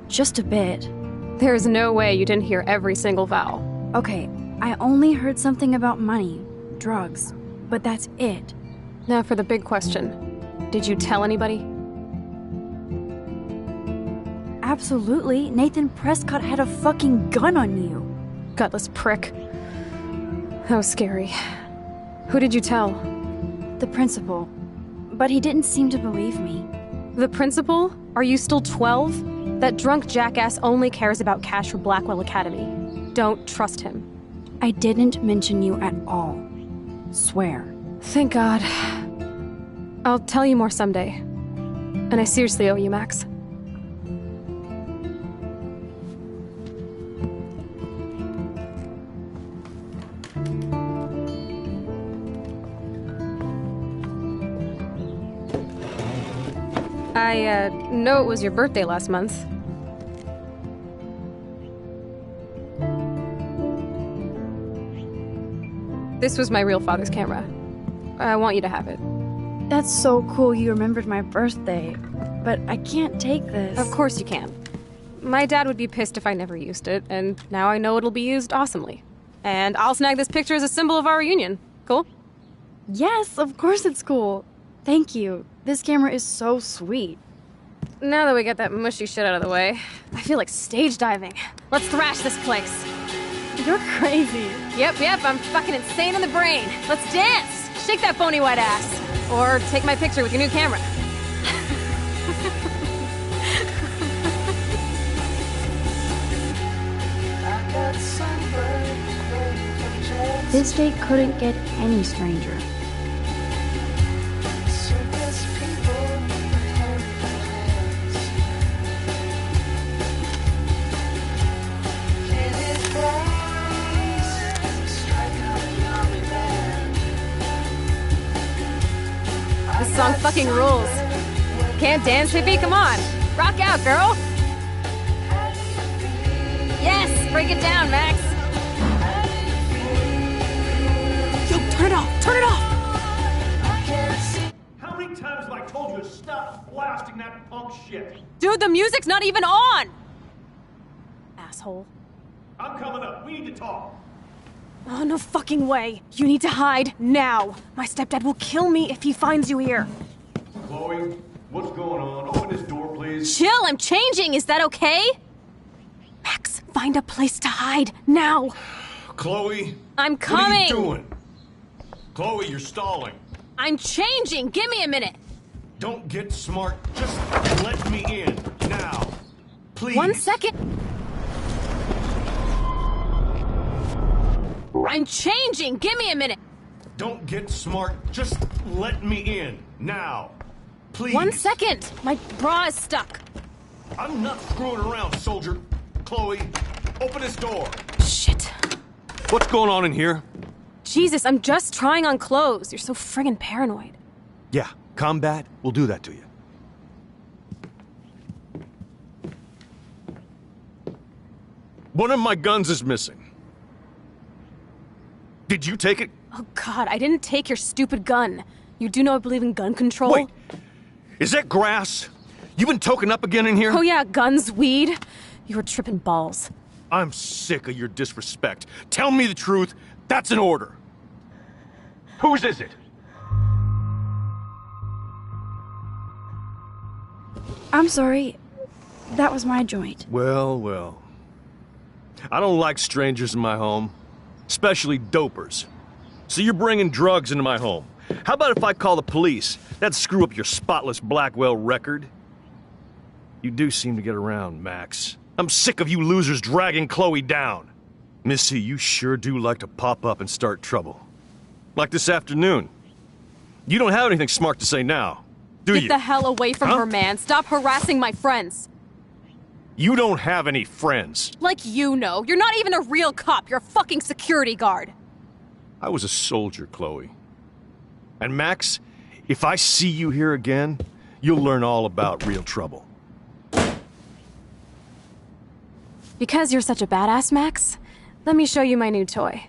[SPEAKER 1] Just a bit.
[SPEAKER 17] There's no way you didn't hear every single vowel.
[SPEAKER 1] Okay, I only heard something about money, drugs, but that's it.
[SPEAKER 17] Now for the big question. Did you tell anybody?
[SPEAKER 1] Absolutely. Nathan Prescott had a fucking gun on you.
[SPEAKER 17] Gutless prick. That was scary. Who did you tell?
[SPEAKER 1] The principal. But he didn't seem to believe me.
[SPEAKER 17] The principal? Are you still 12? That drunk jackass only cares about cash for Blackwell Academy. Don't trust him.
[SPEAKER 1] I didn't mention you at all. Swear.
[SPEAKER 17] Thank God. I'll tell you more someday. And I seriously owe you, Max. I know it was your birthday last month. This was my real father's camera. I want you to have it.
[SPEAKER 1] That's so cool you remembered my birthday. But I can't take this.
[SPEAKER 17] Of course you can. My dad would be pissed if I never used it, and now I know it'll be used awesomely. And I'll snag this picture as a symbol of our reunion. Cool?
[SPEAKER 1] Yes, of course it's cool. Thank you. This camera is so sweet.
[SPEAKER 17] Now that we got that mushy shit out of the way, I feel like stage diving. Let's thrash this place.
[SPEAKER 1] You're crazy.
[SPEAKER 17] Yep, I'm fucking insane in the brain. Let's dance! Shake that bony white ass. Or take my picture with your new camera.
[SPEAKER 1] This date couldn't get any stranger.
[SPEAKER 17] This song fucking rules. Can't dance, hippie? Come on. Rock out, girl. Yes, break it down, Max. Yo, turn it off. Turn it off.
[SPEAKER 16] How many times have I told you to stop blasting that punk shit?
[SPEAKER 17] Dude, the music's not even on. Asshole.
[SPEAKER 16] I'm coming up. We need to talk.
[SPEAKER 17] Oh, no fucking way. You need to hide now. My stepdad will kill me if he finds you here.
[SPEAKER 16] Chloe, what's going on? Open this door, please.
[SPEAKER 17] Chill, I'm changing. Is that okay? Max, find a place to hide now.
[SPEAKER 16] Chloe.
[SPEAKER 17] I'm coming.
[SPEAKER 16] What are you doing? Chloe, you're stalling.
[SPEAKER 17] I'm changing. Give me a minute.
[SPEAKER 16] Don't get smart. Just let me in now. Please.
[SPEAKER 17] 1 second. I'm changing. Give me a minute.
[SPEAKER 16] Don't get smart. Just let me in now. Please.
[SPEAKER 17] 1 second. My bra is stuck.
[SPEAKER 16] I'm not screwing around, soldier. Chloe, open this door.
[SPEAKER 17] Shit.
[SPEAKER 16] What's going on in here?
[SPEAKER 17] Jesus, I'm just trying on clothes. You're so friggin' paranoid.
[SPEAKER 16] Yeah, combat will do that to you. One of my guns is missing. Did you take it?
[SPEAKER 17] Oh God, I didn't take your stupid gun. You do know I believe in gun control?
[SPEAKER 16] Wait, is that grass? You been token up again in here?
[SPEAKER 17] Oh yeah, guns, weed. You were tripping balls.
[SPEAKER 16] I'm sick of your disrespect. Tell me the truth. That's an order. Whose is it?
[SPEAKER 1] I'm sorry. That was my joint.
[SPEAKER 16] Well. I don't like strangers in my home. Especially dopers. So you're bringing drugs into my home. How about if I call the police? That'd screw up your spotless Blackwell record. You do seem to get around, Max. I'm sick of you losers dragging Chloe down. Missy, you sure do like to pop up and start trouble. Like this afternoon. You don't have anything smart to say now, do you?
[SPEAKER 17] Get the hell away from her, man. Stop harassing my friends.
[SPEAKER 16] You don't have any friends.
[SPEAKER 17] Like you know. You're not even a real cop. You're a fucking security guard.
[SPEAKER 16] I was a soldier, Chloe. And Max, if I see you here again, you'll learn all about real trouble.
[SPEAKER 17] Because you're such a badass, Max, let me show you my new toy.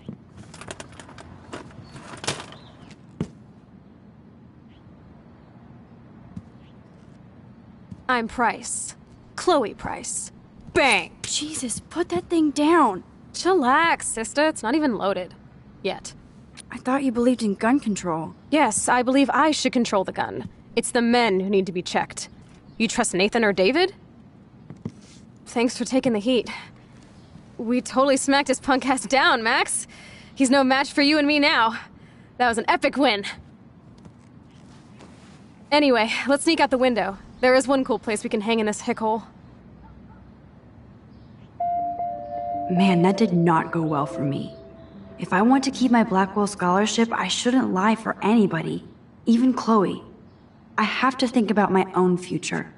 [SPEAKER 17] I'm Price. Chloe Price. Bang!
[SPEAKER 1] Jesus, put that thing down.
[SPEAKER 17] Chillax, sister. It's not even loaded. Yet.
[SPEAKER 1] I thought you believed in gun control.
[SPEAKER 17] Yes, I believe I should control the gun. It's the men who need to be checked. You trust Nathan or David? Thanks for taking the heat. We totally smacked his punk ass down, Max. He's no match for you and me now. That was an epic win. Anyway, let's sneak out the window. There is one cool place we can hang in this hickhole.
[SPEAKER 1] Man, that did not go well for me. If I want to keep my Blackwell scholarship, I shouldn't lie for anybody, even Chloe. I have to think about my own future.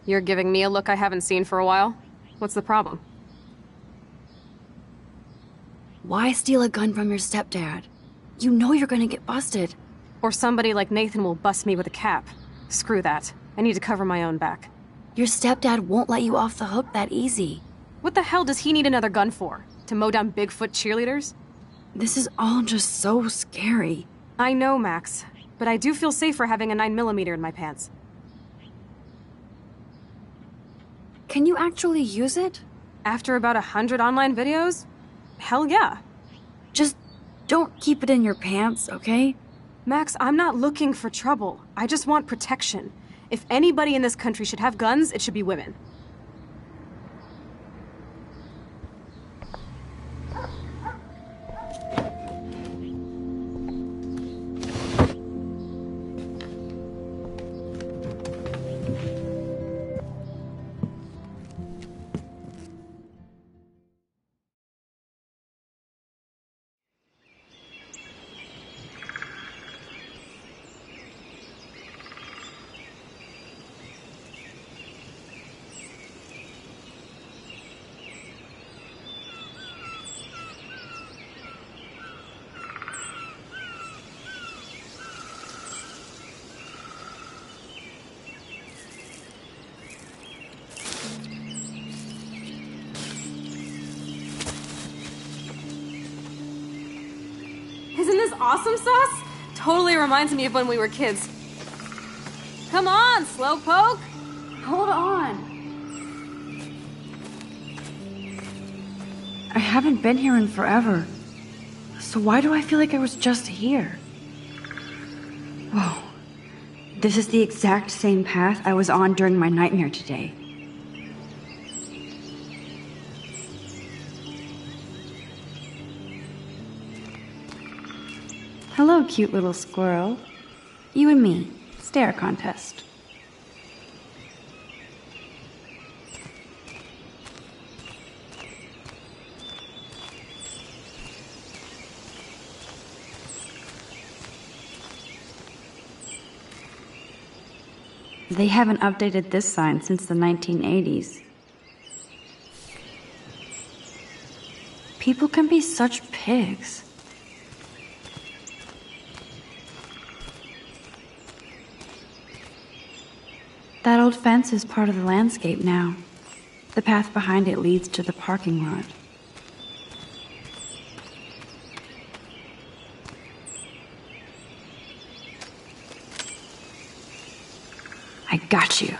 [SPEAKER 17] You're giving me a look I haven't seen for a while. What's the problem?
[SPEAKER 1] Why steal a gun from your stepdad? You know you're gonna get busted.
[SPEAKER 17] Or somebody like Nathan will bust me with a cap. Screw that. I need to cover my own back.
[SPEAKER 1] Your stepdad won't let you off the hook that easy.
[SPEAKER 17] What the hell does he need another gun for? To mow down Bigfoot cheerleaders?
[SPEAKER 1] This is all just so scary.
[SPEAKER 17] I know, Max. But I do feel safer having a 9mm in my pants.
[SPEAKER 1] Can you actually use it?
[SPEAKER 17] After about 100 online videos? Hell yeah.
[SPEAKER 1] Just don't keep it in your pants, okay?
[SPEAKER 17] Max, I'm not looking for trouble. I just want protection. If anybody in this country should have guns, it should be women. Isn't this awesome sauce? Totally reminds me of when we were kids. Come on, Slowpoke!
[SPEAKER 1] Hold on. I haven't been here in forever. So why do I feel like I was just here? Whoa. This is the exact same path I was on during my nightmare today. Hello, cute little squirrel. You and me, stare contest. They haven't updated this sign since the 1980s. People can be such pigs. That old fence is part of the landscape now. The path behind it leads to the parking lot. I got you.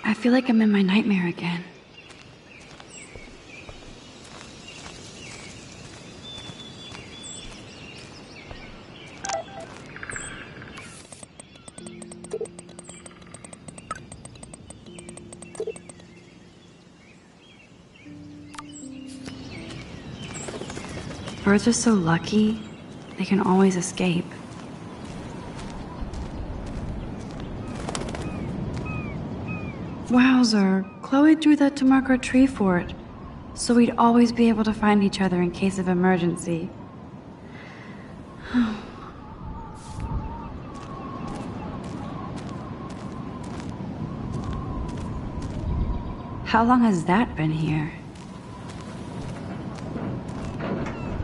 [SPEAKER 1] I feel like I'm in my nightmare again. Birds are so lucky, they can always escape. Wowzer, Chloe drew that to mark our tree fort, so we'd always be able to find each other in case of emergency. How long has that been here?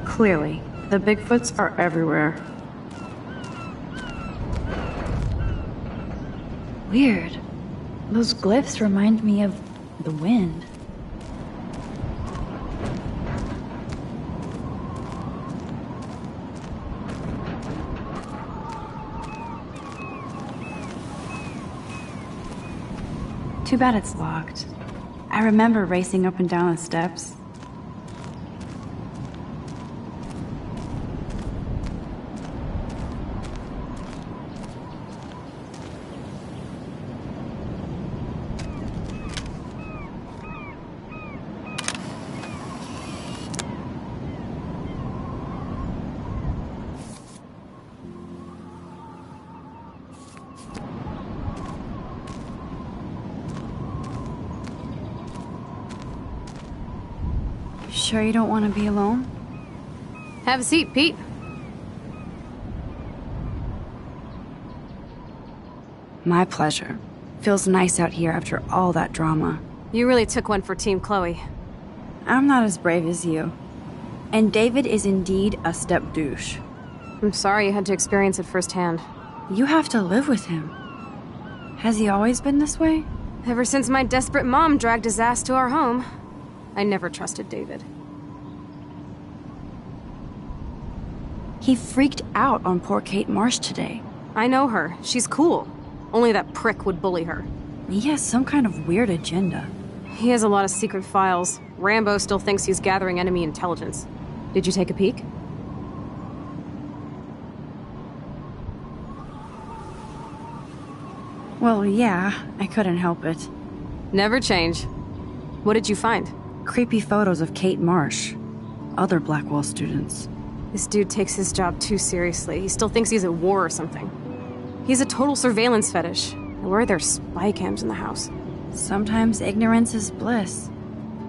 [SPEAKER 1] Clearly, the Bigfoots are everywhere.
[SPEAKER 9] Weird. Those glyphs remind me of the wind.
[SPEAKER 1] Too bad it's locked. I remember racing up and down the steps. Sure you don't want to be alone?
[SPEAKER 17] Have a seat, Pete.
[SPEAKER 1] My pleasure. Feels nice out here after all that drama.
[SPEAKER 17] You really took one for Team Chloe.
[SPEAKER 1] I'm not as brave as you. And David is indeed a step douche.
[SPEAKER 17] I'm sorry you had to experience it firsthand.
[SPEAKER 1] You have to live with him. Has he always been this way?
[SPEAKER 17] Ever since my desperate mom dragged his ass to our home, I never trusted David.
[SPEAKER 1] He freaked out on poor Kate Marsh today.
[SPEAKER 17] I know her. She's cool. Only that prick would bully her.
[SPEAKER 1] He has some kind of weird agenda.
[SPEAKER 17] He has a lot of secret files. Rambo still thinks he's gathering enemy intelligence. Did you take a peek?
[SPEAKER 1] Well, yeah, I couldn't help it.
[SPEAKER 17] Never change. What did you find?
[SPEAKER 1] Creepy photos of Kate Marsh. Other Blackwell students.
[SPEAKER 17] This dude takes his job too seriously. He still thinks he's at war or something. He's a total surveillance fetish. Where are there spy cams in the house?
[SPEAKER 1] Sometimes ignorance is bliss.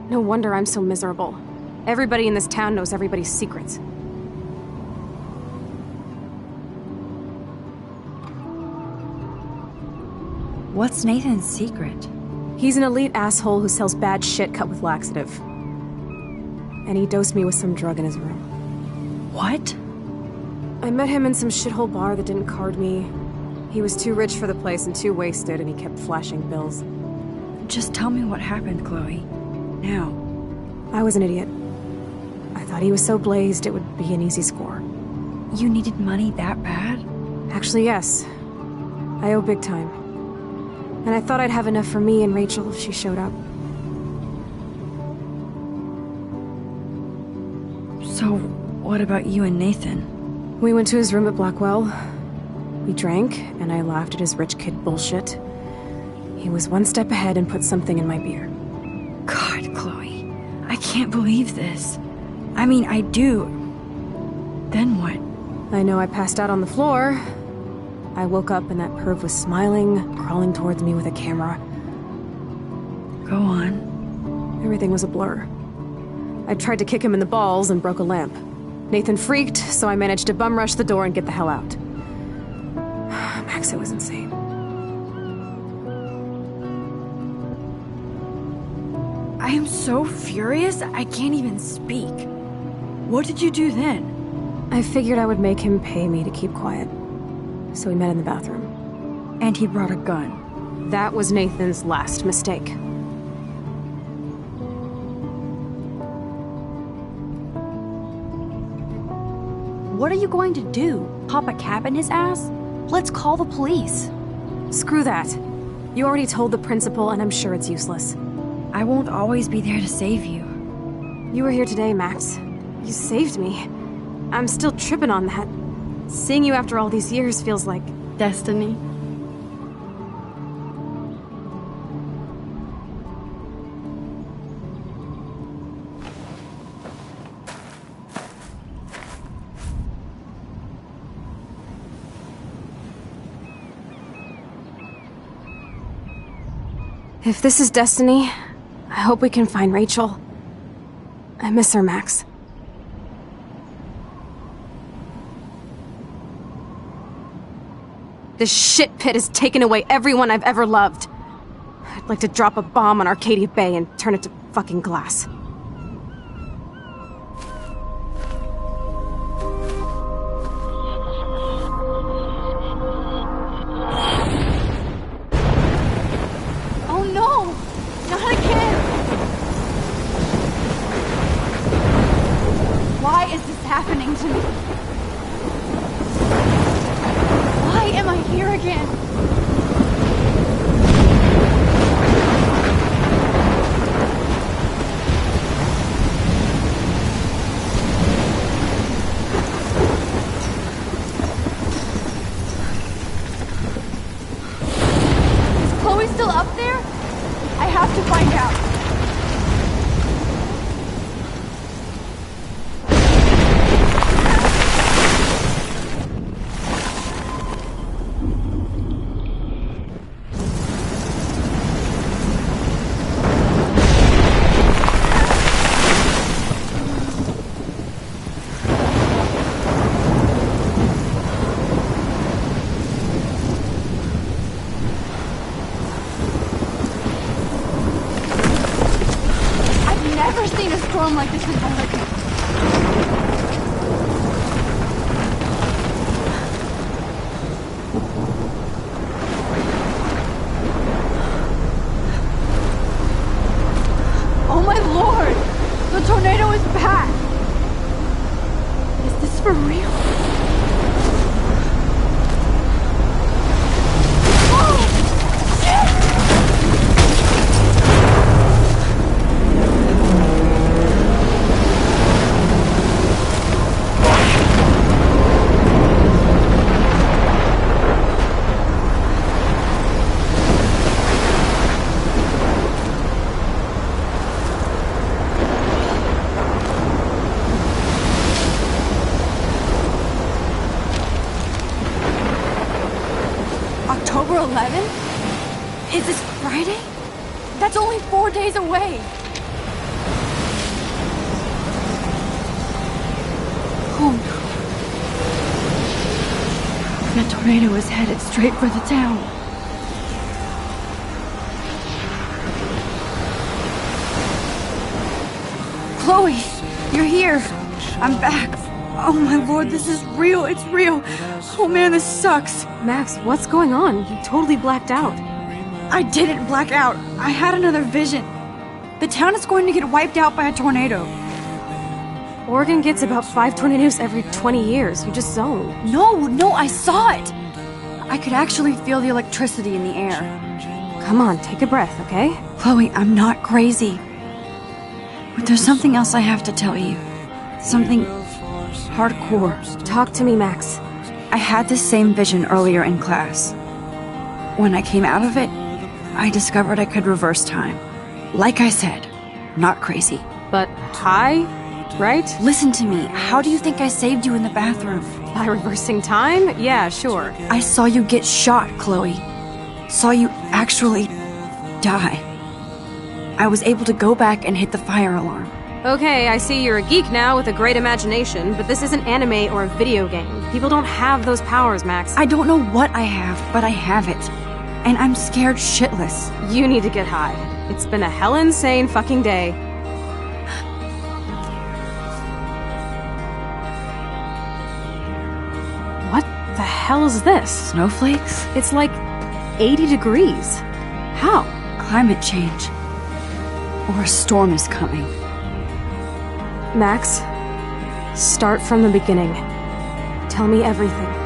[SPEAKER 17] No wonder I'm so miserable. Everybody in this town knows everybody's secrets.
[SPEAKER 1] What's Nathan's secret?
[SPEAKER 17] He's an elite asshole who sells bad shit cut with laxative. And he dosed me with some drug in his room.
[SPEAKER 1] What?
[SPEAKER 17] I met him in some shithole bar that didn't card me. He was too rich for the place and too wasted, and he kept flashing bills.
[SPEAKER 1] Just tell me what happened, Chloe. Now.
[SPEAKER 17] I was an idiot. I thought he was so blazed it would be an easy score.
[SPEAKER 1] You needed money that bad?
[SPEAKER 17] Actually, yes. I owe big time. And I thought I'd have enough for me and Rachel if she showed up.
[SPEAKER 1] So, what about you and Nathan?
[SPEAKER 17] We went to his room at Blackwell. We drank, and I laughed at his rich kid bullshit. He was one step ahead and put something in my beer.
[SPEAKER 1] God, Chloe. I can't believe this. I mean, I do. Then what?
[SPEAKER 17] I know I passed out on the floor. I woke up and that perv was smiling, crawling towards me with a camera.
[SPEAKER 1] Go on.
[SPEAKER 17] Everything was a blur. I tried to kick him in the balls and broke a lamp. Nathan freaked, so I managed to bum rush the door and get the hell out. Max, it was insane.
[SPEAKER 1] I am so furious, I can't even speak. What did you do then?
[SPEAKER 17] I figured I would make him pay me to keep quiet. So we met in the bathroom.
[SPEAKER 1] And he brought a gun.
[SPEAKER 17] That was Nathan's last mistake.
[SPEAKER 9] What are you going to do? Pop a cap in his ass? Let's call the police.
[SPEAKER 17] Screw that. You already told the principal, and I'm sure it's useless.
[SPEAKER 1] I won't always be there to save you.
[SPEAKER 17] You were here today, Max. You saved me. I'm still tripping on that. Seeing you after all these years feels like...
[SPEAKER 1] destiny.
[SPEAKER 17] If this is destiny, I hope we can find Rachel. I miss her, Max. This shit pit has taken away everyone I've ever loved. I'd like to drop a bomb on Arcadia Bay and turn it to fucking glass.
[SPEAKER 1] Oh no! Not again! Why is this happening to me? Why am I here again? Is Chloe still up there? I have to find out. Never seen a storm like this in Oregon. Oh my lord! The tornado is back! Is this for real? Oh! Shit! October 11th? Is this Friday? That's only 4 days away. Oh no. That tornado is headed straight for the town. Chloe, you're here. I'm back. Oh my lord, this is real. It's real. Oh man, this sucks.
[SPEAKER 17] Max, what's going on? You totally blacked out.
[SPEAKER 1] I didn't black out. I had another vision. The town is going to get wiped out by a tornado.
[SPEAKER 17] Oregon gets about 5 tornadoes every 20 years. You just zoned.
[SPEAKER 1] No, I saw it. I could actually feel the electricity in the air.
[SPEAKER 17] Come on, take a breath, okay?
[SPEAKER 1] Chloe, I'm not crazy. But there's something else I have to tell you. Something hardcore.
[SPEAKER 17] Talk to me, Max.
[SPEAKER 1] I had this same vision earlier in class. When I came out of it, I discovered I could reverse time. Like I said, not crazy.
[SPEAKER 17] But high, right?
[SPEAKER 1] Listen to me. How do you think I saved you in the bathroom?
[SPEAKER 17] By reversing time? Yeah, sure.
[SPEAKER 1] I saw you get shot, Chloe. Saw you actually die. I was able to go back and hit the fire alarm.
[SPEAKER 17] Okay, I see you're a geek now with a great imagination, but this isn't anime or a video game. People don't have those powers, Max.
[SPEAKER 1] I don't know what I have, but I have it. And I'm scared shitless.
[SPEAKER 17] You need to get high. It's been a hell insane fucking day. What the hell is this?
[SPEAKER 1] Snowflakes?
[SPEAKER 17] It's like 80 degrees. How?
[SPEAKER 1] Climate change. Or a storm is coming.
[SPEAKER 17] Max, start from the beginning. Tell me everything.